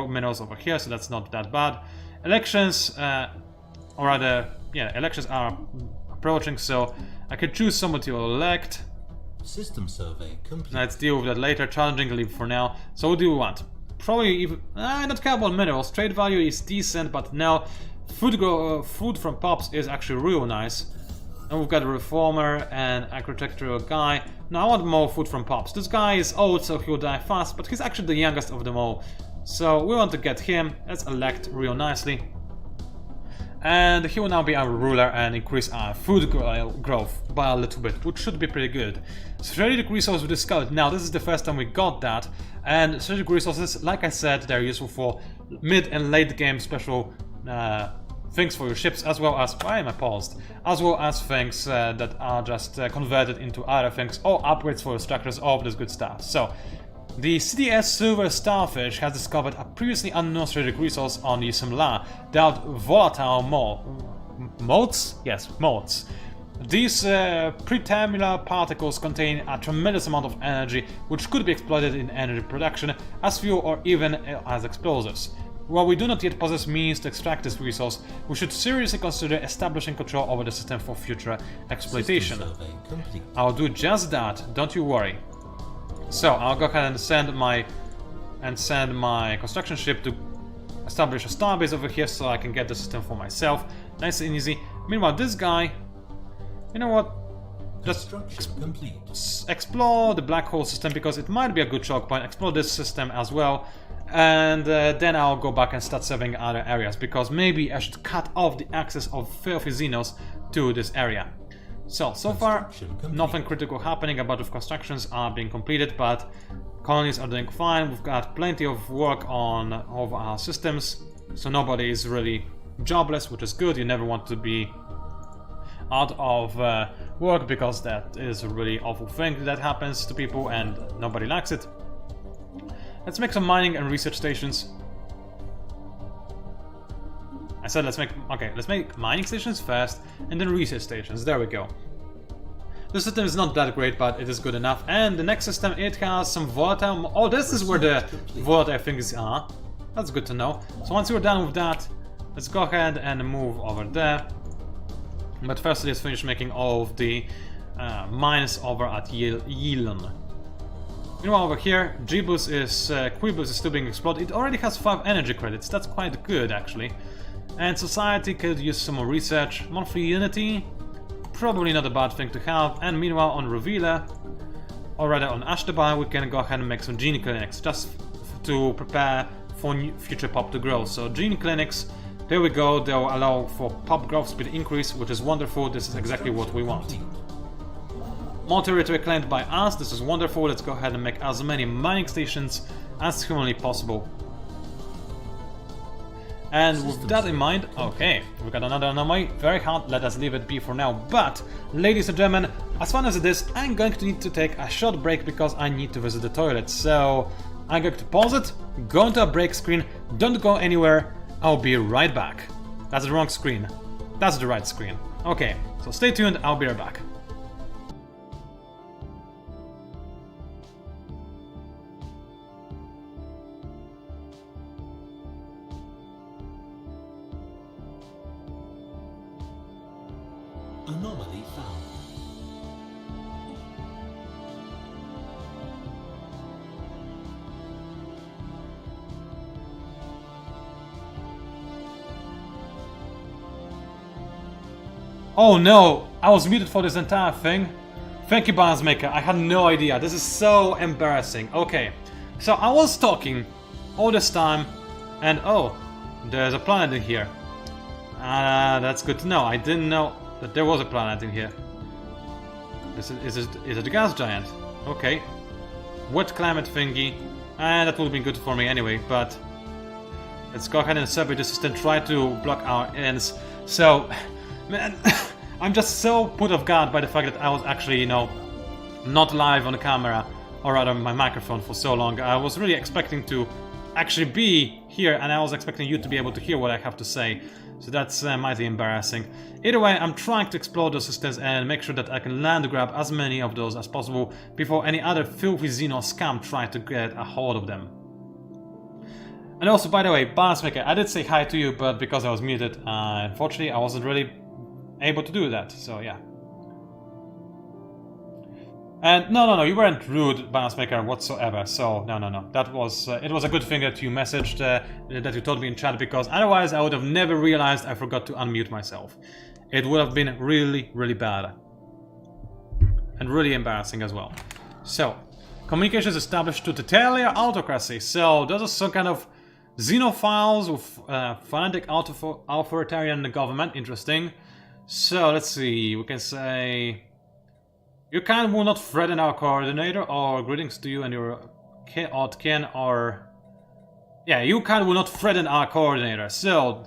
minerals over here, so that's not that bad. Elections, or rather, yeah, elections are approaching, so I could choose someone to elect. System survey complete. Let's deal with that later. Challenging leave for now. So what do we want? Probably even... I don't care about minerals. Trade value is decent, but now food from pops is actually real nice. And we've got a reformer and architectural guy. Now I want more food from pops. This guy is old, so he'll die fast, but he's actually the youngest of them all. So we want to get him. Let's elect real nicely. And he will now be our ruler and increase our food growth by a little bit, which should be pretty good. Strategic resource we discovered. Now this is the first time we got that, and strategic resources, like I said, they're useful for mid and late game special things for your ships, as well as, why am I paused? As well as things that are just converted into other things, or upgrades for your structures, all of this good stuff. So, the CDS Silver Starfish has discovered a previously unknown strategic resource on Yusumla, dubbed volatile motes? Yes, motes. These preterminal particles contain a tremendous amount of energy, which could be exploited in energy production, as fuel, or even as explosives. While we do not yet possess means to extract this resource, we should seriously consider establishing control over the system for future exploitation. I'll do just that, don't you worry. So I'll go ahead and send my construction ship to establish a starbase over here, so I can get the system for myself, nice and easy. Meanwhile, this guy, you know what? Just explore the black hole system, because it might be a good choke point. Explore this system as well, and then I'll go back and start serving other areas, because maybe I should cut off the access of filthy Xenos to this area. So far, nothing critical happening. A bunch of constructions are being completed, but colonies are doing fine. We've got plenty of work on all of our systems, so nobody is really jobless, which is good. You never want to be out of work, because that is a really awful thing that happens to people and nobody likes it. Let's make some mining and research stations. I said let's make mining stations first and then research stations. There we go. The system is not that great, but it is good enough. And the next system, it has some volatile... Oh, this is where the volatile things are. That's good to know. So once you're done with that, let's go ahead and move over there. But first, let's finish making all of the mines over at Yilon. Meanwhile, over here, Quibus is still being explored. It already has 5 energy credits. That's quite good, actually. And society could use some more research. Monthly unity, probably not a bad thing to have. And meanwhile, on Revila, or rather on Ashtabai, we can go ahead and make some gene clinics, just to prepare for future pop to grow. So gene clinics, there we go. They'll allow for pop growth speed increase, which is wonderful. This is exactly what we want. More territory claimed by us. This is wonderful. Let's go ahead and make as many mining stations as humanly possible. And with that in mind, okay, we got another anomaly. Very hard, let us leave it be for now. But, ladies and gentlemen, as fun as it is, I'm going to need to take a short break because I need to visit the toilet. So, I'm going to pause it, go into a break screen, don't go anywhere, I'll be right back. That's the wrong screen. That's the right screen. Okay, so stay tuned, I'll be right back. Anomaly found. Oh no, I was muted for this entire thing. Thank you, Balance Maker, I had no idea. This is so embarrassing. Okay, so I was talking all this time, and oh, there's a planet in here. That's good to know. I didn't know that there was a planet in here. Is it a gas giant? Okay. Wet climate thingy. That would have been good for me anyway, but let's go ahead and survey the system, try to block our ends. So, man, I'm just so put off guard by the fact that I was actually, you know, not live on the camera, or rather my microphone for so long. I was really expecting to actually be here, and I was expecting you to be able to hear what I have to say. So that's mighty embarrassing. Either way, I'm trying to explore those systems and make sure that I can land grab as many of those as possible before any other filthy Xeno scam try to get a hold of them. And also, by the way, Balance Maker, I did say hi to you, but because I was muted, unfortunately I wasn't really able to do that, so yeah. And no, you weren't rude, Balance Maker, whatsoever. So no, that was it was a good thing that you messaged, that you told me in chat, because otherwise I would have never realized I forgot to unmute myself. It would have been really, really bad and really embarrassing as well. So, communications established to totalitarian autocracy. So those are some kind of xenophiles with fanatic authoritarian government. Interesting. So let's see. We can say. Your kind will not threaten our coordinator, or greetings to you and your kin, or... Yeah, your kind will not threaten our coordinator, so...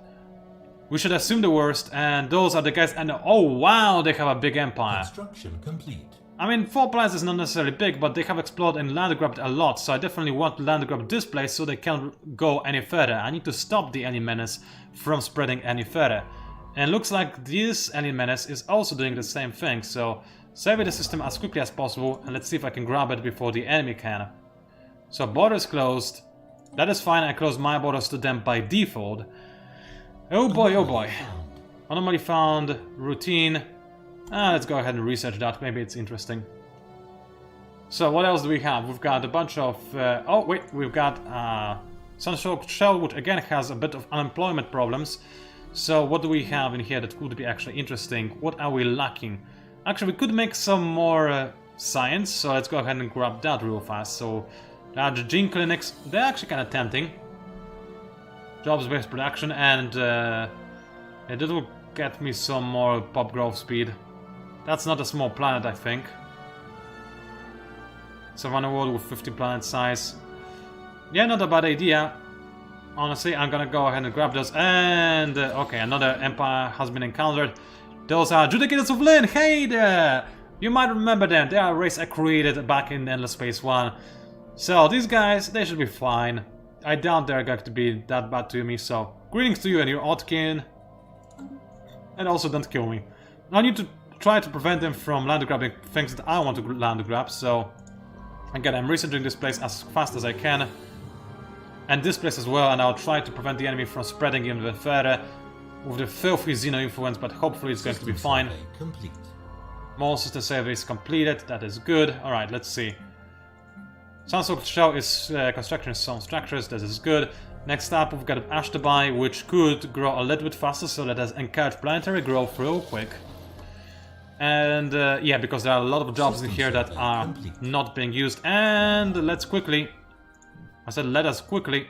We should assume the worst, and those are the guys, and oh wow, they have a big empire. Construction complete. I mean, 4 planets is not necessarily big, but they have explored and land grabbed a lot, so I definitely want to land grab this place so they can't go any further. I need to stop the alien menace from spreading any further. And it looks like this alien menace is also doing the same thing, so survey the system as quickly as possible, and let's see if I can grab it before the enemy can. So border is closed. That is fine, I close my borders to them by default. Oh boy, oh boy. Anomaly found, routine. Let's go ahead and research that, maybe it's interesting. So what else do we have? We've got a bunch of... oh wait, we've got Sunsoaked Shell, which again has a bit of unemployment problems. So what do we have in here that could be actually interesting? What are we lacking? Actually, we could make some more science, so let's go ahead and grab that real fast. So large gene clinics, they're actually kind of tempting. Jobs-based production, and it will get me some more pop growth speed. That's not a small planet, I think. Savannah world with 50 planet size. Yeah, not a bad idea. Honestly, I'm gonna go ahead and grab those. And okay, another empire has been encountered. Those are Judicators of Lynn. Hey there! You might remember them. They are a race I created back in Endless Space 1. So these guys, they should be fine. I doubt they're going to be that bad to me. So greetings to you and your oddkin. And also don't kill me. I need to try to prevent them from land grabbing things that I want to land grab. So again, I'm researching this place as fast as I can. And this place as well, and I'll try to prevent the enemy from spreading even further with the filthy Xeno influence, but hopefully it's going to be fine. Complete. More system survey is completed, that is good. Alright, let's see. Sunsoaked Shell is construction some structures, that is good. Next up, we've got Ashtabai, which could grow a little bit faster, so let us encourage planetary growth real quick. And yeah, because there are a lot of jobs in here that are not being used. And let's quickly... I said let us quickly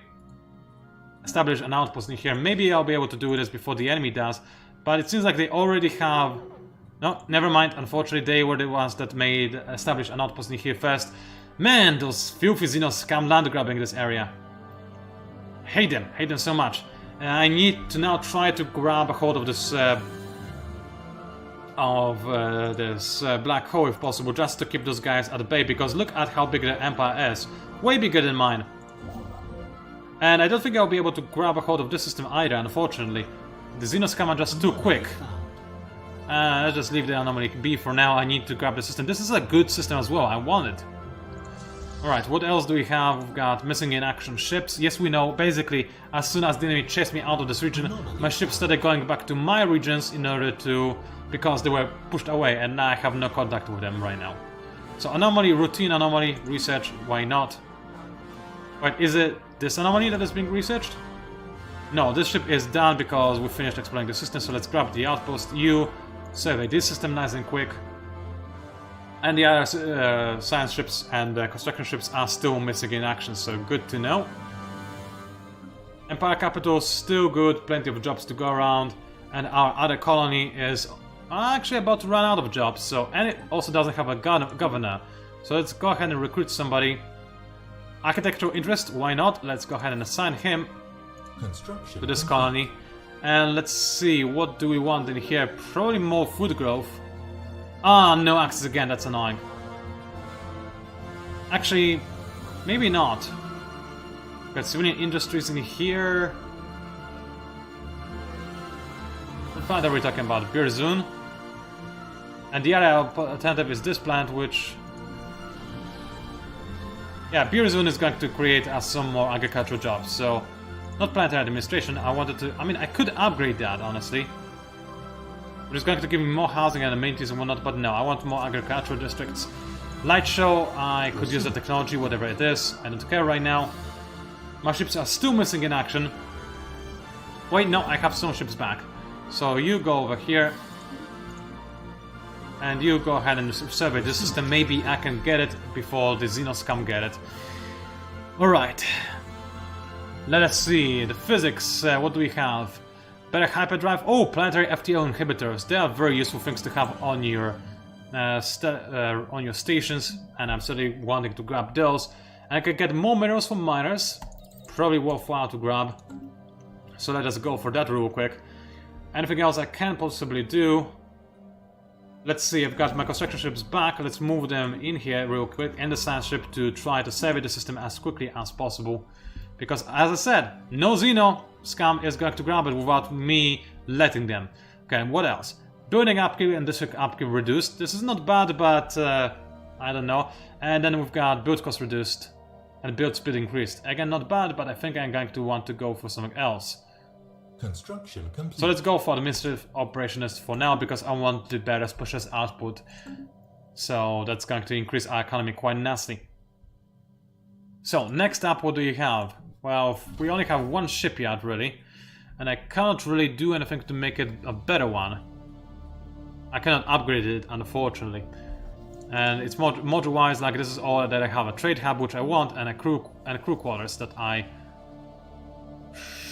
establish an outpost in here. Maybe I'll be able to do this before the enemy does, but it seems like they already have... No, never mind. Unfortunately, they were the ones that made establish an outpost in here first. Man, those filthy Xenos scam land grabbing this area. Hate them so much. I need to now try to grab a hold of this black hole if possible, just to keep those guys at bay, because look at how big the empire is. Way bigger than mine. And I don't think I'll be able to grab a hold of this system either, unfortunately. The Xenoscam are just too quick. Let's just leave the Anomaly be for now. I need to grab the system. This is a good system as well, I want it. Alright, what else do we have? We've got missing in action ships. Yes, we know, basically, as soon as the enemy chased me out of this region, my ships started going back to my regions in order to... because they were pushed away, and now I have no contact with them right now. So Anomaly, routine Anomaly, research, why not? Wait, is it this Anomaly that is being researched? No, this ship is done because we finished exploring the system, so let's grab the outpost. You survey this system nice and quick. And the other science ships and construction ships are still missing in action, so good to know. Empire capital, still good, plenty of jobs to go around. And our other colony is actually about to run out of jobs, so, and it also doesn't have a governor. So let's go ahead and recruit somebody. Architectural interest, why not? Let's go ahead and assign him to this colony. And let's see, what do we want in here? Probably more food growth. Ah, no access again, that's annoying. Actually, maybe not. Got civilian industries in here. What planet are we talking about? Birzun. And the other alternative is this planet, which... yeah, Birzun is going to create us some more agricultural jobs, so... not planetary administration, I wanted to... I mean, I could upgrade that, honestly. But it's going to give me more housing and amenities and whatnot, but no, I want more agricultural districts. Light show, I could use the technology, whatever it is. I don't care right now. My ships are still missing in action. Wait, no, I have some ships back. So you go over here. And you go ahead and survey the system. Maybe I can get it before the Xenos come get it. Alright. Let us see. The physics, what do we have? Better hyperdrive. Oh, planetary FTL inhibitors. They are very useful things to have on your stations. And I'm certainly wanting to grab those. And I can get more minerals from miners. Probably worthwhile to grab. So let us go for that real quick. Anything else I can possibly do? Let's see, I've got Microstructure Ships back. Let's move them in here real quick and the science ship to try to save the system as quickly as possible. Because, as I said, no Xeno scam is going to grab it without me letting them. Okay, what else? Building upkeep and district upkeep reduced. This is not bad, but I don't know. And then we've got build cost reduced and build speed increased. Again, not bad, but I think I'm going to want to go for something else. Construction complete. So let's go for administrative operationist for now, because I want the better specialist output. So that's going to increase our economy quite nicely. So next up, what do you have? Well, we only have one shipyard really, and I cannot really do anything to make it a better one. I cannot upgrade it, unfortunately. And it's module wise, like this is all that I have: a trade hub, which I want, and a crew quarters that I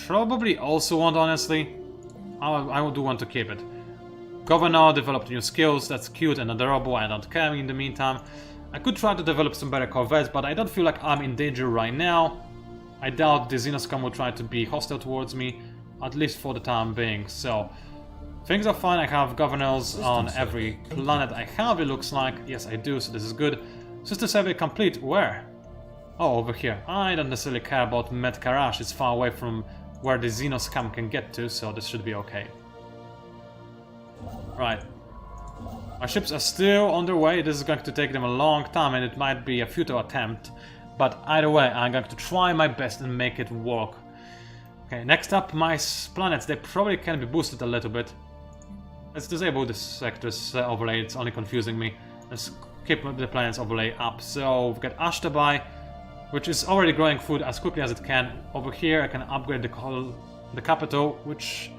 probably also want, honestly. I do want to keep it. Governor developed new skills, that's cute and adorable, I don't care in the meantime. I could try to develop some better corvettes, but I don't feel like I'm in danger right now. I doubt the Xenoscum will try to be hostile towards me, at least for the time being, so... Things are fine, I have governors on every planet I have, it looks like. Yes, I do, so this is good. System survey complete, where? Oh, over here. I don't necessarily care about Medkarash, it's far away from where the Xenoscam can get to, so this should be okay. Right. My ships are still on their way, this is going to take them a long time and it might be a futile attempt. But either way, I'm going to try my best and make it work. Okay, next up, my planets, they probably can be boosted a little bit. Let's disable this sector's overlay, it's only confusing me. Let's keep the planet's overlay up. So we've got Ashtabai, which is already growing food as quickly as it can. Over here I can upgrade the capital, which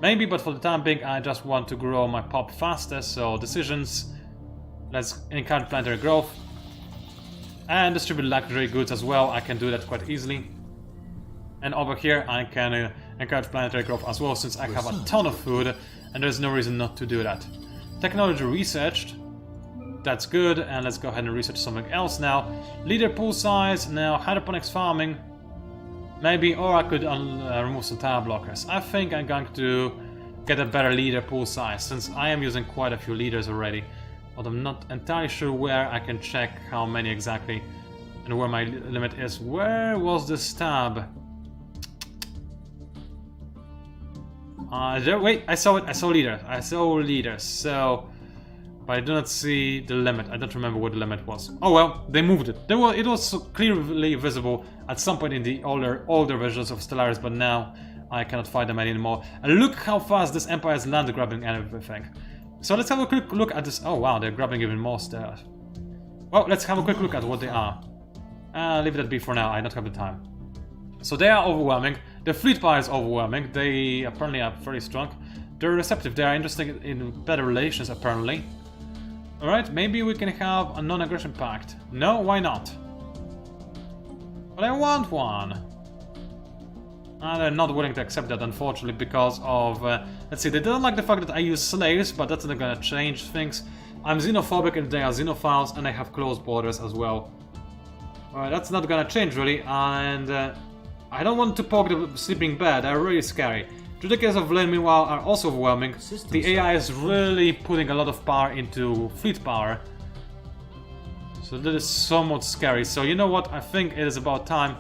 maybe, but for the time being I just want to grow my pop faster. So decisions, let's encourage planetary growth. And distribute luxury goods as well, I can do that quite easily. And over here I can encourage planetary growth as well, since I have a ton of food and there's no reason not to do that. Technology researched, that's good, and let's go ahead and research something else now. Leader pool size, now hydroponics farming, maybe, or I could remove some tile blockers. I think I'm going to get a better leader pool size, since I am using quite a few leaders already. But I'm not entirely sure where I can check how many exactly and where my limit is. Where was this tab? Wait, I saw it. I saw leaders. So, but I do not see the limit. I don't remember what the limit was. Oh well, they moved it. It was so clearly visible at some point in the older versions of Stellaris, but now I cannot find them anymore. And look how fast this empire is land grabbing everything. So let's have a quick look at this. Oh wow, they're grabbing even more stuff. Well, let's have a quick look at what they are. Leave that be for now, I don't have the time. So they are overwhelming. The fleet power is overwhelming. They apparently are very strong. They're receptive, they are interested in better relations apparently. Alright, maybe we can have a non-aggression pact. No, why not? But I want one. They're not willing to accept that, unfortunately, because of... let's see, they don't like the fact that I use slaves, but that's not gonna change things. I'm xenophobic and they are xenophiles, and I have closed borders as well. Alright, that's not gonna change, really, and... I don't want to poke the sleeping bear, they're really scary. Judicates of Lane, meanwhile, are also overwhelming. The AI is really putting a lot of power into fleet power. So that is somewhat scary. So you know what, I think it is about time.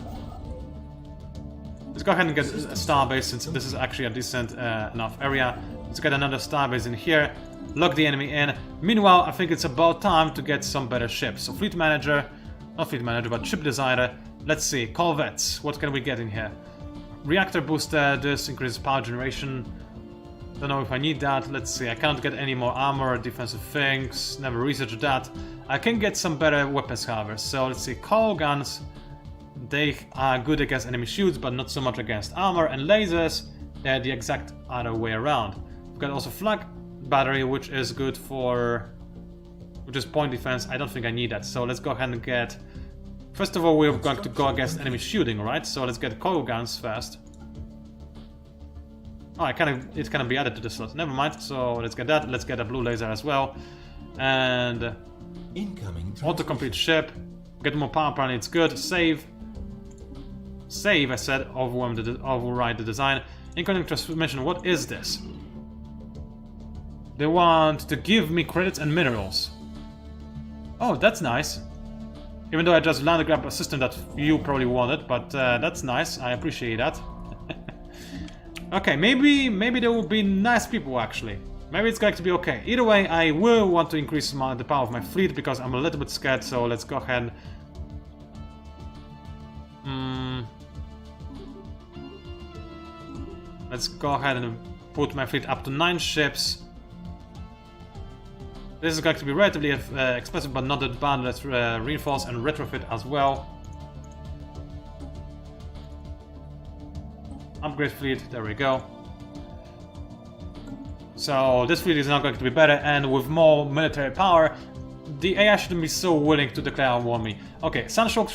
Let's go ahead and get a starbase, since this is actually a decent enough area. Let's get another starbase in here, lock the enemy in. Meanwhile, I think it's about time to get some better ships. So fleet manager, not fleet manager, but ship designer. Let's see, corvettes, what can we get in here? Reactor booster, this increases power generation. Don't know if I need that. Let's see, I cannot get any more armor, defensive things, never researched that. I can get some better weapons, however. So let's see, coal guns. They are good against enemy shields, but not so much against armor. And lasers, they're the exact other way around. We've got also flak battery, which is good for... which is point defense. I don't think I need that, so let's go ahead and get... First of all, we're going to go against enemy shielding, right? So let's get coil guns first. Oh, it can be added to the slot. Never mind. So let's get that. Let's get a blue laser as well. And auto-complete ship. Get more power, apparently it's good. Save. Save, I said. Override the design. Incoming transmission. What is this? They want to give me credits and minerals. Oh, that's nice. Even though I just land grab a system that you probably wanted, but that's nice. I appreciate that. Okay, maybe there will be nice people actually. Maybe it's going to be okay. Either way, I will want to increase the power of my fleet because I'm a little bit scared. So let's go ahead. Let's go ahead and put my fleet up to 9 ships. This is going to be relatively expensive, but not that bad. Let's reinforce and retrofit as well. Upgrade fleet, there we go. So this fleet is now going to be better, and with more military power, the AI shouldn't be so willing to declare war on me. Okay, Sun-soaked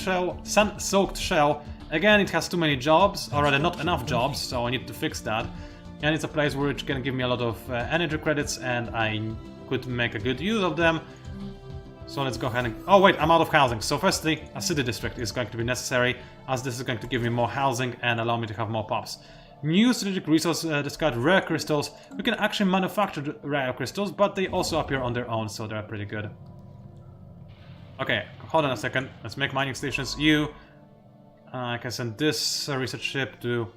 shell. Again, it has too many jobs, or rather not enough jobs, so I need to fix that. And it's a place which can give me a lot of energy credits, and I could make a good use of them. So let's go ahead and... Oh wait, I'm out of housing. So firstly, a city district is going to be necessary, as this is going to give me more housing and allow me to have more pops. New strategic resource discard rare crystals. We can actually manufacture rare crystals, but they also appear on their own, so they're pretty good. Okay, hold on a second. Let's make mining stations. I can send this research ship to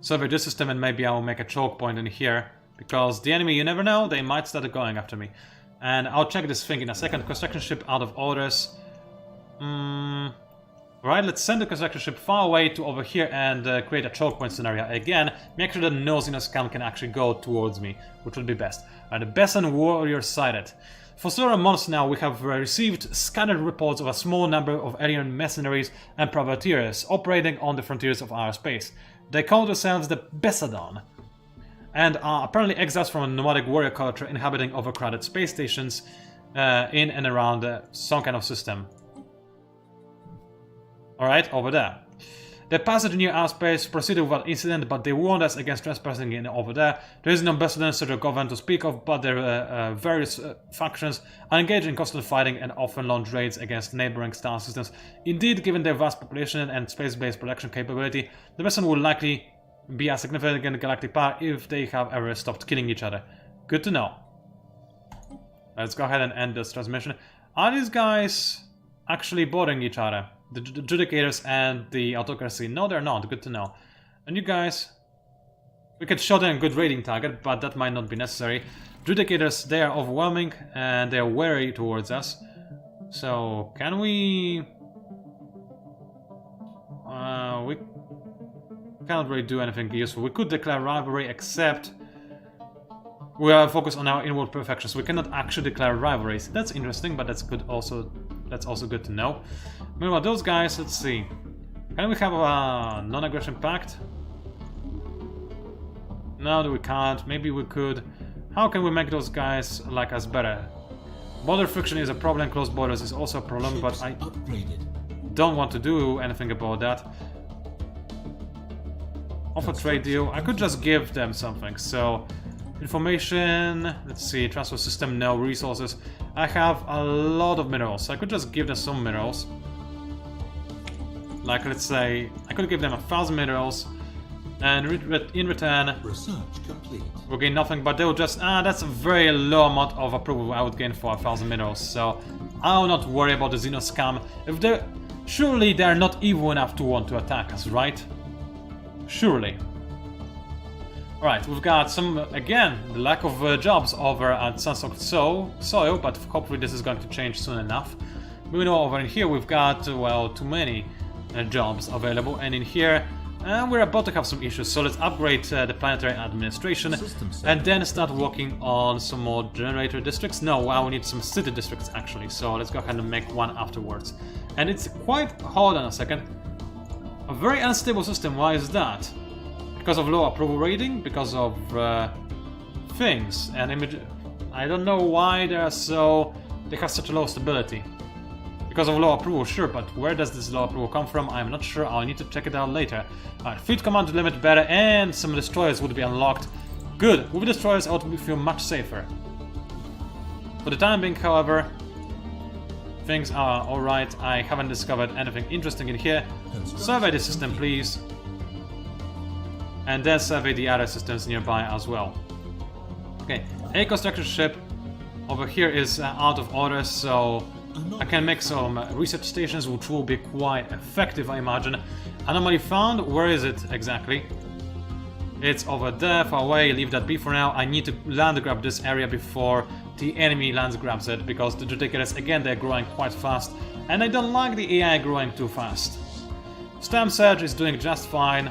survey this system, and maybe I'll make a choke point in here. Because the enemy, you never know, they might start going after me. And I'll check this thing in a second. Construction ship out of orders. Right, let's send the construction ship far away to over here and create a choke point scenario again. Make sure that no Xenoscam can actually go towards me, which would be best. The Besson warrior sighted. For several months now, we have received scattered reports of a small number of alien mercenaries and privateers operating on the frontiers of our space. They call themselves the Bessadon, and are apparently exiles from a nomadic warrior culture inhabiting overcrowded space stations in and around some kind of system. Alright, over there. Their passage near our space proceeded without incident, but they warned us against trespassing in over there. There is no ambassador to the government to speak of, but their various factions are engaged in constant fighting and often launch raids against neighboring star systems. Indeed, given their vast population and space-based production capability, the Western will likely be a significant galactic power if they have ever stopped killing each other. Good to know. Let's go ahead and end this transmission. Are these guys actually bothering each other? The Judicators and the Autocracy? No, they're not. Good to know. And you guys... We could show them a good raiding target, but that might not be necessary. Judicators, they are overwhelming and they are wary towards us. So, can we... we cannot really do anything useful. We could declare rivalry, except we are focused on our inward perfections. We cannot actually declare rivalries. That's interesting, but that's good also. That's also good to know. Meanwhile, those guys, let's see. Can we have a non-aggression pact? No, we can't. Maybe we could. How can we make those guys like us better? Border friction is a problem. Closed borders is also a problem, but I don't want to do anything about that. Offer trade deal. I could just give them something. So, information. Let's see. Transfer system. No resources. I have a lot of minerals. So I could just give them some minerals. Like, let's say, I could give them 1,000 minerals. And in return, research complete. We'll gain nothing, but they'll just... that's a very low amount of approval I would gain for 1,000 minerals. So, I'll not worry about the Xenoscam. If they're... Surely they're not evil enough to want to attack us, right? Surely. Alright, we've got some, again, the lack of jobs over at Sun-soaked soil, but hopefully this is going to change soon enough. Moving over in here, we've got, well, too many jobs available, and in here, we're about to have some issues, so let's upgrade the planetary administration, and then start working on some more generator districts. No, I will need some city districts, actually, so let's go ahead and make one afterwards. And it's quite... Hold on a second. A very unstable system, why is that? Because of low approval rating? Because of things and image... I don't know why they have such a low stability. Because of low approval, sure, but where does this low approval come from? I'm not sure, I'll need to check it out later. Alright, fleet command limit better, and some destroyers would be unlocked. Good, with destroyers I would feel much safer. For the time being, however, things are alright. I haven't discovered anything interesting in here. Survey the system, please. And then survey the other systems nearby as well. Okay, Microstructure Ship over here is out of order, so I can make some research stations, which will be quite effective, I imagine. Anomaly found, where is it exactly? It's over there, far away, leave that be for now. I need to land grab this area before the enemy lands grabs it, because the ridiculous, again, they're growing quite fast, and I don't like the AI growing too fast. Stem Surge is doing just fine.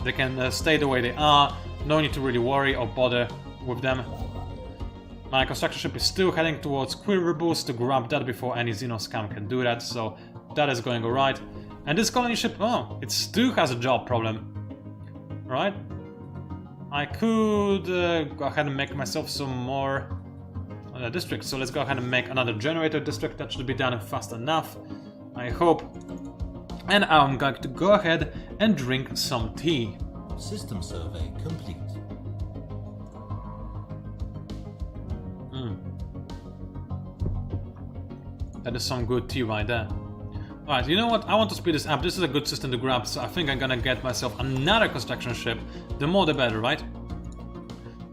They can stay the way they are, no need to really worry or bother with them. My construction ship is still heading towards Quiver Boost to grab that before any Xenoscam can do that, so that is going alright. And this colony ship, oh, it still has a job problem. Right? I could go ahead and make myself some more districts, so let's go ahead and make another generator district. That should be done fast enough, I hope. And I'm going to go ahead and drink some tea. System survey complete. That is some good tea right there. Alright, you know what? I want to speed this up. This is a good system to grab, so I think I'm gonna get myself another construction ship. The more the better, right?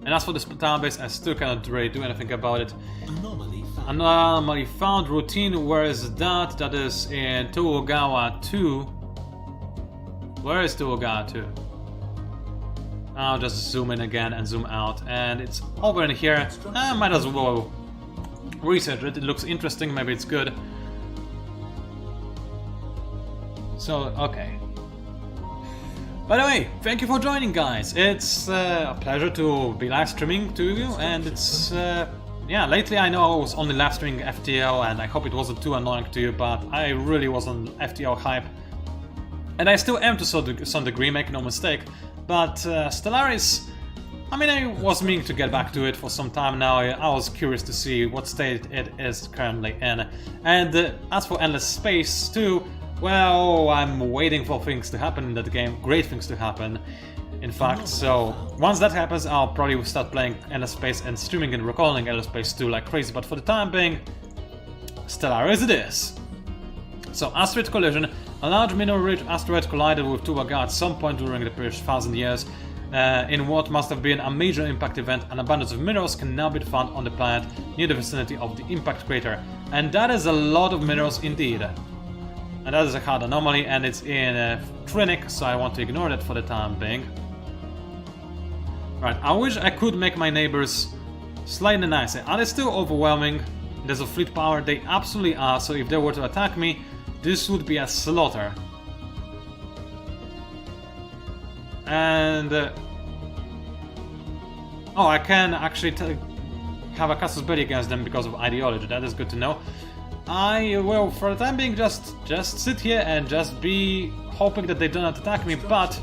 And as for this tower base, I still cannot really do anything about it. Anomaly found routine, where is that? That is in Tokugawa 2. Where is Tokugawa 2? I'll just zoom in again and zoom out, and it's over in here. I might as well research it. It looks interesting, maybe it's good. So, okay. By the way, thank you for joining, guys. It's a pleasure to be live streaming to you, and it's yeah, lately I know I was only live streaming FTL, and I hope it wasn't too annoying to you, but I really was on FTL hype. And I still am to some degree, make no mistake, but Stellaris, I mean, I was meaning to get back to it for some time now. I was curious to see what state it is currently in. And as for Endless Space too, well, I'm waiting for things to happen in that game, great things to happen, in fact. So once that happens, I'll probably start playing Endless Space and streaming and recalling Endless Space 2 like crazy, but for the time being, Stellaris it is. So, asteroid collision. A large mineral-rich asteroid collided with Tuvaga at some point during the previous 1,000 years. In what must have been a major impact event, an abundance of minerals can now be found on the planet near the vicinity of the impact crater. And that is a lot of minerals indeed. And that is a hard anomaly, and it's in Trinic, so I want to ignore that for the time being. Right, I wish I could make my neighbors slightly nicer. Are they still overwhelming? There's a fleet power, they absolutely are, so if they were to attack me, this would be a slaughter. And oh, I can actually have a casus belli against them because of ideology. That is good to know. I will, for the time being, just sit here and just be hoping that they do not attack me. But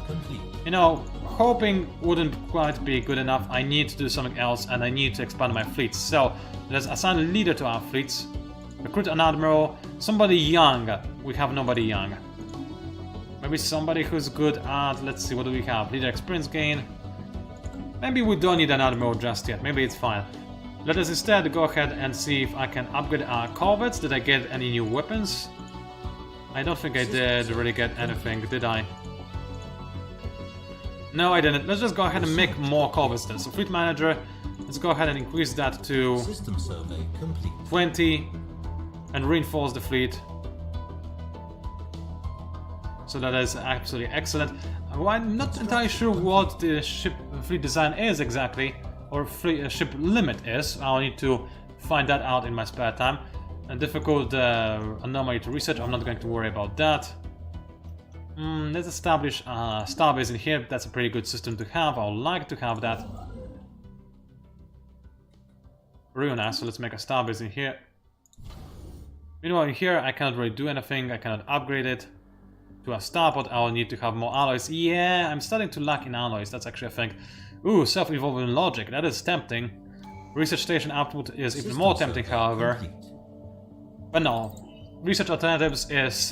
you know, hoping wouldn't quite be good enough. I need to do something else, and I need to expand my fleets. So let's assign a leader to our fleets. Recruit an admiral. Somebody young. We have nobody young. Maybe somebody who's good at, let's see, what do we have? Leader experience gain. Maybe we don't need an admiral just yet. Maybe it's fine. Let us instead go ahead and see if I can upgrade our corvettes. Did I get any new weapons? I don't think I did really get anything, did I? No, I didn't. Let's just go ahead and make more corvettes then. So fleet manager, let's go ahead and increase that to 20 and reinforce the fleet. So that is absolutely excellent. Well, I'm not entirely sure what the fleet design is exactly, or ship limit is. I'll need to find that out in my spare time. A difficult anomaly to research. I'm not going to worry about that. Let's establish a starbase in here. That's a pretty good system to have. I would like to have that. Real nice. So let's make a starbase in here. Meanwhile, in here I cannot really do anything. I cannot upgrade it to a starport. I will need to have more alloys. Yeah, I'm starting to lack in alloys. That's actually a thing. Ooh, self-evolving logic. That is tempting. Research station output is even more tempting, however. But no. Research alternatives is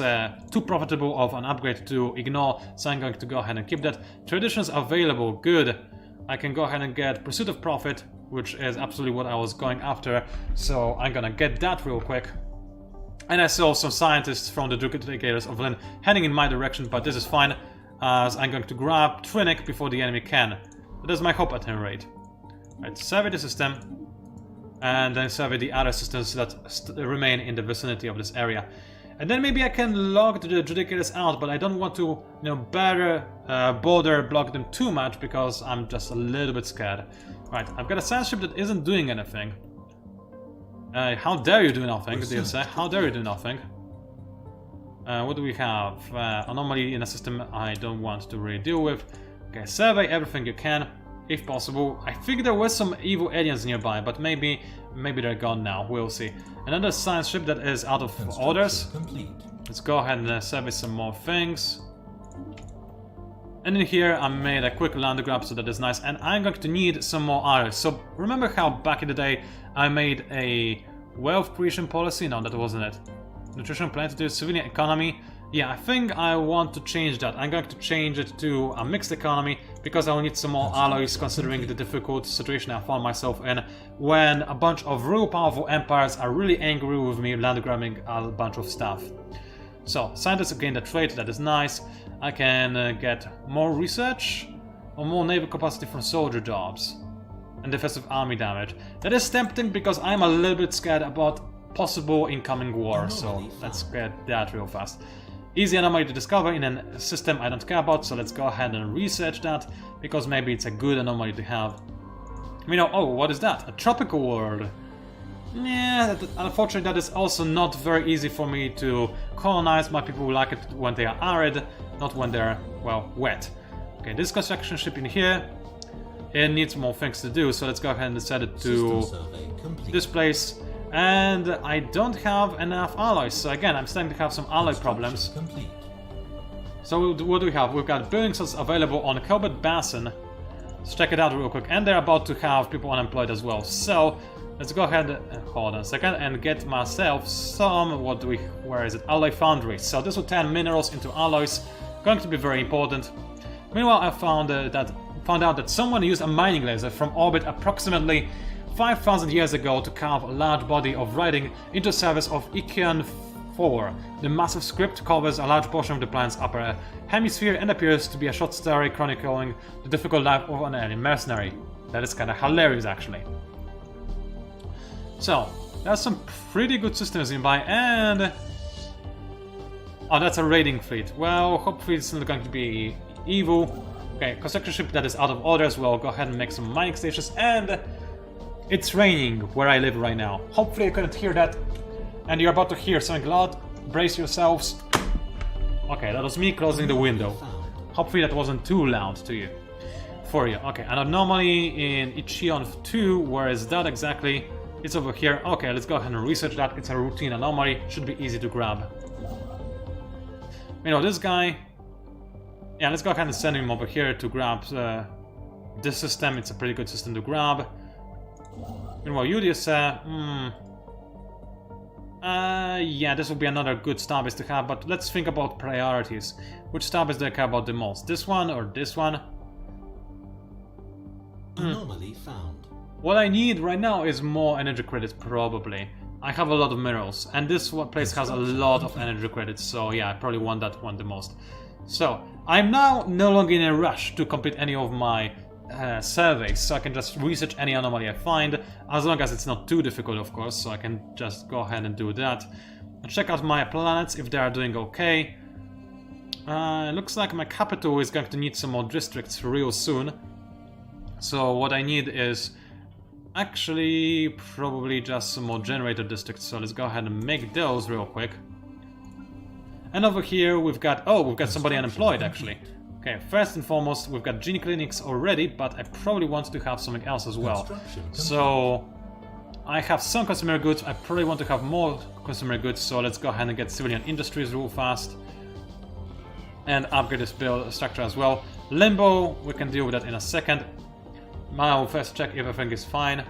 too profitable of an upgrade to ignore, so I'm going to go ahead and keep that. Traditions available. Good. I can go ahead and get Pursuit of Profit, which is absolutely what I was going after. So I'm gonna get that real quick. And I saw some scientists from the Dupligators of Lynn heading in my direction, but this is fine, as I'm going to grab Trinic before the enemy can. That is my hope at any rate. Right, survey the system, and then survey the other systems that remain in the vicinity of this area. And then maybe I can log the adjudicators out, but I don't want to, you know, bother block them too much because I'm just a little bit scared. Right, I've got a science ship that isn't doing anything. How dare you do nothing, dear sir? How dare you do nothing? What do we have? Anomaly in a system I don't want to really deal with. Okay, survey everything you can, if possible. I think there were some evil aliens nearby, but maybe they're gone now. We'll see. Another science ship that is out of orders. Complete. Let's go ahead and survey some more things. And in here I made a quick land grab, so that is nice. And I'm going to need some more alloys. So remember how back in the day I made a wealth creation policy? No, that wasn't it. Nutrition planetary civilian economy. Yeah, I think I want to change that. I'm going to change it to a mixed economy because I will need some more alloys considering the difficult situation I found myself in when a bunch of real powerful empires are really angry with me land grabbing a bunch of stuff. So, scientists gain the trait, that is nice. I can get more research or more naval capacity from soldier jobs and defensive army damage. That is tempting because I'm a little bit scared about possible incoming war, so let's get that real fast. Easy anomaly to discover in a system I don't care about, so let's go ahead and research that, because maybe it's a good anomaly to have. You know, oh, what is that? A tropical world. Yeah, unfortunately that is also not very easy for me to colonize. My people like it when they are arid, not when they're, well, wet. Okay, this construction ship in here, it needs more things to do, so let's go ahead and set it to this place. And I don't have enough alloys, so again, I'm starting to have some alloy problems. So what do we have? We've got building slots available on Colbert Basin. Let's check it out real quick. And they're about to have people unemployed as well. So let's go ahead, hold on a second, and get myself some, where is it? Alloy foundry. So this will turn minerals into alloys, going to be very important. Meanwhile, I found out that someone used a mining laser from orbit approximately 5,000 years ago to carve a large body of writing into service of Ikian 4. The massive script covers a large portion of the planet's upper hemisphere and appears to be a short story chronicling the difficult life of an alien mercenary. That is kinda hilarious, actually. So, there's some pretty good systems nearby, and... oh, that's a raiding fleet. Well, hopefully it's not going to be evil. Okay, construction ship that is out of order as well. Go ahead and make some mining stations, and... it's raining where I live right now. Hopefully you couldn't hear that. And you're about to hear something loud. Brace yourselves. Okay, that was me closing the window. Hopefully that wasn't too loud to you. For you. Okay, an anomaly in Ichion 2. Where is that exactly? It's over here. Okay, let's go ahead and research that. It's a routine anomaly. Should be easy to grab. You know, this guy... yeah, let's go ahead and send him over here to grab this system. It's a pretty good system to grab. Meanwhile, you just yeah, this will be another good starbase to have, but let's think about priorities. Which starbase do I care about the most? This one or this one? Anomaly found. What I need right now is more energy credits, probably. I have a lot of minerals, and this place has a lot of energy credits, so yeah, I probably want that one the most. So, I'm now no longer in a rush to complete any of my surveys, so I can just research any anomaly I find, as long as it's not too difficult, of course, so I can just go ahead and do that. And check out my planets if they are doing okay. It looks like my capital is going to need some more districts real soon. So what I need is actually probably just some more generator districts, so let's go ahead and make those real quick. And over here we've got, oh, we've got somebody unemployed actually. Okay, first and foremost, we've got gene clinics already, but I probably want to have something else as well. So, I have some consumer goods, I probably want to have more consumer goods, so let's go ahead and get civilian industries real fast. And upgrade this build structure as well. Limbo, we can deal with that in a second. Now we'll first check if everything is fine.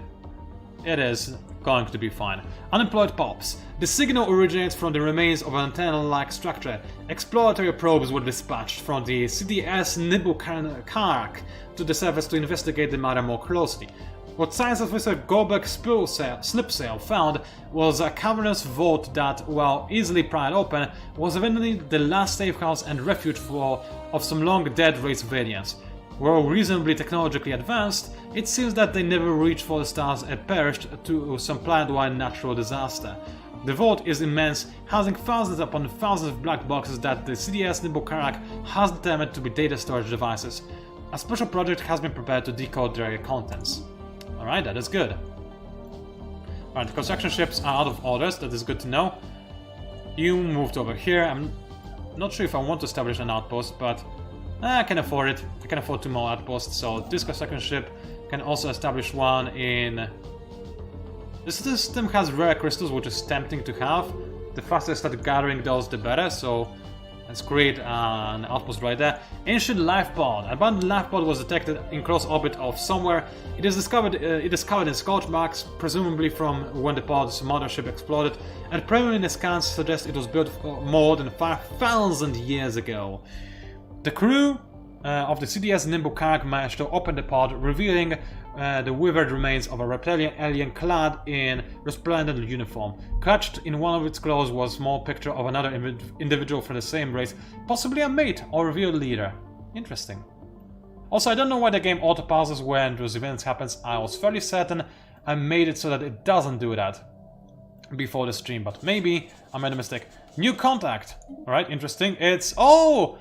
It is going to be fine. Unemployed pops. The signal originates from the remains of an antenna-like structure. Exploratory probes were dispatched from the CDS Nibukarak to the surface to investigate the matter more closely. What science officer Goldberg Slipsail found was a cavernous vault that, while easily pried open, was evidently the last safe house and refuge of some long-dead race of aliens. were reasonably technologically advanced, it seems that they never reached for the stars and perished to some planet-wide natural disaster. The vault is immense, housing thousands upon thousands of black boxes that the CDS Nimbukarak has determined to be data storage devices. A special project has been prepared to decode their contents. Alright, that is good. Alright, the construction ships are out of orders, that is good to know. You moved over here. I'm not sure if I want to establish an outpost, but I can afford it. I can afford 2 more outposts, so this construction ship can also establish one in... This system has rare crystals, which is tempting to have. The faster I start gathering those, the better, so let's create an outpost right there. Ancient life pod. An abandoned life pod was detected in close orbit of somewhere. It is discovered in scorch marks, presumably from when the pod's mothership exploded, and preliminary scans suggest it was built more than 5,000 years ago. The crew of the CDS Nimbukarak managed to open the pod, revealing the withered remains of a reptilian alien clad in resplendent uniform. Clutched in one of its claws was a small picture of another individual from the same race, possibly a mate or revealed leader. Interesting. Also, I don't know why the game auto-pauses when those events happens. I was fairly certain I made it so that it doesn't do that before the stream, but maybe I made a mistake. New contact. Alright, interesting. It's... Oh!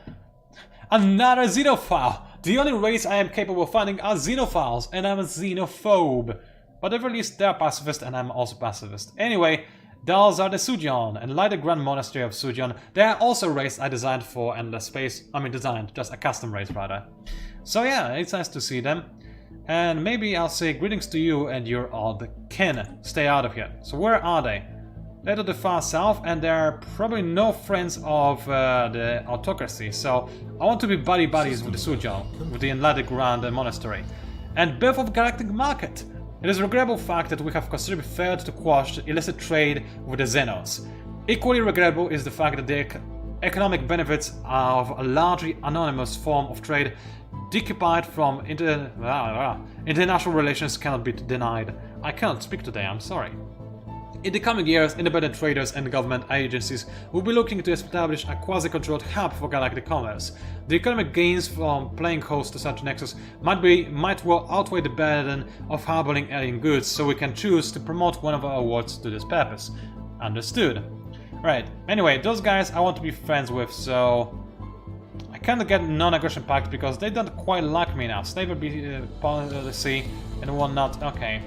Another xenophile! The only race I am capable of finding are xenophiles, and I'm a xenophobe. But at least they're pacifist and I'm also pacifist. Anyway, those are the Sujion, and like the Grand Monastery of Sujion, they are also a race I designed for endless space. I mean designed, just a custom race rather. So yeah, it's nice to see them. And maybe I'll say greetings to you and your odd kin. Stay out of here. So where are they? They're to the far south, and they're probably no friends of the autocracy, so I want to be buddy-buddies with the Sujion, with the Enlightened Grand Monastery. And birth of Galactic Market! It is a regrettable fact that we have considerably failed to quash illicit trade with the Xenos. Equally regrettable is the fact that the economic benefits of a largely anonymous form of trade decoupled from international relations cannot be denied. I cannot speak today, I'm sorry. In the coming years, independent traders and government agencies will be looking to establish a quasi-controlled hub for galactic commerce. The economic gains from playing host to such nexus might well outweigh the burden of harboring alien goods, so we can choose to promote one of our awards to this purpose. Understood. Right, anyway, those guys I want to be friends with, so... I can't get non-aggression pact because they don't quite like me now. Stable policy and whatnot, okay.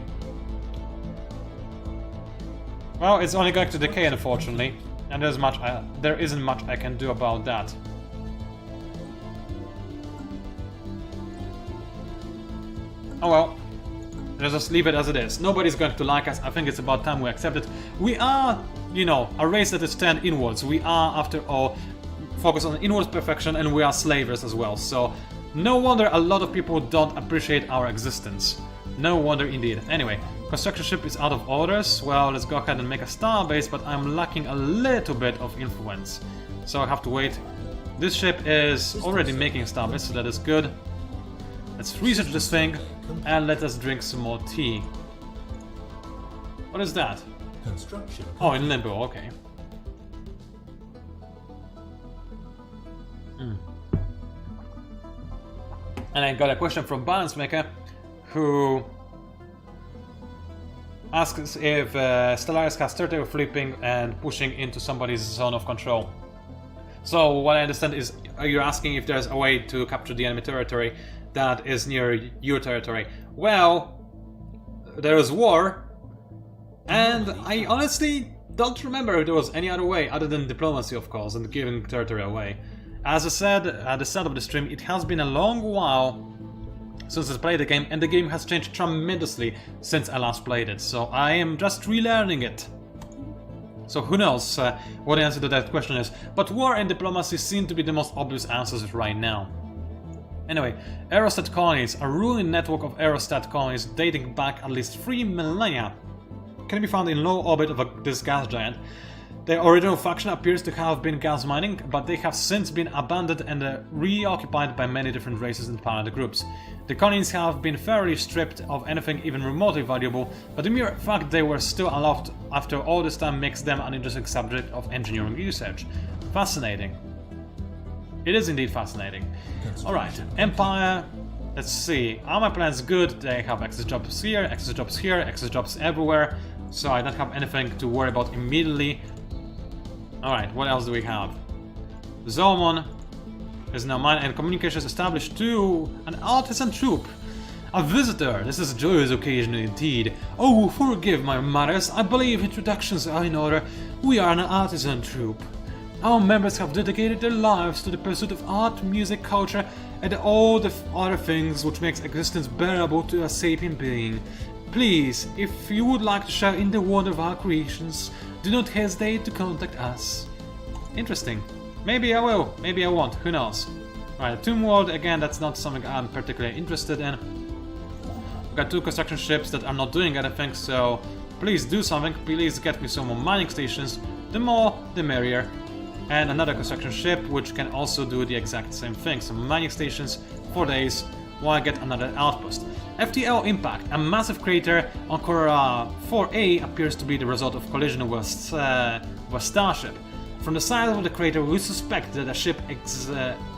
Well, it's only going to decay, unfortunately, and there isn't much I can do about that. Oh well, let's just leave it as it is. Nobody's going to like us. I think it's about time we accept it. We are, you know, a race that is turned inwards. We are, after all, focused on inwards perfection, and we are slavers as well. So, no wonder a lot of people don't appreciate our existence. No wonder indeed. Anyway, construction ship is out of orders. Well, let's go ahead and make a starbase, but I'm lacking a little bit of influence. So I have to wait. This ship is already making a starbase, so that is good. Let's research this thing, and let us drink some more tea. What is that? Construction. Oh, in limbo, okay. And I got a question from Balance Maker, who asks if Stellaris has started with flipping and pushing into somebody's zone of control. So what I understand is you're asking if there's a way to capture the enemy territory that is near your territory. Well, there is war, and I honestly don't remember if there was any other way other than diplomacy, of course, and giving territory away. As I said at the start of the stream, it has been a long while since I played the game, and the game has changed tremendously since I last played it, so I am just relearning it. So who knows what the answer to that question is, but war and diplomacy seem to be the most obvious answers right now. Anyway, aerostat colonies, a ruling network of aerostat colonies dating back at least 3 millennia, can be found in low orbit of this gas giant. Their original faction appears to have been gas mining, but they have since been abandoned and reoccupied by many different races and planet groups. The colonies have been fairly stripped of anything even remotely valuable, but the mere fact they were still aloft after all this time makes them an interesting subject of engineering research. Fascinating. It is indeed fascinating. Alright, Empire Let's see. Are my plans good? They have access jobs here, access jobs here, access jobs everywhere. So I don't have anything to worry about immediately. Alright, what else do we have? Zomon is now mine, and communications established to an artisan troop. A visitor! This is a joyous occasion indeed. Oh, forgive my manners, I believe introductions are in order. We are an artisan troop. Our members have dedicated their lives to the pursuit of art, music, culture, and all the other things which makes existence bearable to a sapient being. Please, if you would like to share in the wonder of our creations, do not hesitate to contact us. Interesting. Maybe I will, maybe I won't, who knows. Alright, Tomb World, again, that's not something I'm particularly interested in. We've got 2 construction ships that are not doing anything, so please do something, please get me some more mining stations. The more, the merrier. And another construction ship, which can also do the exact same thing. Some mining stations, 4 days, while I get another outpost. FTL impact. A massive crater on Cora 4A appears to be the result of collision with a starship. From the size of the crater, we suspect that a ship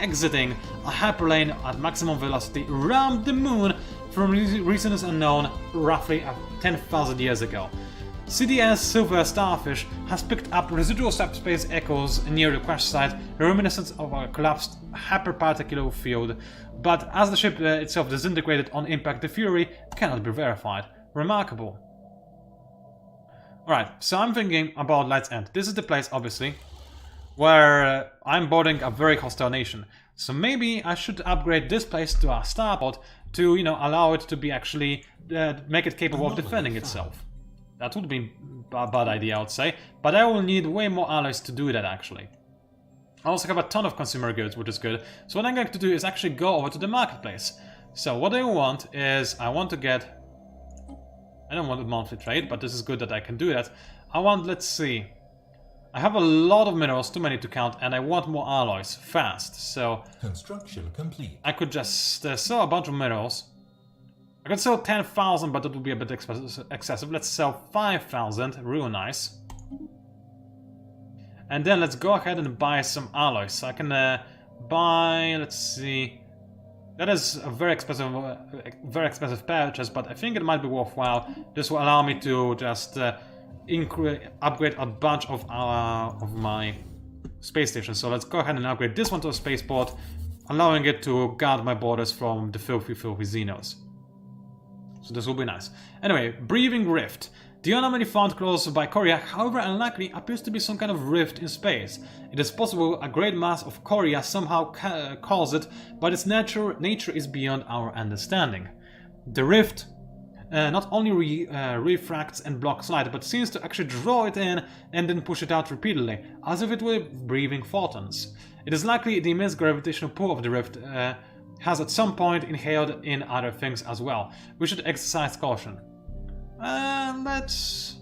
exiting a hyperlane at maximum velocity rammed the moon from reasons unknown roughly 10,000 years ago. CDS Silver Starfish has picked up residual subspace echoes near the crash site, reminiscent of a collapsed hyperparticular field, but as the ship itself disintegrated on impact, the Fury cannot be verified. Remarkable. Alright, so I'm thinking about Light's End. This is the place, obviously, where I'm boarding a very hostile nation. So maybe I should upgrade this place to a starport to, you know, allow it to be actually, make it capable of defending itself. That would be a bad idea, I would say, but I will need way more alloys to do that, actually. I also have a ton of consumer goods, which is good, so what I'm going to do is actually go over to the marketplace. So what I want is, I want to get... I don't want a monthly trade, but this is good that I can do that. I want, let's see... I have a lot of minerals, too many to count, and I want more alloys, fast, so... Construction complete. I could just sell a bunch of minerals. I could sell 10,000, but that would be a bit excessive. Let's sell 5,000, real nice. And then let's go ahead and buy some alloys. So I can buy, let's see... That is a very expensive purchase, but I think it might be worthwhile. This will allow me to just upgrade a bunch of my space stations. So let's go ahead and upgrade this one to a spaceport, allowing it to guard my borders from the filthy Xenos. So this will be nice. Anyway, Breathing Rift. The anomaly found close by Korea, however unlikely, appears to be some kind of rift in space. It is possible a great mass of Korea somehow caused it, but its nature is beyond our understanding. The rift not only refracts and blocks light, but seems to actually draw it in and then push it out repeatedly, as if it were breathing photons. It is likely the immense gravitational pull of the rift has at some point inhaled in other things as well. We should exercise caution. Let's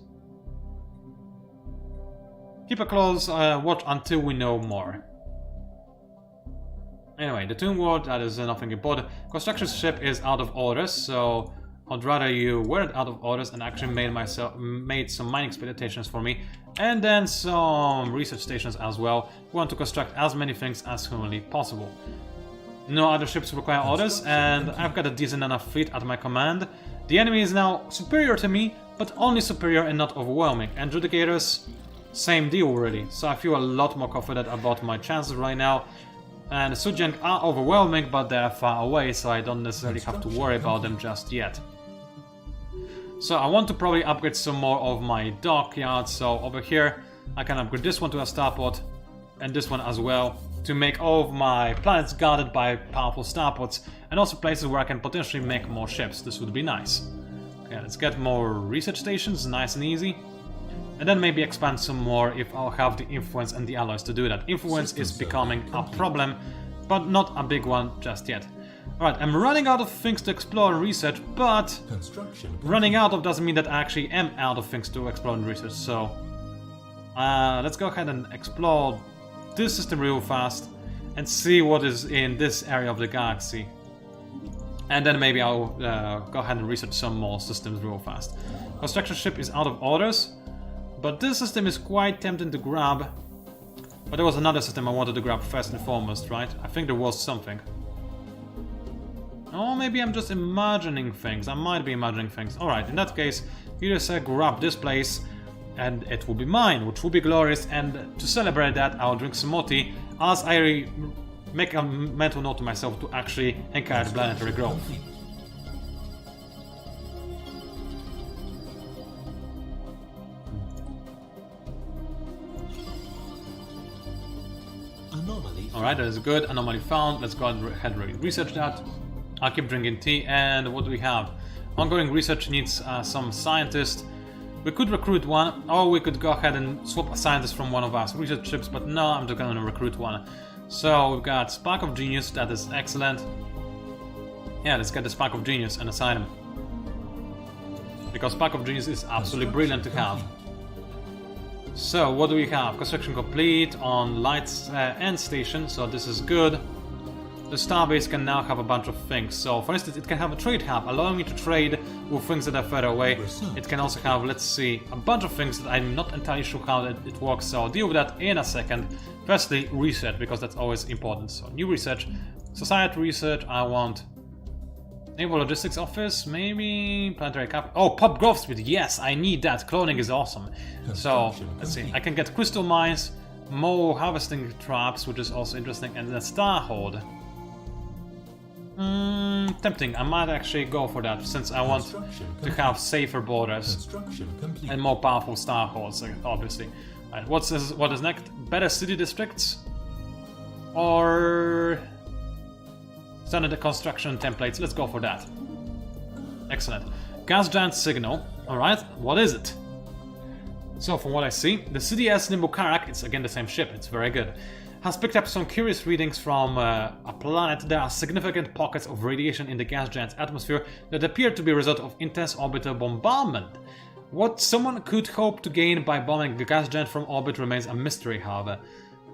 keep a close watch until we know more. Anyway, the Tomb World, that is nothing important. Construction Ship is out of orders, so I'd rather you weren't out of orders and actually made some mining expeditions for me, and then some research stations as well. We want to construct as many things as humanly possible. No other ships require orders, and I've got a decent enough fleet at my command. The enemy is now superior to me, but only superior and not overwhelming. And Judicators, same deal really. So I feel a lot more confident about my chances right now. And the Sujang are overwhelming, but they're far away, so I don't necessarily have to worry about them just yet. So I want to probably upgrade some more of my dockyards. So over here, I can upgrade this one to a starport, and this one as well, to make all of my planets guarded by powerful starports, and also places where I can potentially make more ships. This would be nice. Okay, let's get more research stations, nice and easy. And then maybe expand some more if I'll have the influence and the alloys to do that. Influence is becoming a problem, but not a big one just yet. Alright, I'm running out of things to explore and research, but running out of doesn't mean that I actually am out of things to explore and research, so... let's go ahead and explore this system real fast and see what is in this area of the galaxy. And then maybe I'll go ahead and research some more systems real fast. Construction Ship is out of orders, but this system is quite tempting to grab. But there was another system I wanted to grab first and foremost, right? I think there was something. Oh, maybe I'm just imagining things. I might be imagining things. Alright, in that case, you just grab this place and it will be mine, which will be glorious. And to celebrate that, I'll drink some more tea as I make a mental note to myself to actually encourage planetary growth. Anomaly. Alright, that is good. Anomaly found. Let's go ahead and research that. I'll keep drinking tea. And what do we have? Ongoing research needs some scientist. We could recruit one, or we could go ahead and swap a scientist from one of our research ships, but no, I'm just gonna recruit one. So we've got Spark of Genius, that is excellent. Yeah, let's get the Spark of Genius and assign him. Because Spark of Genius is absolutely brilliant to have. So, what do we have? Construction complete on Lights End Station, so this is good. The Starbase can now have a bunch of things. So, for instance, it can have a trade hub, allowing me to trade with things that are further away. It can also have, let's see, a bunch of things that I'm not entirely sure how it works, so I'll deal with that in a second. Firstly, research, because that's always important. So, new research. Society research, I want Naval Logistics Office, maybe Planetary Cap. Oh, Pop Growth Speed, yes, I need that. Cloning is awesome. So, let's see, I can get Crystal Mines, more Harvesting Traps, which is also interesting, and then Starhold. Tempting. I might actually go for that since I want to have safer borders and more powerful Starholds, obviously. Right, what is next? Better city districts or standard construction templates? Let's go for that. Excellent. Gas giant signal. All right. What is it? So from what I see, the CDS Nimbukarak, it's again the same ship. It's very good. Has picked up some curious readings from a planet. There are significant pockets of radiation in the gas giant's atmosphere that appear to be a result of intense orbital bombardment. What someone could hope to gain by bombing the gas giant from orbit remains a mystery, however.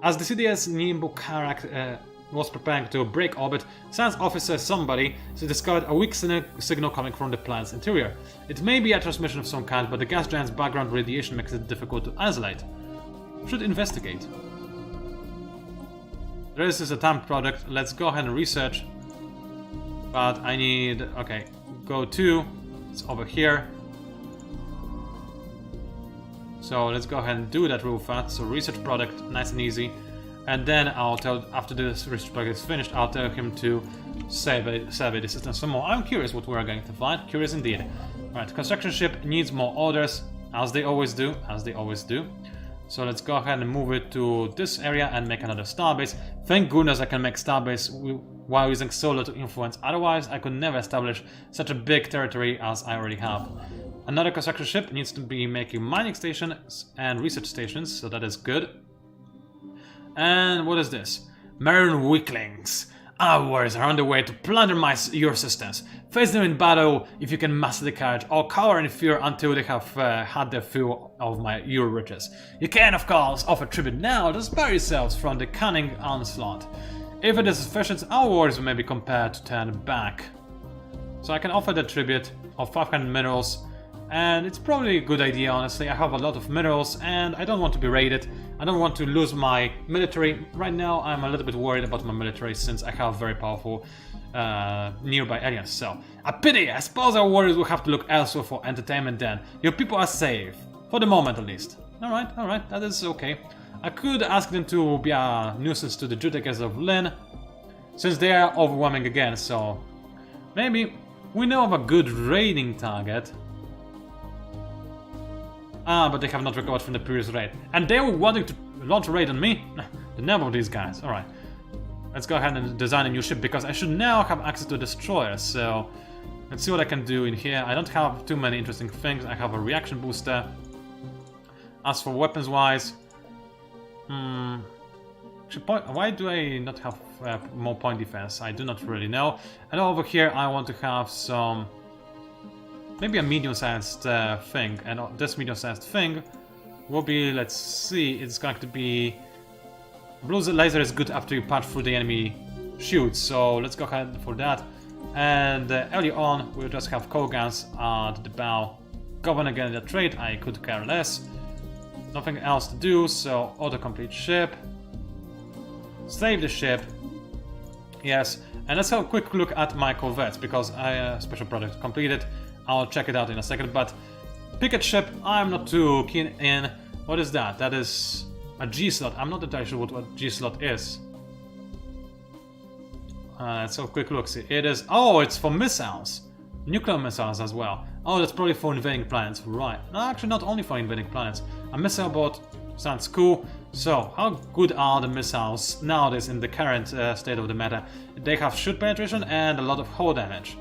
As the CDS Nimbukarak was preparing to break orbit, science officer somebody discovered a weak signal coming from the planet's interior. It may be a transmission of some kind, but the gas giant's background radiation makes it difficult to isolate. Should investigate. This is a temp product. Let's go ahead and research. But I need... okay, go to... it's over here. So let's go ahead and do that real fast. So research product, nice and easy. And then I'll tell... after this research product is finished, I'll tell him to survey the system some more. I'm curious what we're going to find. Curious indeed. Alright, construction ship needs more orders. As they always do. As they always do. So let's go ahead and move it to this area and make another starbase. Thank goodness I can make starbase while using solar to influence. Otherwise, I could never establish such a big territory as I already have. Another construction ship needs to be making mining stations and research stations, so that is good. And what is this? Marine weaklings. Our warriors are on the way to plunder your systems. Face them in battle if you can master the courage, or cower in fear until they have had their fill of your riches. You can, of course, offer tribute now to spare yourselves from the cunning onslaught. If it is sufficient, our warriors may be compelled to turn back. So I can offer the tribute of 500 minerals, and it's probably a good idea, honestly. I have a lot of minerals, and I don't want to be raided. I don't want to lose my military. Right now, I'm a little bit worried about my military since I have very powerful nearby aliens. So, a pity! I suppose our warriors will have to look elsewhere for entertainment then. Your people are safe. For the moment, at least. Alright, that is okay. I could ask them to be a nuisance to the Judicators of Lynn, since they are overwhelming again, so... maybe we know of a good raiding target. Ah, but they have not recovered from the previous raid. And they were wanting to launch a raid on me? The nerve of these guys. Alright. Let's go ahead and design a new ship, because I should now have access to a destroyer, so... let's see what I can do in here. I don't have too many interesting things. I have a reaction booster. As for weapons-wise... why do I not have more point defense? I do not really know. And over here I want to have some... maybe a medium-sized thing, and this medium-sized thing will be, let's see, it's going to be... blue laser is good after you punch through the enemy shields, so let's go ahead for that. And early on, we'll just have coal guns at the bow. Govern again the trade, I could care less. Nothing else to do, so auto-complete ship. Save the ship. Yes, and let's have a quick look at my corvettes, because I special project completed. I'll check it out in a second, but picket ship, I'm not too keen in. What is that? That is a G-slot. I'm not entirely sure what G-slot is. Let's have a quick look. See, it is... Oh, it's for missiles. Nuclear missiles as well. Oh, that's probably for invading planets. Right. No, actually not only for invading planets. A missile boat sounds cool. So, how good are the missiles nowadays in the current state of the matter? They have shoot penetration and a lot of hull damage.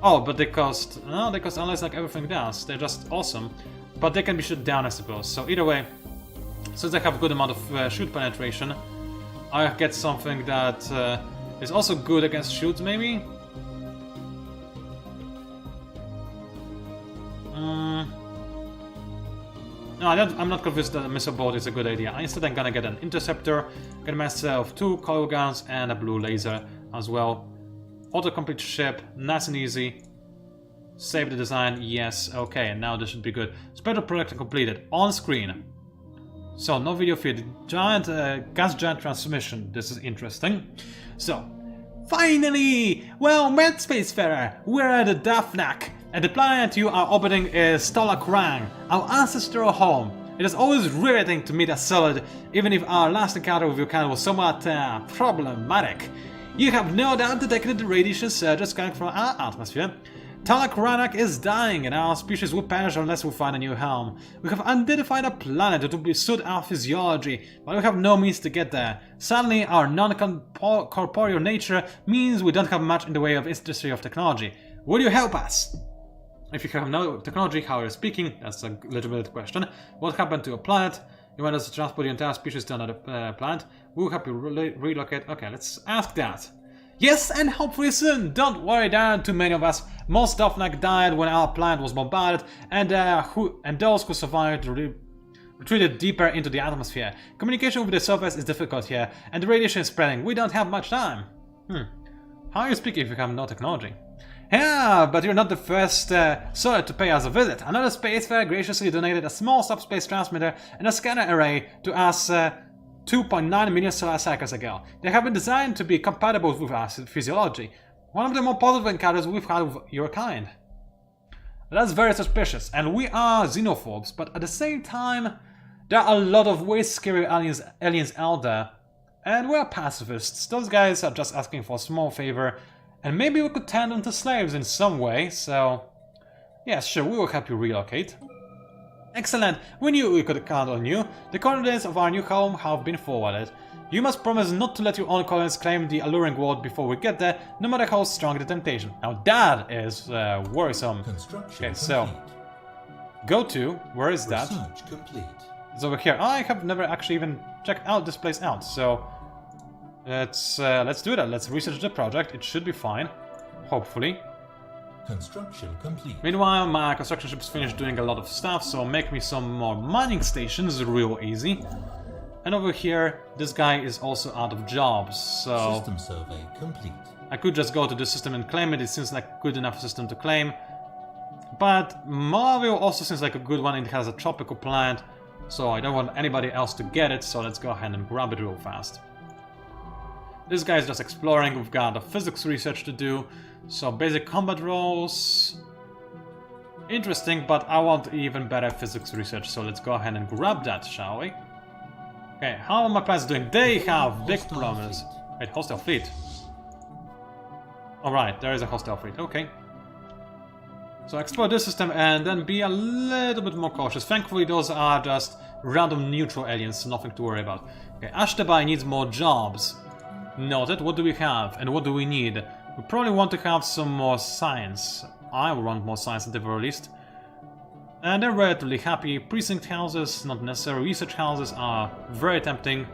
Oh, but they cost... No, they cost unless like everything does. They're just awesome. But they can be shot down, I suppose. So either way, since they have a good amount of shoot penetration, I get something that is also good against shoots, maybe? No, I'm not convinced that a missile boat is a good idea. Instead, I'm gonna get an interceptor, get myself 2 coil guns and a blue laser as well. Autocomplete ship, nice and easy. Save the design, yes, okay, now this should be good. Special project completed, on screen. So, no video feed, giant, gas giant transmission, this is interesting. So, finally! Well met, Spacefarer! We're at the Dafnak, and the planet you are orbiting is Stellaris, our ancestral home. It is always riveting to meet a solid, even if our last encounter with your kind was somewhat problematic. You have no doubt detected the radiation surges coming from our atmosphere. Stellaris is dying, and our species will perish unless we find a new home. We have identified a planet that will suit our physiology, but we have no means to get there. Sadly, our non-corporeal nature means we don't have much in the way of industry of technology. Will you help us? If you have no technology, how are you speaking? That's a legitimate question. What happened to a planet? You want us to transport the entire species to another planet? We'll help you relocate. Okay, let's ask that. Yes, and hopefully soon. Don't worry, there aren't too many of us. Most Dafnak died when our planet was bombarded, and those who survived retreated deeper into the atmosphere. Communication with the surface is difficult here, and the radiation is spreading. We don't have much time. How are you speaking if you have no technology? Yeah, but you're not the first solid to pay us a visit. Another spacefarer graciously donated a small subspace transmitter and a scanner array to us 2.9 million solar cycles ago. They have been designed to be compatible with our physiology. One of the more positive encounters we've had with your kind. That's very suspicious, and we are xenophobes, but at the same time, there are a lot of way scary aliens out there, and we're pacifists. Those guys are just asking for a small favor, and maybe we could turn them to slaves in some way, so... Yes, sure, we will help you relocate. Excellent, we knew we could count on you. The coordinates of our new home have been forwarded. You must promise not to let your own colonies claim the alluring world before we get there, no matter how strong the temptation. Now that is worrisome. Okay, so... Go to... Where is that? Research complete. It's over here. I have never actually even checked out this place out, so... Let's do that. Let's research the project. It should be fine. Hopefully. Construction complete. Meanwhile, my construction ship's finished doing a lot of stuff, so make me some more mining stations real easy. And over here, this guy is also out of jobs, so... System survey complete. I could just go to the system and claim it. It seems like a good enough system to claim. But Marvel also seems like a good one. It has a tropical planet, so I don't want anybody else to get it, so let's go ahead and grab it real fast. This guy is just exploring. We've got a physics research to do, so basic combat roles. Interesting, but I want even better physics research, so let's go ahead and grab that, shall we? Okay, how are my planets doing? They have big problems. Wait, hostile fleet. Alright, there is a hostile fleet, okay. So explore this system and then be a little bit more cautious. Thankfully, those are just random neutral aliens, so nothing to worry about. Okay, Ashtabai needs more jobs. Noted. What do we have and what do we need? We probably want to have some more science. I want more science at the very least. And they're relatively happy. Precinct houses, not necessary. Research houses are very tempting.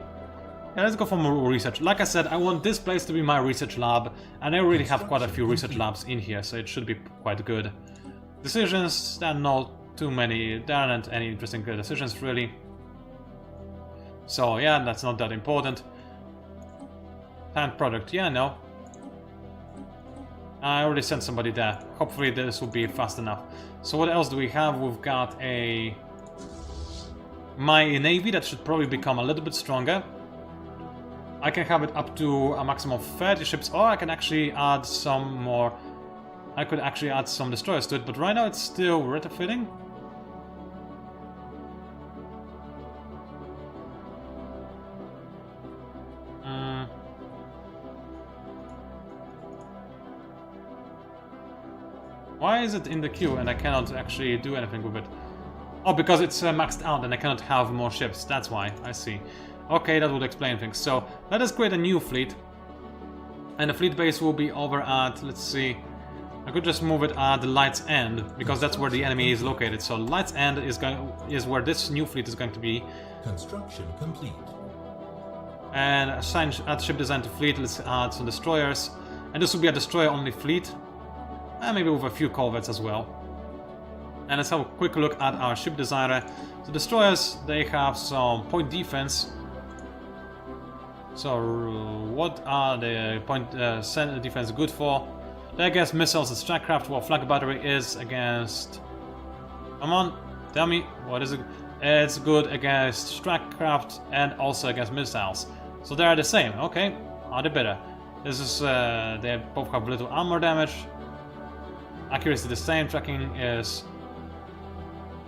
Yeah, let's go for more research. Like I said, I want this place to be my research lab, and I already have quite a few research labs in here, so it should be quite good. Decisions, there are not too many, there aren't any interesting decisions really. So yeah, that's not that important. And product, yeah, no. I already sent somebody there. Hopefully this will be fast enough. So what else do we have? We've got my navy that should probably become a little bit stronger. I can have it up to a maximum of 30 ships, or I can actually add some more. I could actually add some destroyers to it, but right now it's still retrofitting. Why is it in the queue and I cannot actually do anything with it? Oh, because it's maxed out and I cannot have more ships. That's why. I see. Okay, that would explain things. So let us create a new fleet. And the fleet base will be over at, let's see, I could just move it at the Light's End, because that's where the enemy is located. So Light's End is where this new fleet is going to be. Construction complete. And add ship design to fleet. Let's add some destroyers. And this will be a destroyer-only fleet. And maybe with a few corvettes as well. And let's have a quick look at our ship designer. So destroyers, they have some point defense. So what are the point defense good for? They're against missiles and strike craft, while flag battery is against... Come on, tell me, what is it? It's good against strike craft and also against missiles. So they are the same, okay. Are they better? This is, they both have little armor damage. Accuracy the same, tracking is...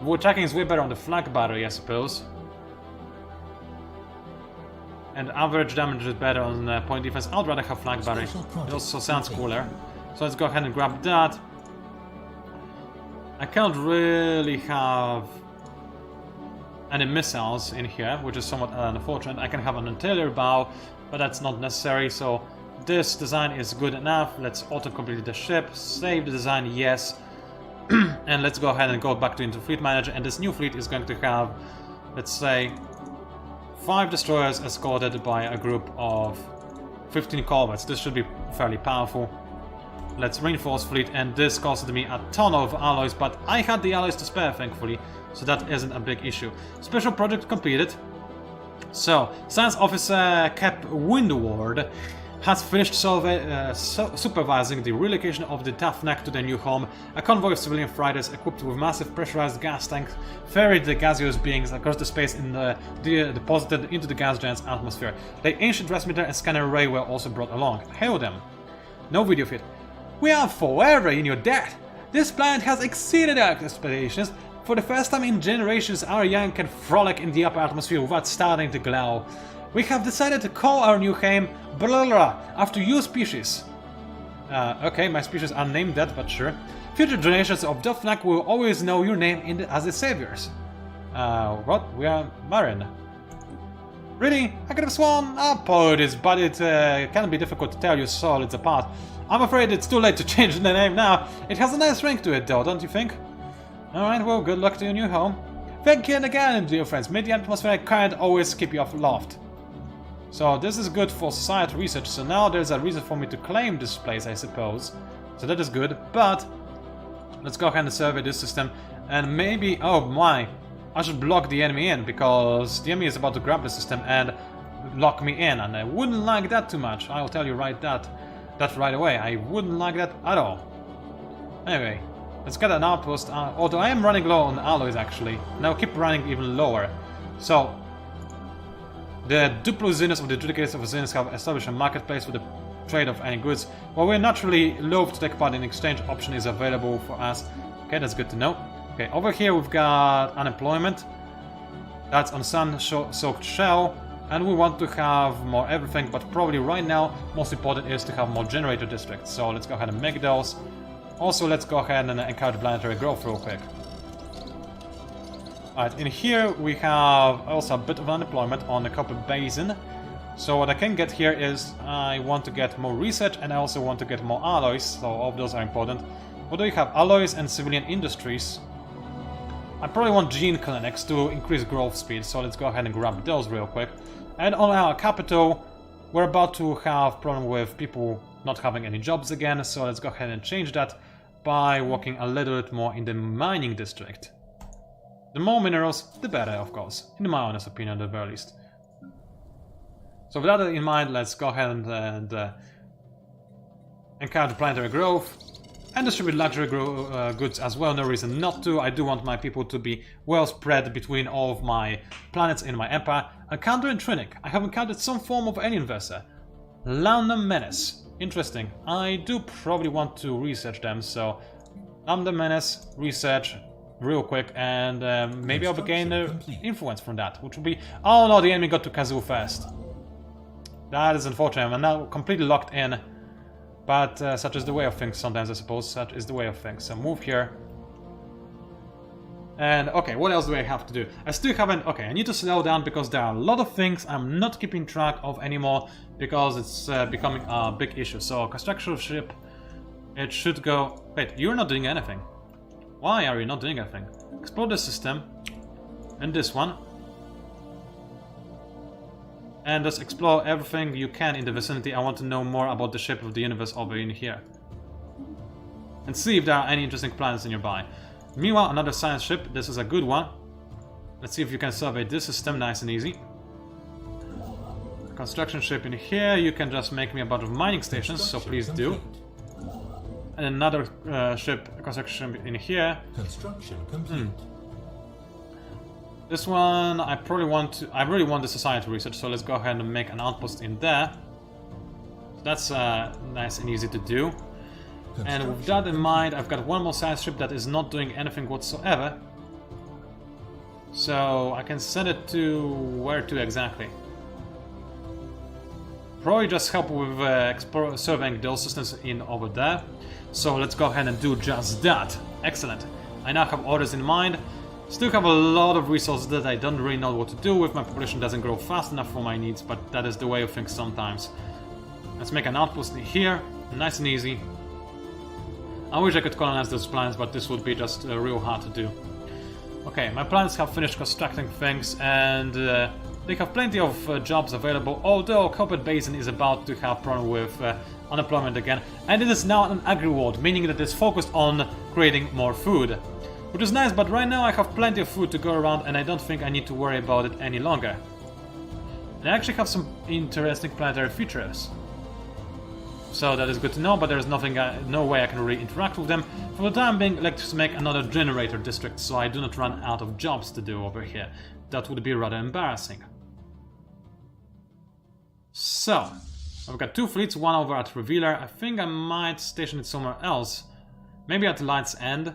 Well, tracking is way better on the flag battery, I suppose. And average damage is better on point defense. I'd rather have flag battery. It also sounds cooler. So let's go ahead and grab that. I can't really have any missiles in here, which is somewhat unfortunate. I can have an artillery bow, but that's not necessary. So this design is good enough. Let's auto-complete the ship. Save the design, yes. And let's go ahead and go back to into Fleet Manager. And this new fleet is going to have, let's say, 5 destroyers escorted by a group of 15 corvettes. This should be fairly powerful. Let's reinforce fleet, and this costed me a ton of alloys, but I had the alloys to spare, thankfully, so that isn't a big issue. Special project completed. So, Science Officer Cap Windward has finished supervising the relocation of the Tafnak to their new home. A convoy of civilian freighters equipped with massive pressurized gas tanks ferried the gaseous beings across the space in deposited into the gas giant's atmosphere. The ancient transmitter and scanner array were also brought along. Hail them. No video fit. We are forever in your debt. This planet has exceeded our expectations. For the first time in generations, our young can frolic in the upper atmosphere without starting to glow. We have decided to call our new home Blurra after your species. Okay, my species are named that, but sure. Future generations of Dothnak will always know your name as the saviors. What? We are Marin. Really? I could have sworn? Apologies, but it can be difficult to tell your solids apart. I'm afraid it's too late to change the name now. It has a nice ring to it though, don't you think? Alright, well, good luck to your new home. Thank you again, dear friends. May the atmospheric current always keep you aloft. So this is good for society research, so now there's a reason for me to claim this place, I suppose. So that is good, but let's go ahead and survey this system, and maybe, oh my, I should block the enemy in, because the enemy is about to grab the system and lock me in, and I wouldn't like that too much. I'll tell you that right away. I wouldn't like that at all. Anyway, let's get an outpost, although I am running low on alloys actually, and I'll keep running even lower. So, the Duplo Zinus of the Judicators of Zinus have established a marketplace for the trade of any goods. While we're naturally loath to take part in exchange, option is available for us. Okay, that's good to know. Okay, over here we've got unemployment. That's on sun-soaked shell. And we want to have more everything, but probably right now, most important is to have more generator districts. So let's go ahead and make those. Also, let's go ahead and encourage planetary growth real quick. Alright, in here we have also a bit of unemployment on the Copper Basin. So what I can get here is I want to get more research and I also want to get more alloys, so all of those are important. What do we have? Alloys and civilian industries. I probably want gene clinics to increase growth speed, so let's go ahead and grab those real quick. And on our capital, we're about to have problem with people not having any jobs again, so let's go ahead and change that by working a little bit more in the mining district. The more minerals, the better, of course, in my honest opinion at the very least. So with that in mind, let's go ahead and encourage planetary growth and distribute luxury goods as well. No reason not to. I do want my people to be well spread between all of my planets in my empire. A counter-intrinic. I have encountered some form of alien vessel. Lambda Menace. Interesting. I do probably want to research them, so... Lambda Menace, research, real quick, and maybe I'll gain influence from that, which will be... Oh no, the enemy got to PANCZASU first. That is unfortunate. I'm now completely locked in. But such is the way of things sometimes, I suppose. Such is the way of things. So move here. And, okay, what else do I have to do? I still haven't... Okay, I need to slow down because there are a lot of things I'm not keeping track of anymore because it's becoming a big issue. So, Construction Ship, it should go... Wait, you're not doing anything. Why are you not doing anything? Explore the system. And this one. And just explore everything you can in the vicinity. I want to know more about the shape of the universe over in here. And see if there are any interesting planets nearby. Meanwhile, another science ship. This is a good one. Let's see if you can survey this system nice and easy. Construction ship in here. You can just make me a bunch of mining stations, so please do. And another construction ship in here. Construction complete. This one, I probably want to... I really want the society research, so let's go ahead and make an outpost in there. That's nice and easy to do. And with that in mind, I've got one more science ship that is not doing anything whatsoever. So I can send it to... where to exactly? Probably just help with surveying those systems in over there. So let's go ahead and do just that. Excellent. I now have orders in mind. Still have a lot of resources that I don't really know what to do with. My population doesn't grow fast enough for my needs, but that is the way of things sometimes. Let's make an outpost here. Nice and easy. I wish I could colonize those planets, but this would be just real hard to do. Okay, my planets have finished constructing things, and they have plenty of jobs available, although Copper Basin is about to have problem with unemployment again, and it is now an agri-world, meaning that it's focused on creating more food. Which is nice, but right now I have plenty of food to go around, and I don't think I need to worry about it any longer. And I actually have some interesting planetary features. So that is good to know, but there's nothing, no way I can really interact with them. For the time being, let's make another generator district so I do not run out of jobs to do over here. That would be rather embarrassing. So, I've got two fleets, one over at Revealer. I think I might station it somewhere else. Maybe at Light's End.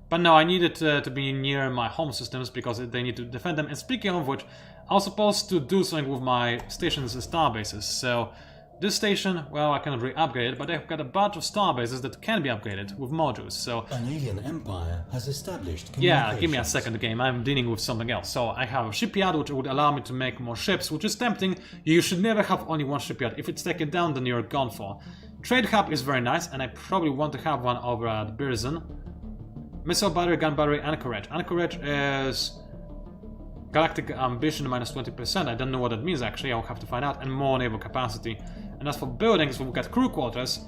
But no, I need it to be near my home systems because they need to defend them. And speaking of which, I was supposed to do something with my stations and star bases. So, this station, well, I cannot really upgrade it, but I've got a bunch of star bases that can be upgraded with modules, so... An alien empire has established yeah, give me a second game, I'm dealing with something else. So I have a shipyard which would allow me to make more ships, which is tempting. You should never have only one shipyard. If it's taken down, then you're gone for. Trade hub is very nice, and I probably want to have one over at Birzon. Missile battery, gun battery, anchorage. Anchorage is... Galactic ambition minus 20%. I don't know what that means actually, I'll have to find out. And more naval capacity. And as for buildings, we've got crew quarters,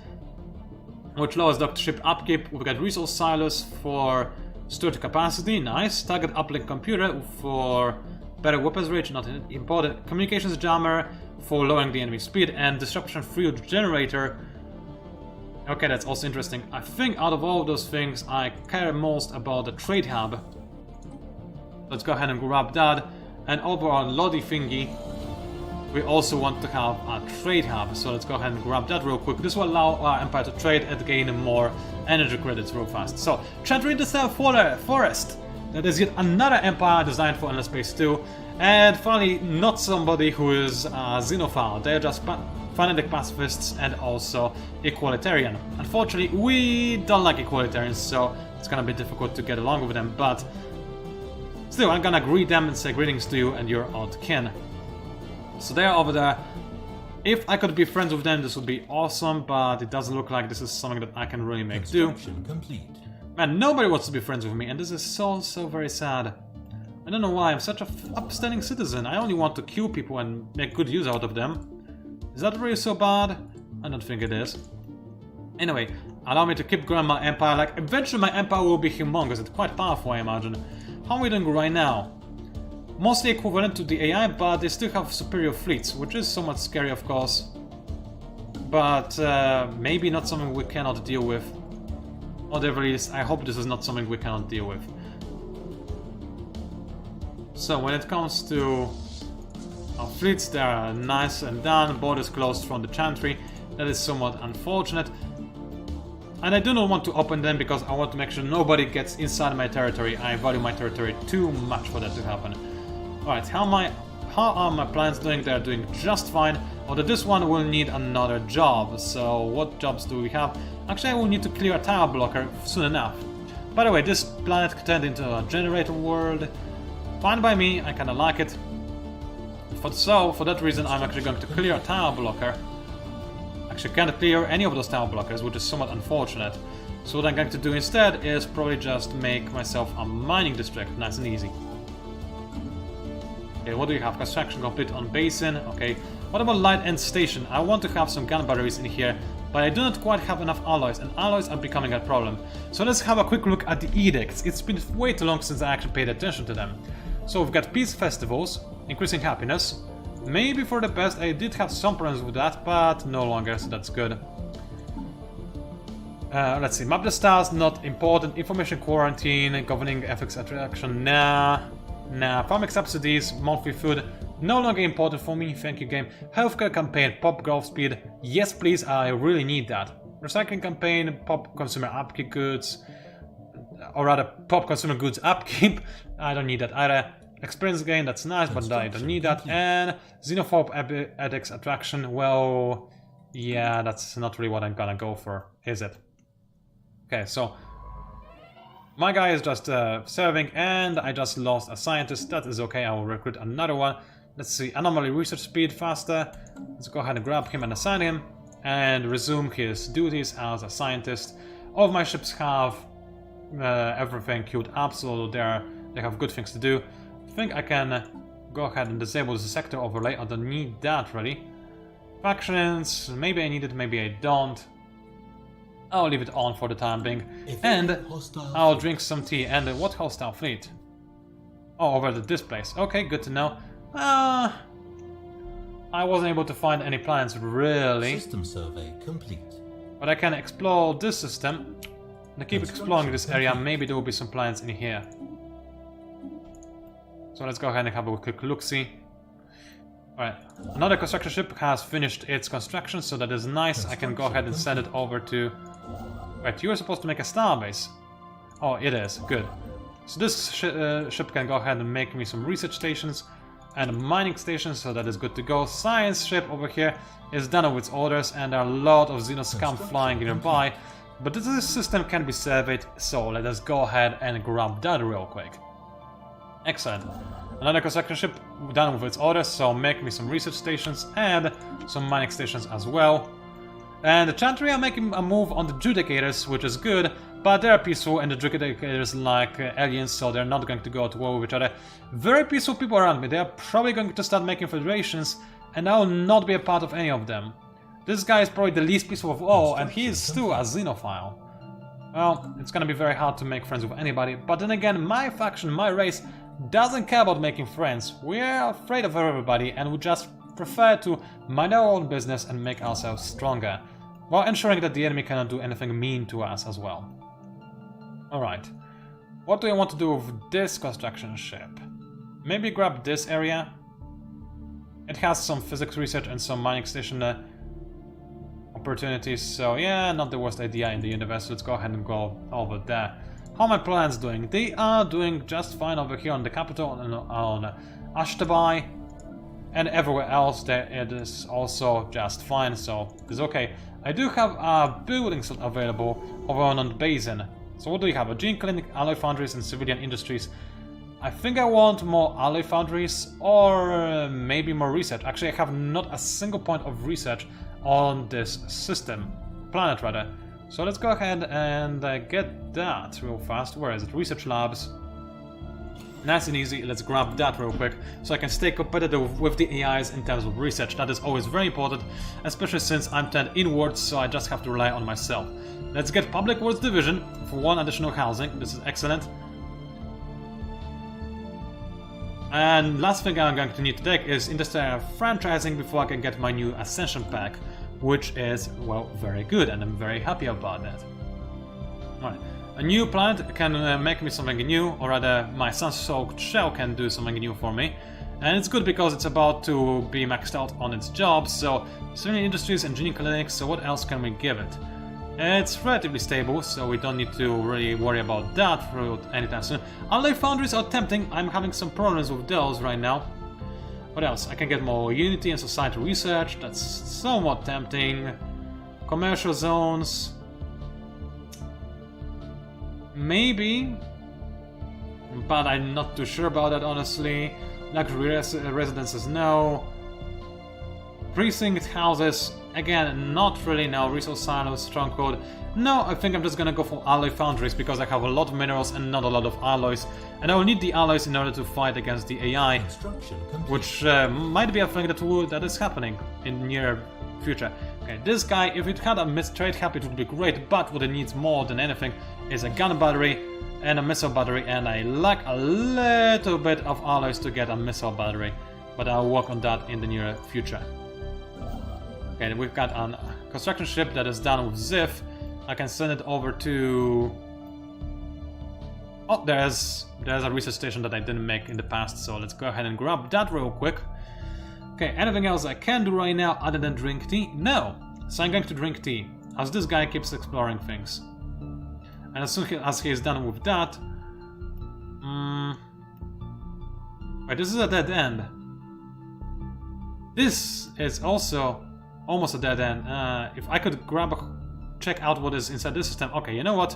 which lowers doctor ship upkeep. We've got resource silos for storage capacity, nice. Target uplink computer for better weapons range, not important. Communications jammer for lowering the enemy speed, and disruption field generator. Okay, that's also interesting. I think out of all those things, I care most about the trade hub. Let's go ahead and grab that. And over on Lodi thingy, we also want to have a trade hub, so let's go ahead and grab that real quick. This will allow our empire to trade and gain more energy credits real fast. So, Chantry Interstellar Forest. That is yet another empire designed for Endless Space 2. And finally, not somebody who is a xenophile. They're just fanatic pacifists and also equalitarian. Unfortunately, we don't like equalitarians, so it's gonna be difficult to get along with them, but still, I'm gonna greet them and say greetings to you and your odd kin. So they're over there. If I could be friends with them, this would be awesome, but it doesn't look like this is something that I can really make do. Complete. Man, nobody wants to be friends with me, and this is so very sad. I don't know why, I'm such a upstanding citizen. I only want to kill people and make good use out of them. Is that really so bad? I don't think it is. Anyway, allow me to keep growing my empire. Like, eventually my empire will be humongous. It's quite powerful, I imagine. How are we doing right now? Mostly equivalent to the AI, but they still have superior fleets, which is somewhat scary, of course. But maybe not something we cannot deal with. Or at the very least, I hope this is not something we cannot deal with. So when it comes to Our fleets there are nice and done, borders closed from the Chantry. That is somewhat unfortunate. And I do not want to open them because I want to make sure nobody gets inside my territory. I value my territory too much for that to happen. Alright, how are my plants doing? They're doing just fine. Although this one will need another job. So what jobs do we have? Actually, I will need to clear a tower blocker soon enough. By the way, this planet could turn into a generator world. Fine by me, I kinda like it. So, for that reason, I'm actually going to clear a tower blocker. Actually, can't clear any of those tower blockers, which is somewhat unfortunate. So what I'm going to do instead is probably just make myself a mining district, nice and easy. Okay, what do you have? Construction complete on basin, okay. What about light end station? I want to have some gun batteries in here, but I do not quite have enough alloys, and alloys are becoming a problem. So let's have a quick look at the edicts. It's been way too long since I actually paid attention to them. So we've got peace festivals, increasing happiness. Maybe for the best, I did have some problems with that, but no longer, so that's good. Let's see, map the stars, not important. Information quarantine, governing ethics attraction, nah. Farming subsidies, monthly food, no longer important for me, thank you game. Healthcare campaign, pop growth speed, yes please, I really need that. Recycling campaign, pop consumer upkeep goods, or rather pop consumer goods upkeep, I don't need that either. Experience gain, that's nice, but I don't need that. And xenophobe edicts attraction, well, yeah, that's not really what I'm gonna go for, is it? Okay, so my guy is just serving, and I just lost a scientist. That is okay, I will recruit another one. Let's see, Anomaly research speed faster. Let's go ahead and grab him and assign him, and resume his duties as a scientist. All of my ships have everything queued up, so they have good things to do. I think I can go ahead and disable the sector overlay. I don't need that really. Factions, maybe I need it, maybe I don't. I'll leave it on for the time being. And I'll drink some tea. And what hostile fleet? Oh, over at this place. Okay, good to know. I wasn't able to find any planets really. System survey complete. But I can explore this system. And keep exploring this area. Maybe there will be some planets in here. So let's go ahead and have a quick look-see. Alright, another construction ship has finished its construction, so that is nice. I can go ahead and send it over to... Wait, you were supposed to make a starbase. Oh, it is. Good. So this ship can go ahead and make me some research stations and mining stations, so that is good to go. Science ship over here is done with its orders, and there are a lot of Xenoscum flying nearby. But this system can be surveyed, so let us go ahead and grab that real quick. Excellent. Another construction ship done with its orders, so make me some research stations and some mining stations as well. And the Chantry are making a move on the Judicators, which is good, but they're peaceful and the Judicators like aliens, so they're not going to go to war with each other. Very peaceful people around me, they are probably going to start making federations, and I will not be a part of any of them. This guy is probably the least peaceful of all, and he is still a xenophile. Well, it's gonna be very hard to make friends with anybody, but then again, my faction, my race, doesn't care about making friends. We're afraid of everybody and we just prefer to mind our own business and make ourselves stronger, while ensuring that the enemy cannot do anything mean to us as well. Alright, what do I want to do with this construction ship? Maybe grab this area. It has some physics research and some mining station opportunities, so yeah, not the worst idea in the universe. Let's go ahead and go over there. How are my plants doing? They are doing just fine over here on the capital, on Ashtabai, and everywhere else there it is also just fine, so it's okay. I do have a building slot available over on the basin. So what do you have? A gene clinic, alloy foundries, and civilian industries. I think I want more alloy foundries, or maybe more research. Actually, I have not a single point of research on this system, planet rather. So let's go ahead and get that real fast. Where is it? Research labs. Nice and easy. Let's grab that real quick so I can stay competitive with the AIs in terms of research. That is always very important, especially since I'm turned inwards, so I just have to rely on myself. Let's get Public Works Division for one additional housing. This is excellent. And last thing I'm going to need to take is Interstellar Franchising before I can get my new Ascension pack, which is, well, very good, and I'm very happy about that. Alright, a new planet can make me something new, or rather my sun-soaked shell can do something new for me. And it's good because it's about to be maxed out on its jobs, so civilian industries, engineering clinics, so what else can we give it? It's relatively stable, so we don't need to really worry about that for anytime soon. Alloy foundries are tempting, I'm having some problems with those right now. What else? I can get more unity and society research, that's somewhat tempting. Commercial zones... maybe, but I'm not too sure about that, honestly. Luxury residences, no. Precinct houses, again, not really, no. Resource silos, stronghold. No, I think I'm just gonna go for alloy foundries because I have a lot of minerals and not a lot of alloys. And I will need the alloys in order to fight against the AI, which might be a thing that is happening in near future. Okay, this guy, if it had a trade hub, it would be great, but what it needs more than anything is a gun battery and a missile battery, and I lack a little bit of alloys to get a missile battery, but I'll work on that in the near future. Okay, we've got a construction ship that is done with Ziff. I can send it over to... oh, there's a research station that I didn't make in the past, so let's go ahead and grab that real quick. Okay, anything else I can do right now other than drink tea? No! So I'm going to drink tea, as this guy keeps exploring things. And as soon as he is done with that... wait, this is a dead end. This is also almost a dead end. If I could check out what is inside this system... okay, you know what?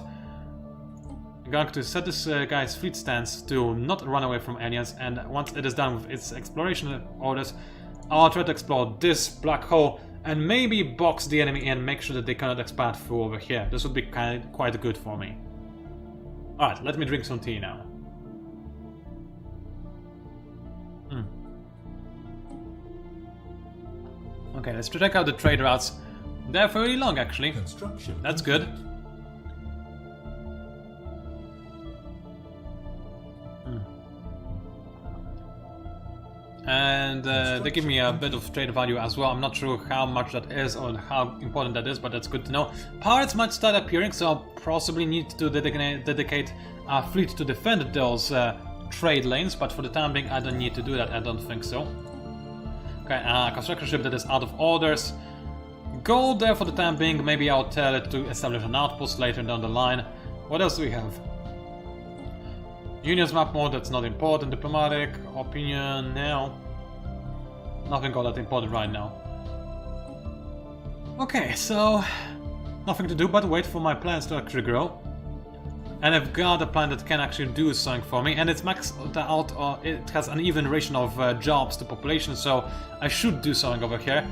I'm going to set this guy's fleet stance to not run away from aliens, and once it is done with its exploration orders, I'll try to explore this black hole and maybe box the enemy in, make sure that they cannot expand through over here. This would be quite good for me. Alright, let me drink some tea now. Okay, let's check out the trade routes. They're very long, actually. That's good. And they give me a bit of trade value as well. I'm not sure how much that is or how important that is, but that's good to know. Pirates might start appearing, so I'll possibly need to dedicate a fleet to defend those trade lanes, but for the time being I don't need to do that, I don't think so. Okay, construction ship that is out of orders. Go there for the time being, maybe I'll tell it to establish an outpost later down the line. What else do we have? Union's map mode, that's not important. Diplomatic, opinion, no. Nothing all that important right now. Okay, so... nothing to do but wait for my plans to actually grow. And I've got a plan that can actually do something for me, and it's maxed out, it has an even ratio of jobs to population, so I should do something over here.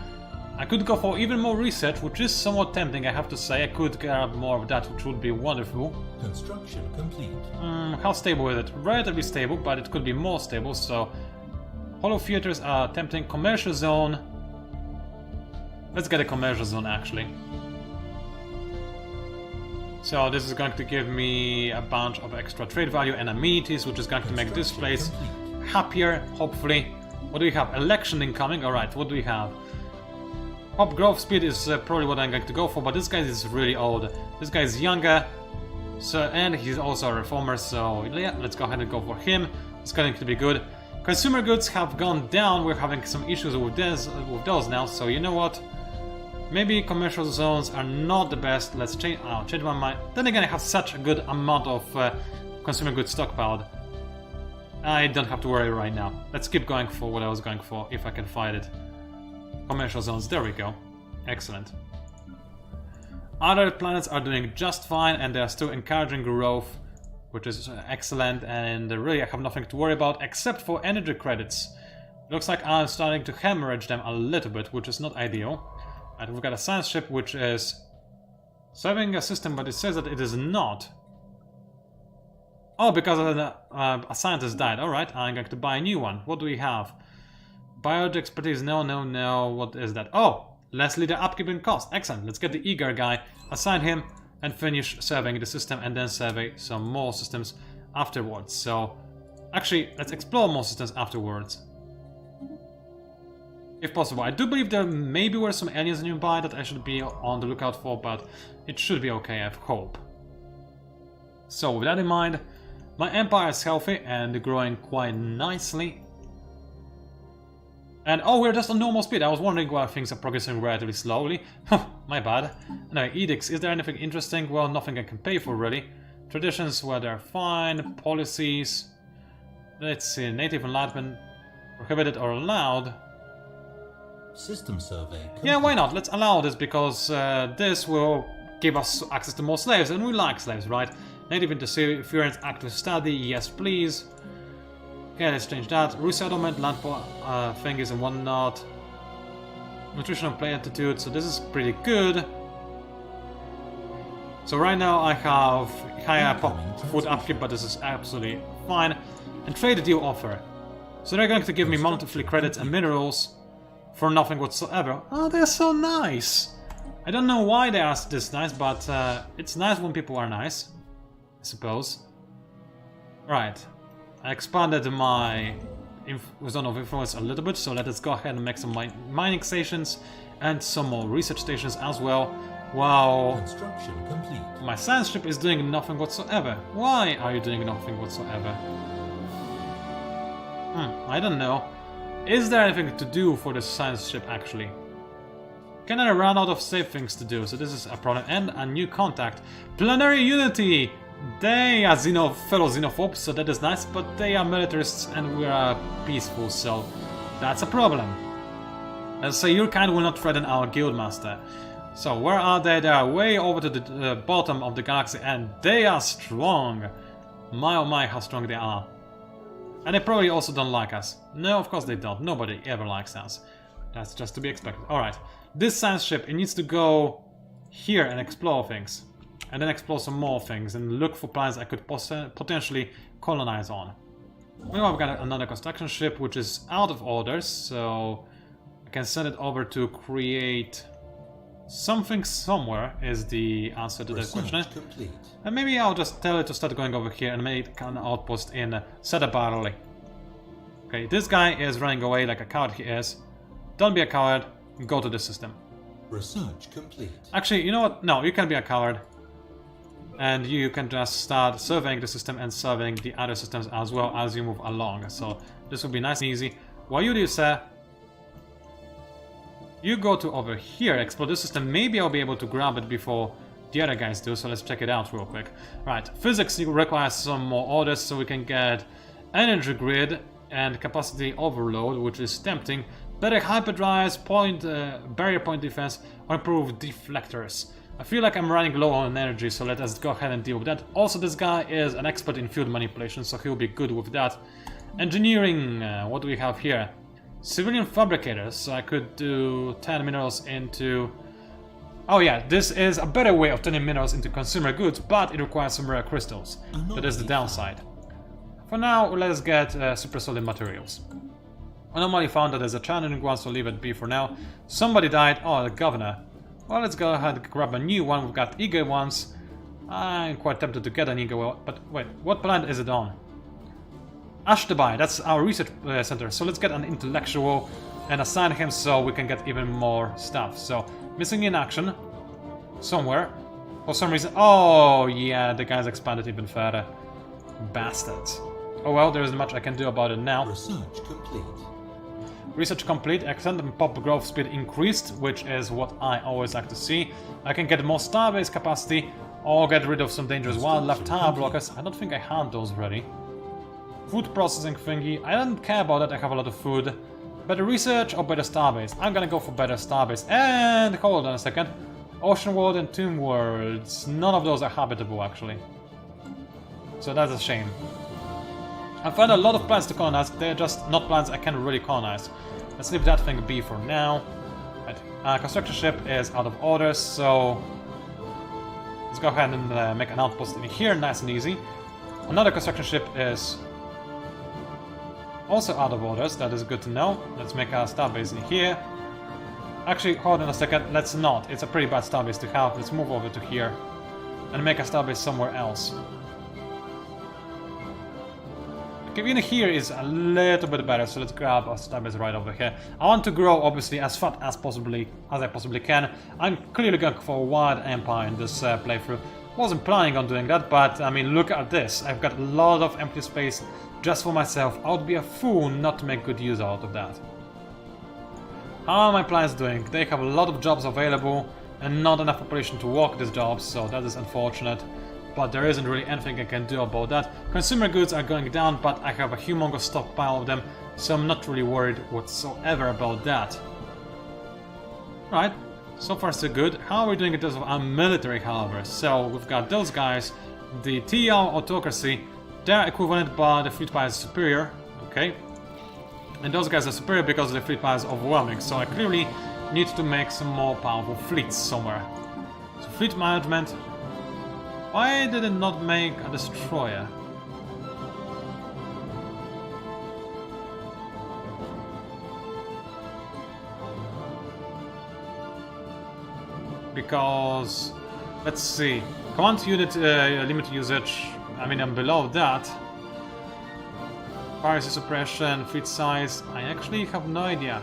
I could go for even more research, which is somewhat tempting, I have to say. I could grab more of that, which would be wonderful. Construction complete. How stable is it? Relatively stable, but it could be more stable, so... Hollow theaters are tempting. Commercial zone... let's get a commercial zone, actually. So this is going to give me a bunch of extra trade value and amenities, which is going to make this place happier, hopefully. What do we have? Election incoming. Alright, what do we have? Pop growth speed is probably what I'm going to go for, but this guy is really old. This guy is younger, so, and he's also a reformer, so yeah, let's go ahead and go for him. It's going to be good. Consumer goods have gone down, we're having some issues with those now, so you know what? Maybe commercial zones are not the best. Let's change my mind. Then again, I have such a good amount of consumer goods stockpiled. I don't have to worry right now. Let's keep going for what I was going for, if I can find it. Commercial zones, there we go. Excellent. Other planets are doing just fine, and they are still encouraging growth, which is excellent, and really I have nothing to worry about except for energy credits. Looks like I'm starting to hemorrhage them a little bit, which is not ideal. And we've got a science ship which is serving a system, but it says that it is not. Oh, because a scientist died. Alright, I'm going to buy a new one. What do we have? Biology expertise, no. What is that? Oh, less leader upkeep and cost. Excellent. Let's get the eager guy, assign him, and finish surveying the system, and then survey some more systems afterwards. So, actually, let's explore more systems afterwards. If possible. I do believe there maybe were some aliens nearby that I should be on the lookout for, but it should be okay, I hope. So, with that in mind, my empire is healthy and growing quite nicely. And oh, we're just on normal speed. I was wondering why things are progressing relatively slowly. My bad. No, edicts. Is there anything interesting? Well, nothing I can pay for really. Traditions, well, they're fine. Policies. Let's see. Native enlightenment. Prohibited or allowed. System survey. Yeah, why not? Let's allow this because this will give us access to more slaves, and we like slaves, right? Native interference, active study, yes please. Okay, let's change that. Resettlement, land thingies and whatnot. Nutritional play attitude, so this is pretty good. So right now I have higher food upkeep, but this is absolutely fine. And trade deal offer. So they're going to give me monthly credits and minerals for nothing whatsoever. Oh, they're so nice! I don't know why they are this nice, but it's nice when people are nice, I suppose. Right, I expanded my zone of influence a little bit, so let us go ahead and make some mining stations and some more research stations as well. Wow, Construction complete. my science ship is doing nothing whatsoever. Why are you doing nothing whatsoever? I don't know. Is there anything to do for the science ship actually? Can I run out of safe things to do? So this is a problem. And a new contact. Planetary Unity! They are fellow xenophobes, so that is nice, but they are militarists and we are peaceful, so that's a problem. Let's say your kind will not threaten our guildmaster. So where are they? They are way over to the bottom of the galaxy and they are strong. My oh my, how strong they are. And they probably also don't like us. No, of course they don't. Nobody ever likes us. That's just to be expected. Alright. This science ship, it needs to go here and explore things. And then explore some more things and look for planets I could potentially colonize on. Meanwhile, I've got another construction ship which is out of orders, so I can send it over to create something somewhere is the answer to that question. Complete. And maybe I'll just tell it to start going over here and make an outpost in Setabarley. Okay, this guy is running away like a coward he is. Don't be a coward, go to the system. Research complete. Actually, you know what? No, you can be a coward. And you can just start surveying the system and surveying the other systems as well as you move along. So this will be nice and easy. What you do, sir, you go to over here, explore the system. Maybe I'll be able to grab it before the other guys do, so let's check it out real quick. Right, physics requires some more orders so we can get energy grid and capacity overload, which is tempting. Better hyperdrives, barrier point defense, or improved deflectors. I feel like I'm running low on energy, so let us go ahead and deal with that. Also, this guy is an expert in field manipulation, so he'll be good with that. Engineering, what do we have here? Civilian fabricators, so I could do 10 minerals into... Oh yeah, this is a better way of turning minerals into consumer goods, but it requires some rare crystals. That is the downside. For now, let us get super solid materials. Anomaly found that there's a challenging one, so leave it be for now. Somebody died. Oh, the governor. Well, let's go ahead and grab a new one. We've got eager ones. I'm quite tempted to get an eager one, but wait, what planet is it on? Ashtabai, that's our research center. So let's get an intellectual and assign him so we can get even more stuff. So, missing in action somewhere. For some reason. Oh, yeah, the guy's expanded even further. Bastards. Oh well, there isn't much I can do about it now. Research complete. Research complete, excellent, and pop growth speed increased, which is what I always like to see. I can get more starbase capacity, or get rid of some dangerous wildlife tower blockers. I don't think I had those ready. Food processing thingy, I don't care about that, I have a lot of food. Better research or better starbase? I'm gonna go for better starbase. And hold on a second. Ocean world and tomb worlds. None of those are habitable actually. So that's a shame. I found a lot of planets to colonize, they're just not planets I can really colonize. Let's leave that thing be for now. Right. Construction ship is out of order, so let's go ahead and make an outpost in here, nice and easy. Another construction ship is also out of orders, that is good to know. Let's make a starbase in here. Actually, hold on a second, let's not. It's a pretty bad starbase to have. Let's move over to here and make a starbase somewhere else. Even here is a little bit better, so let's grab a starbase right over here. I want to grow, obviously, as fast as I possibly can. I'm clearly going for a wide empire in this playthrough. Wasn't planning on doing that, but I mean, look at this. I've got a lot of empty space just for myself. I would be a fool not to make good use out of that. How are my plants doing? They have a lot of jobs available and not enough population to work these jobs, so that is unfortunate. But there isn't really anything I can do about that. Consumer goods are going down, but I have a humongous stockpile of them, so I'm not really worried whatsoever about that. Right, so far so good. How are we doing in terms of our military, however? So we've got those guys, the TL autocracy, they're equivalent, but the fleet power is superior. Okay. And those guys are superior because the fleet power is overwhelming, so I clearly need to make some more powerful fleets somewhere. So fleet management. Why did it not make a destroyer? Because, let's see, command unit limit usage, I mean I'm below that. Piracy suppression, fleet size, I actually have no idea.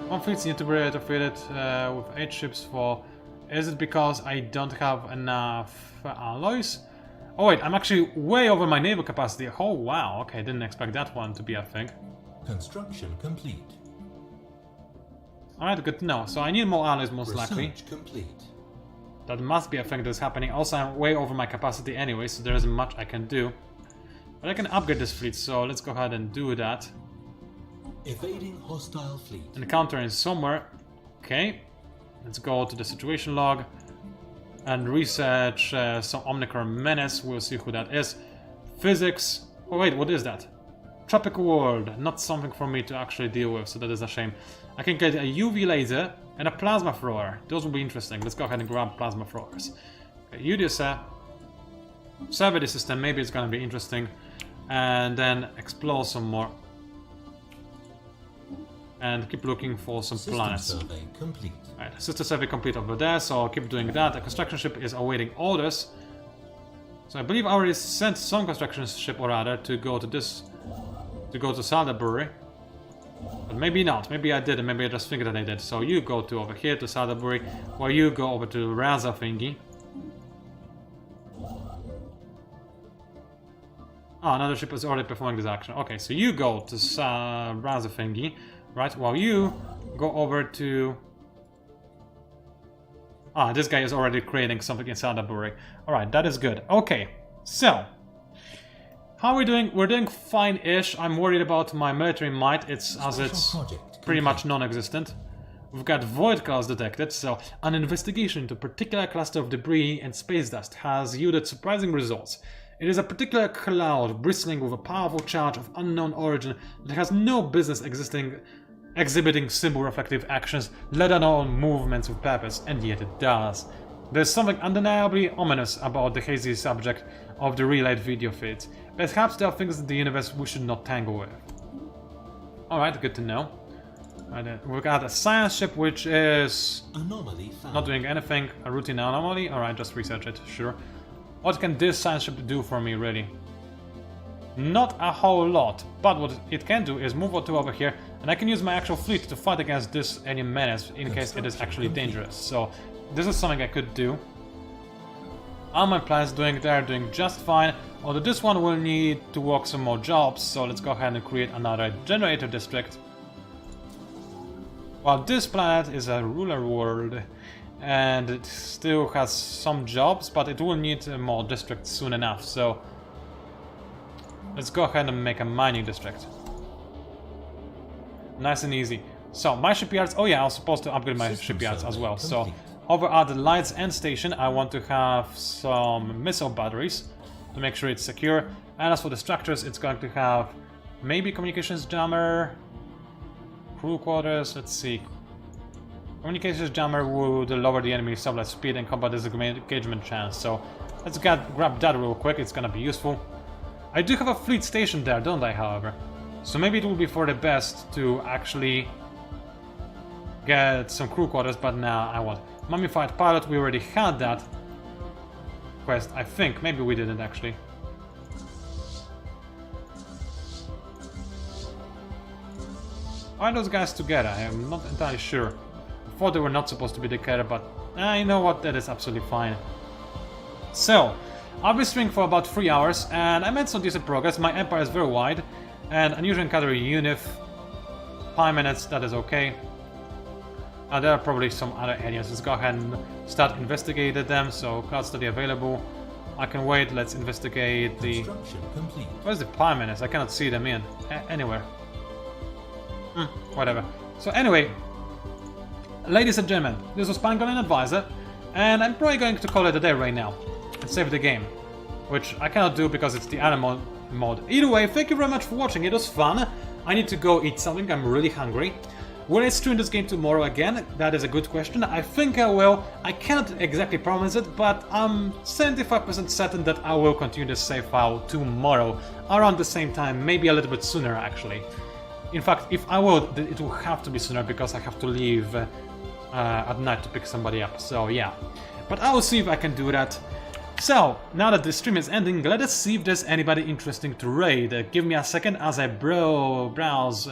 One fleets need to be retrofitted with 8 ships for... Is it because I don't have enough alloys? Oh wait, I'm actually way over my naval capacity. Oh wow, okay, didn't expect that one to be a thing. Construction complete. Alright, good to know. So I need more alloys most Research likely. complete. That must be a thing that's happening. Also, I'm way over my capacity anyway, so there isn't much I can do. But I can upgrade this fleet, so let's go ahead and do that. Evading hostile fleet. Encounter is somewhere. Okay. Let's go to the situation log and research some Omnicore menace. We'll see who that is. Physics. Oh wait, what is that? Tropical world. Not something for me to actually deal with, so that is a shame. I can get a UV laser and a plasma thrower. Those will be interesting. Let's go ahead and grab plasma throwers. Okay, UDSA. Survey the system. Maybe it's gonna be interesting. And then explore some more. And keep looking for some planets. System survey complete. Right, system survey complete over there, so I'll keep doing that. The construction ship is awaiting orders. So I believe I already sent some construction ship, or rather, to go to this, to go to Saldabury. But maybe not. Maybe I didn't. Maybe I just figured that I did. So you go to over here to Saldabury, while you go over to Raza thingy. Oh, another ship is already performing this action. Okay, so you go to Raza thingy. Right, while you go over to... Ah, this guy is already creating something in Saldabury. Alright, that is good. Okay, so... How are we doing? We're doing fine-ish. I'm worried about my military might. It's pretty much non-existent. We've got void clouds detected, so an investigation into a particular cluster of debris and space dust has yielded surprising results. It is a particular cloud bristling with a powerful charge of unknown origin that has no business exhibiting symbol-reflective actions, let alone movements with purpose, and yet it does. There's something undeniably ominous about the hazy subject of the relayed video feeds. Perhaps there are things in the universe we should not tangle with. Alright, good to know. Right, we've got a science ship which is Anomaly found. not doing anything. A routine anomaly? Alright, just research it, sure. What can this science ship do for me, really? Not a whole lot, but what it can do is move over here, and I can use my actual fleet to fight against this alien menace in case it is actually dangerous. So this is something I could do. How are my plants doing? They're doing just fine, although this one will need to work some more jobs, so let's go ahead and create another generator district. While this planet is a ruler world, and it still has some jobs, but it will need more districts soon enough, so let's go ahead and make a mining district. Nice and easy. So, my shipyards, oh yeah, I was supposed to upgrade my shipyards as well. So, over at the lights end station, I want to have some missile batteries to make sure it's secure. And as for the structures, it's going to have maybe communications jammer, crew quarters, let's see. Communications jammer would lower the enemy sublight speed and combat disengagement chance. So, let's grab that real quick, it's gonna be useful. I do have a fleet station there, don't I, however? So maybe it will be for the best to actually get some crew quarters, but now I won't. Mummified pilot, we already had that quest, I think. Maybe we didn't, actually. Why are those guys together? I am not entirely sure. I thought they were not supposed to be together, but you know what, that is absolutely fine. So, I've been streaming for about 3 hours, and I made some decent progress. My empire is very wide, and unusual encounter unit 5 minutes, that is okay. There are probably some other areas. Let's go ahead and start investigating them. So, card study available. I can wait. Let's investigate the... Construction complete. Where's the prime minister? I cannot see them in anywhere. Whatever. So anyway, ladies and gentlemen, this was Pangolin Advisor, and I'm probably going to call it a day right now and save the game, which I cannot do because it's the Anomaly mode. Either way, thank you very much for watching. It was fun. I need to go eat something. I'm really hungry. Will I stream this game tomorrow again? That is a good question. I think I will. I cannot exactly promise it, but I'm 75% certain that I will continue this save file tomorrow, around the same time, maybe a little bit sooner actually. In fact, if I will, it will have to be sooner because I have to leave at night to pick somebody up, so yeah. But I will see if I can do that. So, now that the stream is ending, let us see if there's anybody interesting to raid. Give me a second as I browse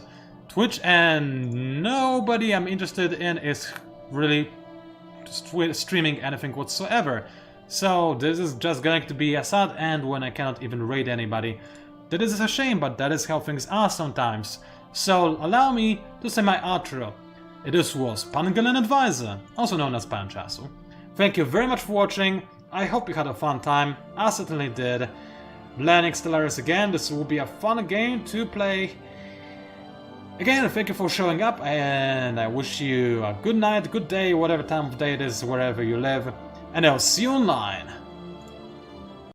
Twitch, and nobody I'm interested in is really streaming anything whatsoever. So this is just going to be a sad end when I cannot even raid anybody. That is a shame, but that is how things are sometimes. So allow me to say my outro. This was Pangolin Advisor, also known as PANCZASU. Thank you very much for watching. I hope you had a fun time. I certainly did. Learning Stellaris again. This will be a fun game to play. Again, thank you for showing up, and I wish you a good night, good day, whatever time of day it is, wherever you live, and I'll see you online.